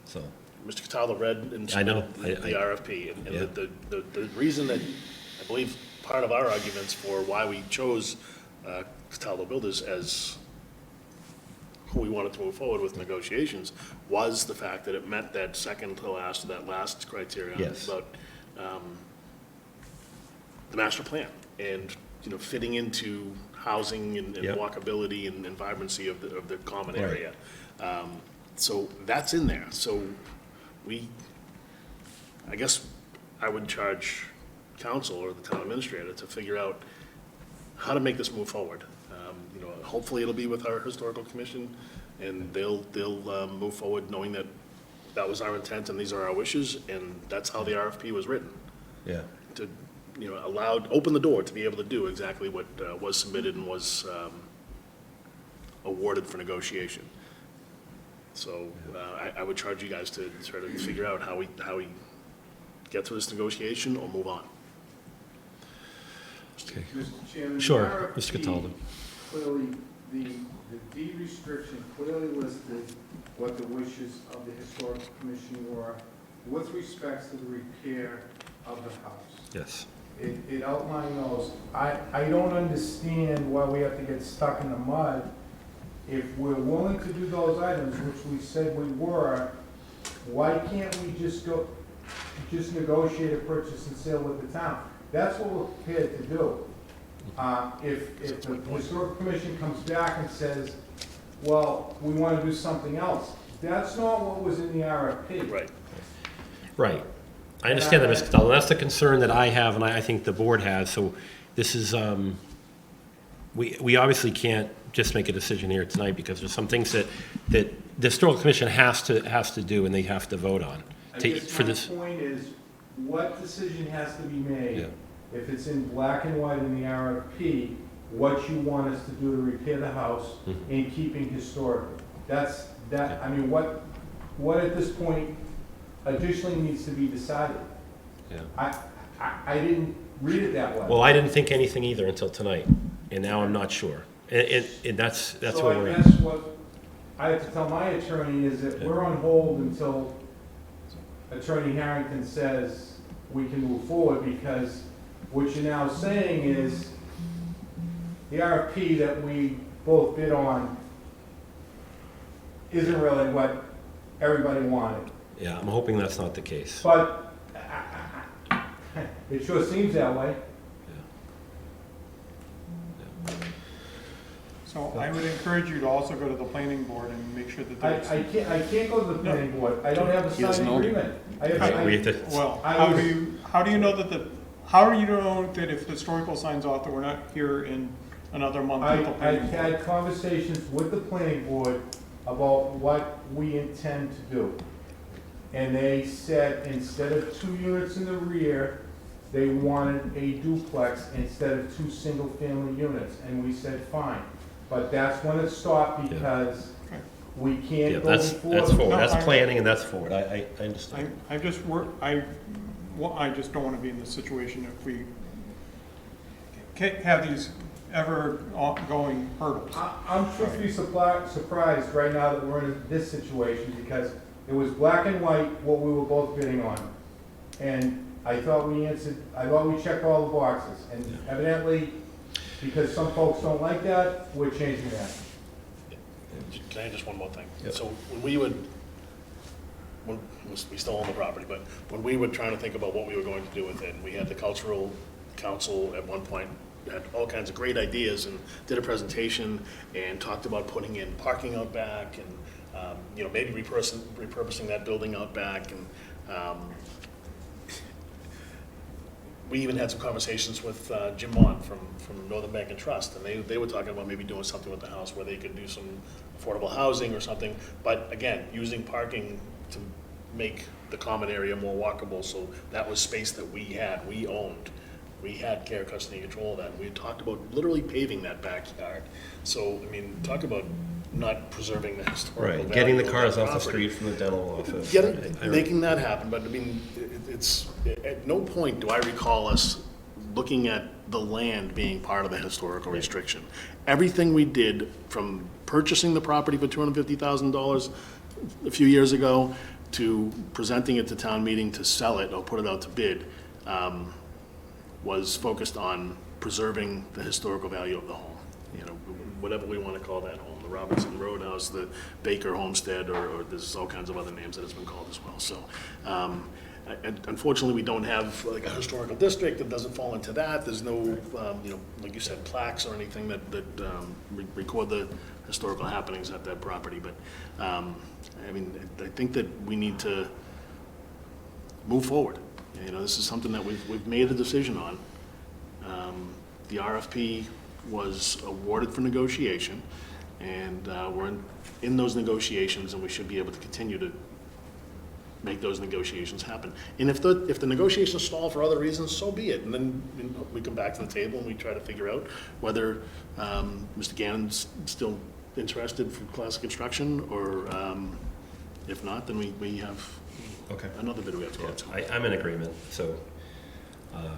So, Mr. Cataldo read and I know. submitted the RFP, and Yeah. the reason that, I believe, part of our arguments for why we chose Cataldo Builders as who we wanted to move forward with negotiations was the fact that it met that second to last, that last criteria Yes. about the master plan and, fitting into housing and Yep. walkability and vibrancy of the common Right. area. So that's in there. So I guess I would charge council or the town administrator to figure out how to make this move forward. Hopefully it'll be with our historical commission, and they'll move forward knowing that that was our intent and these are our wishes, and that's how the RFP was written. Yeah. To, open the door to be able to do exactly what was submitted and was awarded for negotiation. So I would charge you guys to try to figure out how we get through this negotiation or move on. Okay. Mr. Chairman. Sure, the Mr. RFP, Cataldo. Clearly, the deed restriction clearly listed what the wishes of the Historical Commission were with respects to the repair of the house. Yes. It outlined those. I don't understand why we have to get stuck in the mud. If we're willing to do those items, which we said we were, why can't we just negotiate a purchase and sale with the town? That's what we're prepared to do. If the Historical Commission comes back and says, well, we want to do something else, that's not what was in the RFP. Right. Right. I understand that, Mr. Cataldo. That's the concern that I have, and I think the board has. So this is, we obviously can't just make a decision here tonight because there's some things that the Historical Commission has to do and they have to vote on. I guess my point is, what decision has to be made? Yeah. If it's in black and white in the RFP, what you want us to do to repair the house in keeping historical. I mean, what at this point additionally needs to be decided? Yeah. I didn't read it that way. Well, I didn't think anything either until tonight, and now I'm not sure. And that's where we're So I at. guess what I have to tell my attorney is that we're on hold until Attorney Harrington says we can move forward, because what you're now saying is the RFP that we both bid on isn't really what everybody wanted. Yeah, I'm hoping that's not the case. But it sure seems that way. So I would encourage you to also go to the planning board and make sure that there's. I can't go to the planning board. I don't have a signed agreement. Well, how do you know that how do you know that if historical signs off that we're not here in another month with the planning I've board? had conversations with the planning board about what we intend to do. And they said instead of 2 units in the rear, they wanted a duplex instead of 2 single-family units. And we said, fine. But that's when it stopped because we Yeah, can't go that's forward. forward. That's planning and that's forward. I understand. I just don't want to be in this situation if we can't have these ever ongoing hurdles. I'm truthfully surprised right now that we're in this situation, because it was black and white what we were both bidding on. And I thought we checked all the boxes. And evidently, because some folks don't like that, we're changing that. Can I add just one more thing? Yep. So we still own the property, but when we were trying to think about what we were going to do with it, we had the cultural council at one point had all kinds of great ideas and did a presentation and talked about putting in parking out back and maybe repurposing that building out back, and we even had some conversations with Jim Mon from Northern Bank and Trust, and they were talking about maybe doing something with the house where they could do some affordable housing or something, but again, using parking to make the common area more walkable. So that was space that we owned. We had care, custody, and control of that. We had talked about literally paving that backyard. So, I mean, talk about not preserving the historical Right, value getting the of cars that off the property. street from the dental office. Making that happen, but I mean, it's, at no point do I recall us looking at the land being part of the historical restriction. Everything we did, from purchasing the property for $250,000 a few years ago, to presenting it to town meeting to sell it or put it out to bid was focused on preserving the historical value of the home. You know, whatever we want to call that home, the Robinson Roadhouse, the Baker Homestead, or there's all kinds of other names that it's been called as well. So, and unfortunately, we don't have like a historical district that doesn't fall into that. There's no, you know, like you said, plaques or anything that record the historical happenings at that property. But, I mean, I think that we need to move forward. You know, this is something that we've made a decision on. The RFP was awarded for negotiation, and we're in those negotiations, and we should be able to continue to make those negotiations happen. And if the negotiations stall for other reasons, so be it. And then we come back to the table and we try to figure out whether Mr. Gannon's still interested for classic construction, or if not, then we have another bid we have to go to. I'm in agreement, so I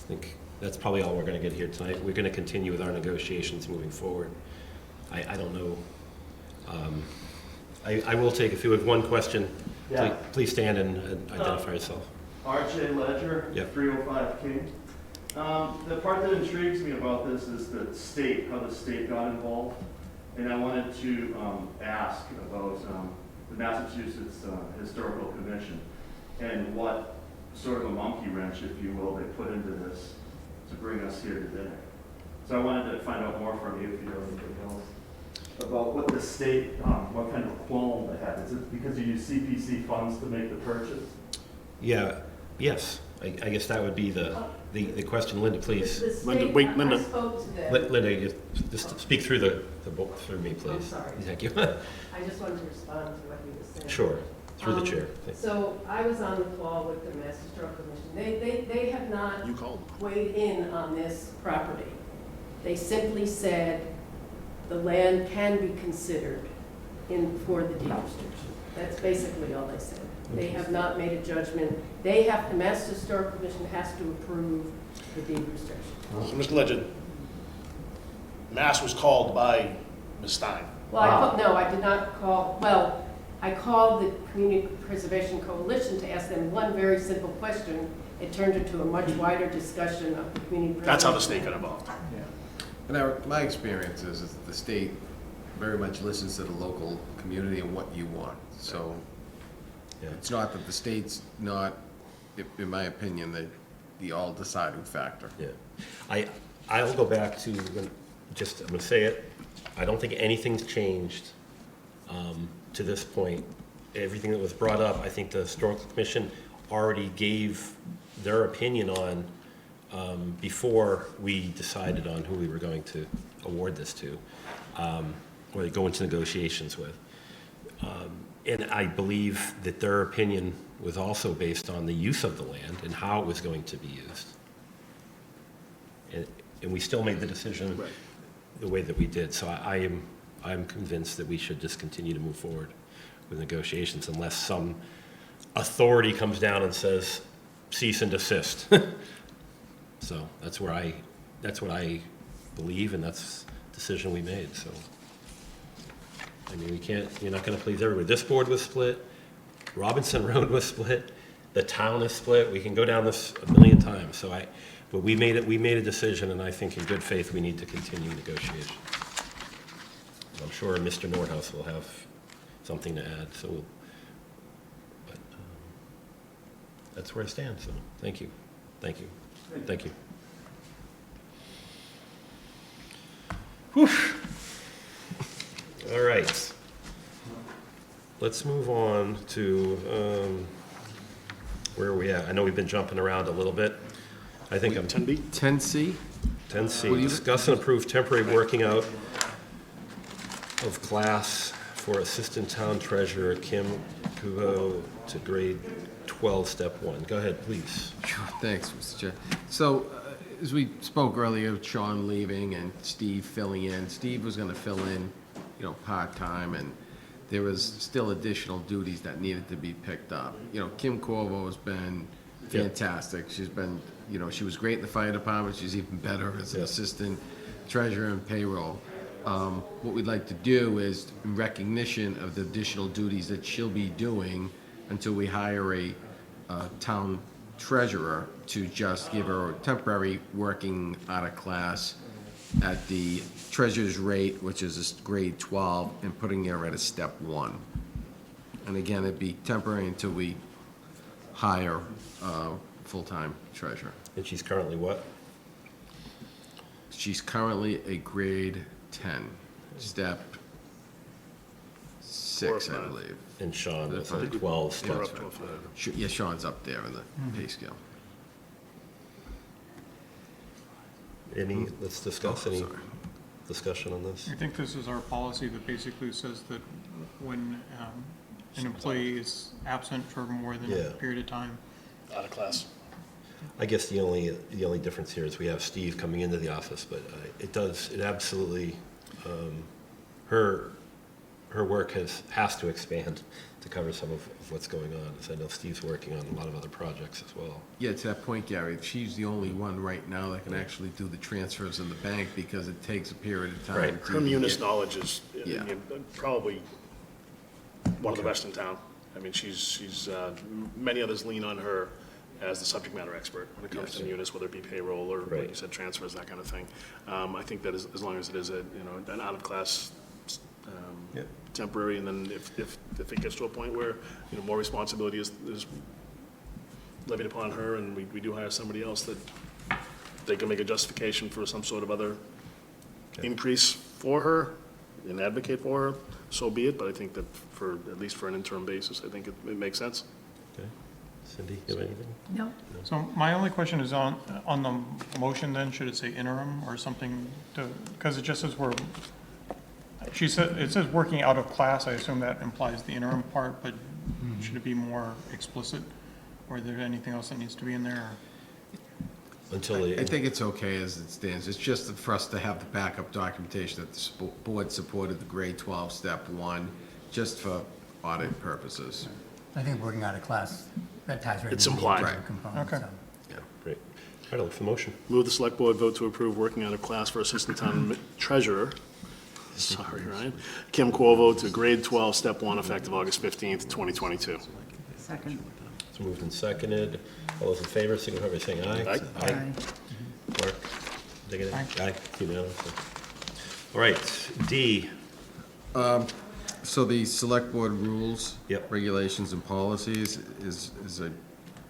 think that's probably all we're going to get here tonight. We're going to continue with our negotiations moving forward. I don't know. I will take, if you have one question, Yeah. please stand and identify yourself. R.J. Ledger, Yep. 305 King. The part that intrigues me about this is the state, how the state got involved. And I wanted to ask about the Massachusetts Historical Commission and what sort of a monkey wrench, if you will, they put into this to bring us here today. So I wanted to find out more from you, if you know anything else, about what the state, what kind of qualm they had. Is it because you use CPC funds to make the purchase? Yeah, yes. I guess that would be the question. Linda, please. Linda, wait, Linda. I spoke to them. Linda, you just speak through through me, please. I'm sorry. Thank you. I just wanted to respond to what he was saying. Sure, through the chair. So I was on the call with the Mass Historical Commission. They have not You called. weighed in on this property. They simply said the land can be considered for the deed restriction. That's basically all they said. They have not made a judgment. The Mass Historical Commission has to approve the deed restriction. So, Mr. Legend, Mass was called by Ms. Stein. Well, no, I did not call, well, I called the Community Preservation Coalition to ask them one very simple question. It turned into a much wider discussion of the community preservation. That's how the state got involved. And my experience is that the state very much listens to the local community and what you want. So it's not that the state's not, in my opinion, the all-deciding factor. Yeah. I'll go back to, I'm going to say it, I don't think anything's changed to this point. Everything that was brought up, I think the Historical Commission already gave their opinion on before we decided on who we were going to award this to, or go into negotiations with. And I believe that their opinion was also based on the use of the land and how it was going to be used. And we still made the decision the way that we did. So I'm convinced that we should just continue to move forward with negotiations unless some authority comes down and says, cease and desist. So that's what I believe, and that's the decision we made, so. I mean, you're not gonna please everybody. This board was split, Robinson Road was split, the town is split, we can go down this a million times, but we made a decision, and I think in good faith, we need to continue negotiations. I'm sure Mr. Nordhaus will have something to add, so, but, that's where I stand, so, thank you. Thank you. Thank you. Whew. All right. Let's move on to, where are we at? I know we've been jumping around a little bit. I think I'm 10B? 10C? 10C, discuss and approve temporary working out of class for Assistant Town Treasurer Kim Kuo to grade 12, step 1. Go ahead, please. Thanks, Mr. Chair. So, as we spoke earlier, with Sean leaving and Steve filling in, Steve was gonna fill in, part-time, and there was still additional duties that needed to be picked up. Kim Corvo has been fantastic. She's been, she was great in the fire department. She's even better as an assistant treasurer and payroll. what we'd like to do is, in recognition of the additional duties that she'll be doing until we hire a town treasurer, to just give her a temporary working out of class at the treasurer's rate, which is a grade 12, and putting her at a step 1. And again, it'd be temporary until we hire a full-time treasurer. And she's currently what? She's currently a grade 10, step 6, I believe. And Sean was That's a 12 Yeah, step. that's right. Yeah, Sean's up there in the pay scale. Let's discuss, any sorry. discussion on this? I think this is our policy that basically says that when an employee is absent for more than Yeah. a period of time. Out of class. I guess the only difference here is we have Steve coming into the office, but it absolutely, her work has to expand to cover some of what's going on. So I know Steve's working on a lot of other projects as well. Yeah, to that point, Gary, she's the only one right now that can actually do the transfers in the bank, because it takes a period of time. Right. to Her munis get- knowledge is Yeah. probably one of the best in town. I mean, many others lean on her as the subject matter expert when it comes to munis, whether it be payroll or, like you said, transfers, that kind of thing. I think that as long as it is an out-of-class temporary, and then if it gets to a point where, more responsibility is levied upon her, and we do hire somebody else, that they can make a justification for some sort of other increase for her and advocate for her, so be it. But I think that at least for an interim basis, I think it makes sense. Okay. Cindy, you have anything? No. So my only question is on the motion then, should it say interim or something because it just says it says working out of class. I assume that implies the interim part, but should it be more explicit? Or is there anything else that needs to be in there? I think it's okay as it stands. It's just for us to have the backup documentation that the board supported the grade 12, step 1, just for audit purposes. I think working out of class, that ties right into It's the implied. interim component, Okay. so. Yeah, great. All right, I'll look for the motion. Move the select board vote to approve working out of class for assistant town treasurer. Sorry, Ryan. Kim Corvo to grade 12, step 1, effective August 15th, 2022. Second. It's moved and seconded. All those in favor, signify by saying aye. Aye. Mark? Take it in? Aye. Unanimous. All right, D. So the select board rules, Yep. regulations, and policies is I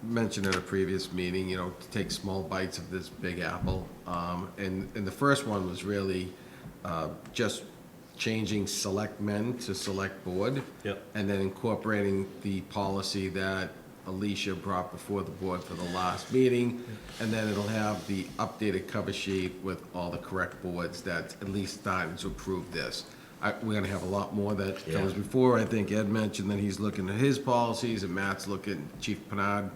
mentioned at a previous meeting, to take small bites of this big apple. And the first one was really just changing select men to select board. Yep. And then incorporating the policy that Alicia brought before the board for the last meeting. And then it'll have the updated cover sheet with all the correct boards that at least starting to approve this. We're gonna have a lot more that comes before. I think Ed mentioned that he's looking at his policies, and Matt's looking, Chief Penard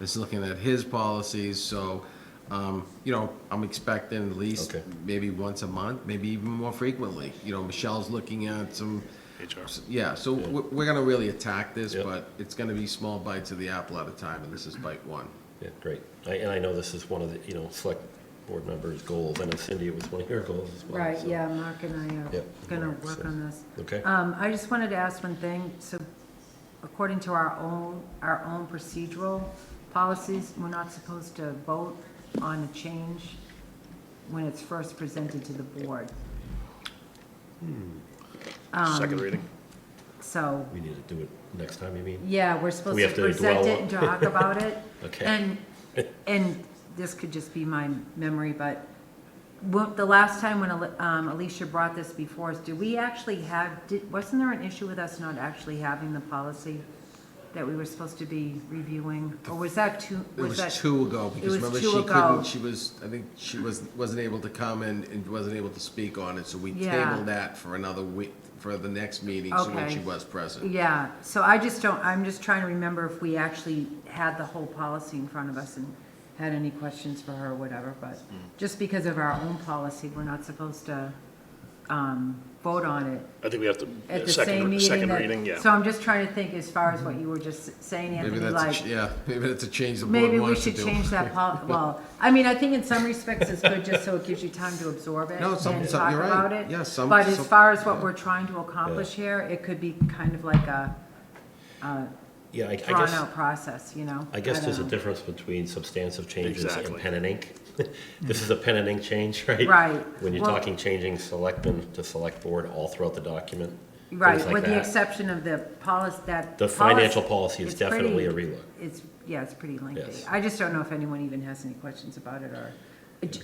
is looking at his policies. So, I'm expecting at least maybe once a month, maybe even more frequently. Michelle's looking at some. HR. Yeah, so we're gonna really attack this, but it's gonna be small bites of the apple at a time, and this is bite 1. Yeah, great. And I know this is one of the, select board members' goals. I know Cindy, it was one of your goals as well. Right, so- yeah, Mark and I are Yep. gonna work on this. Okay. I just wanted to ask one thing. So according to our own procedural policies, we're not supposed to vote on a change when it's first presented to the board. Second reading. So, We need to do it next time, you mean? yeah, we're supposed We to have to present dwell it and talk about it. Okay. And this could just be my memory, but the last time when Alicia brought this before us, did we actually wasn't there an issue with us not actually having the policy that we were supposed to be reviewing? Or was that It was 2 ago, because was remember, 2 she ago. couldn't, I think she wasn't able to come and wasn't able to speak on it, so we Yeah. tabled that for another week, for the next meeting, so when Okay. she was present. Yeah, so I'm just trying to remember if we actually had the whole policy in front of us and had any questions for her or whatever, but just because of our own policy, we're not supposed to vote on it I think we have to, at the same meeting. second that- reading, yeah. So I'm just trying to think as far as what you were just saying, Maybe Anthony, that's, like, yeah, maybe that's a change the board maybe we wants to should do. change that well, I mean, I think in some respects it's good just so it gives you time to absorb it No, and some- talk you're right. about it. Yeah, But as far as what yeah. we're trying to accomplish here, it could be kind of like a Yeah, I drawn guess, out process, you know? I guess there's a don't know. difference between substantive changes and Exactly. pen and ink. This is a pen and ink change, right? Right. When you're Well- talking changing selectmen to select board all throughout the document. Right, things like with the that. exception of the policy, that. The financial policy is it's definitely pretty- a relook. It's, yeah, it's pretty lengthy. Yes. I just don't know if anyone even has any questions about it, or,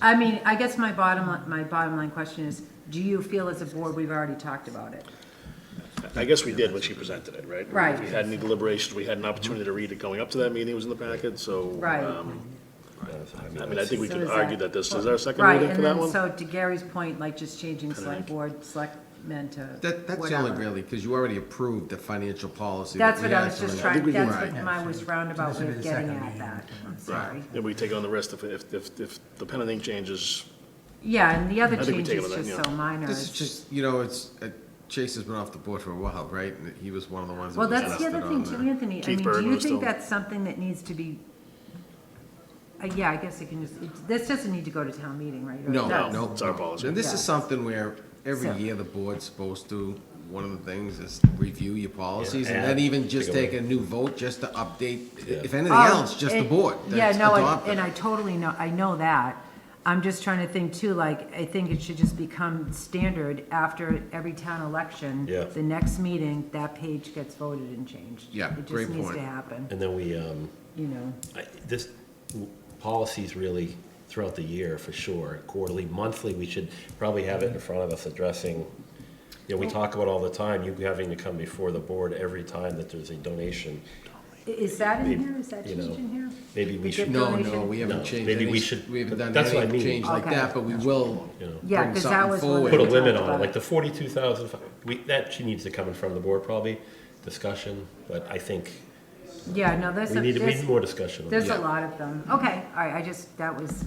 I mean, I guess my bottom line question is, do you feel as a board, we've already talked about it? I guess we did when she presented it, right? Right. If we had any deliberations, we had an opportunity to read it going up to that meeting, it was in the packet, so. Right. I mean, I think we So could is argue that this is our second Right, reading for and that then, one. so to Gary's point, like just changing Pen and select ink. board, selectmen to That's only whatever. really, because you already approved the financial policy. That's that what we I had, was so just then- trying, think we can- that's what my was roundabout This would way be of the getting second at meeting. that, I'm sorry. Then we take on the rest if the pen and ink changes. Yeah, and the other I think we change take is it with that, just yeah. so minor. This is It's just- just, you know, it's, Chase has been off the board for a while, right? And he was one of the ones that Well, was that's the listed other on thing too, there. Anthony. I Keith mean, Burton do you was think still- that's something that needs to be, yeah, I guess it can just, this doesn't need to go to town meeting, right? Or it No, does? no. It's our policy. And this Yeah. is something where every So- year the board's supposed to, one of the things is review your policies, Yeah, and then add, even just take take away. a new vote, just to update, Yeah. if anything Oh, else, just the and- board. Yeah, that's no, adopted. and I totally know, I know that. I'm just trying to think too, like, I think it should just become standard after every town election. Yeah. The next meeting, that page gets voted and changed. Yeah, It great just needs point. to happen, And then we, you know? this policies really throughout the year for sure, quarterly, monthly, we should probably have it in front of us addressing, you know, we talk about all the time, you having to come before the board every time that there's a donation. Is that in Maybe, here? Is that you changed know, in here? Maybe we The should. gift No, donation? no, we haven't No, changed maybe any, we should- we haven't done that's what I any mean. change like Okay. that, but we will You know. Yeah, bring 'cause that something was one forward. we Put a talked limit on about it, like the 42,000, that she needs to come in front of the board probably, discussion, but I think Yeah, no, there's, we need more discussion on there's that. a lot of them. Okay, all right, I just, that was,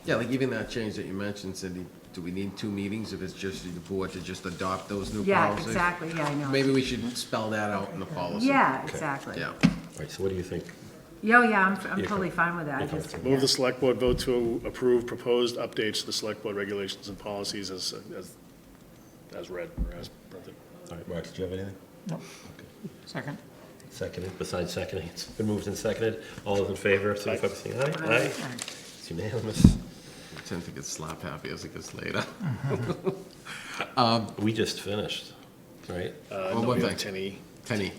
Yeah, like even that change that you mentioned, Cindy, do we need 2 meetings if it's just the board to just adopt those new yeah, policies? exactly, yeah, I know. Maybe we should spell that out in the policy. Yeah, Okay. exactly. Yeah. All right, so what do you think? Yeah, yeah, I'm You're totally fine with that. I you're just, comfortable. Move yeah. the select board vote to approve proposed updates to the select board regulations and policies as read, or as printed. All right, Mark, did you have anything? No. Second. Seconded, besides seconding, it's been moved and seconded. All those in favor, signify by saying aye. Aye. It's unanimous. I tend to get slap happy as it gets later. We just finished, right? One No, more we have thing. Tenny.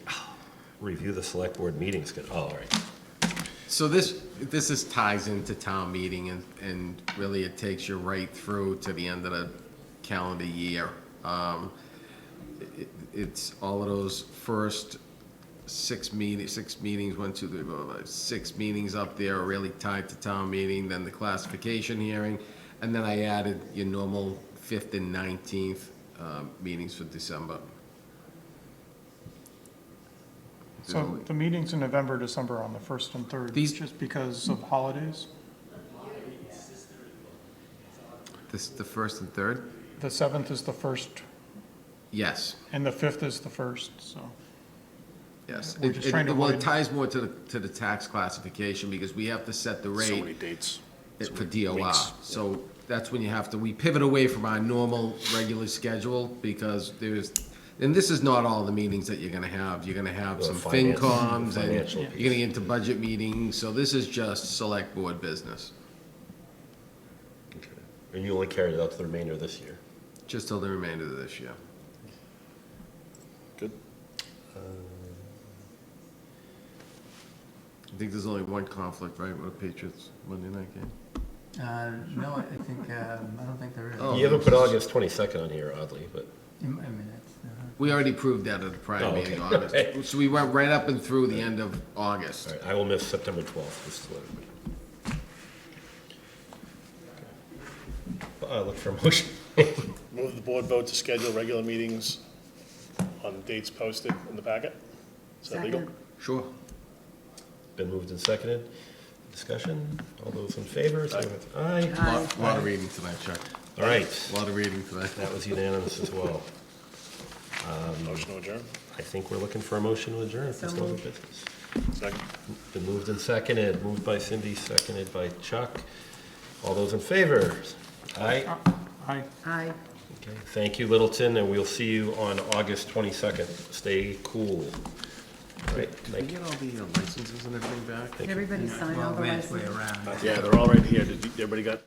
Review the select board meeting schedule. Oh, all right. So this is ties into town meeting and really it takes you right through to the end of the calendar year. It's all of those first 6 meetings, 6 meetings up there are really tied to town meeting, then the classification hearing, and then I added your normal 5th and 19th meetings for December. So the meetings in November, December on the 1st and 3rd, These- just because of holidays? This, the 1st and 3rd? The 7th is the 1st, Yes. and the 5th is the 1st, so. Yes, We're just trying to well, it avoid- ties more to the tax classification, because we have to set the So many rate dates. for DOR. weeks. So that's when you have to, we pivot away from our normal, regular schedule, because there's, and this is not all the meetings that you're gonna have. You're gonna have The some finance- FinComs, and financial you're gonna get into budget meetings, so this is just select board business, Okay. And you only carried it out to the remainder of this year. just till the remainder of this year. Good. I think there's only one conflict, right, with the Patriots Monday night game? No, I think, I don't think there is. Oh. You haven't put August 22nd on here oddly, but, I mean, that's, We already proved that at the prior Oh, meeting, okay. August. So we went right up and through the end of August. all right, I will miss September 12th, just to let everybody. Look for a motion. Move the board vote to schedule regular meetings on dates posted in the packet. Is that legal? Second. Sure. Been moved and seconded. Discussion, all those in favor, say aye. Lot of reading tonight, Chuck. All right, A lot of reading today. that was unanimous as well. Motion to adjourn? I think we're looking for a motion to adjourn. So Let's go to moved. business. Second. Been moved and seconded, moved by Cindy, seconded by Chuck. All those in favor? Aye? Aye. Aye. Okay, thank you, Littleton, and we'll see you on August 22nd. Stay cool. All right, Did we thank you. get all the licenses and everything back? Did everybody sign all Well, the made its way licenses? around. Yeah, they're all right here. Everybody got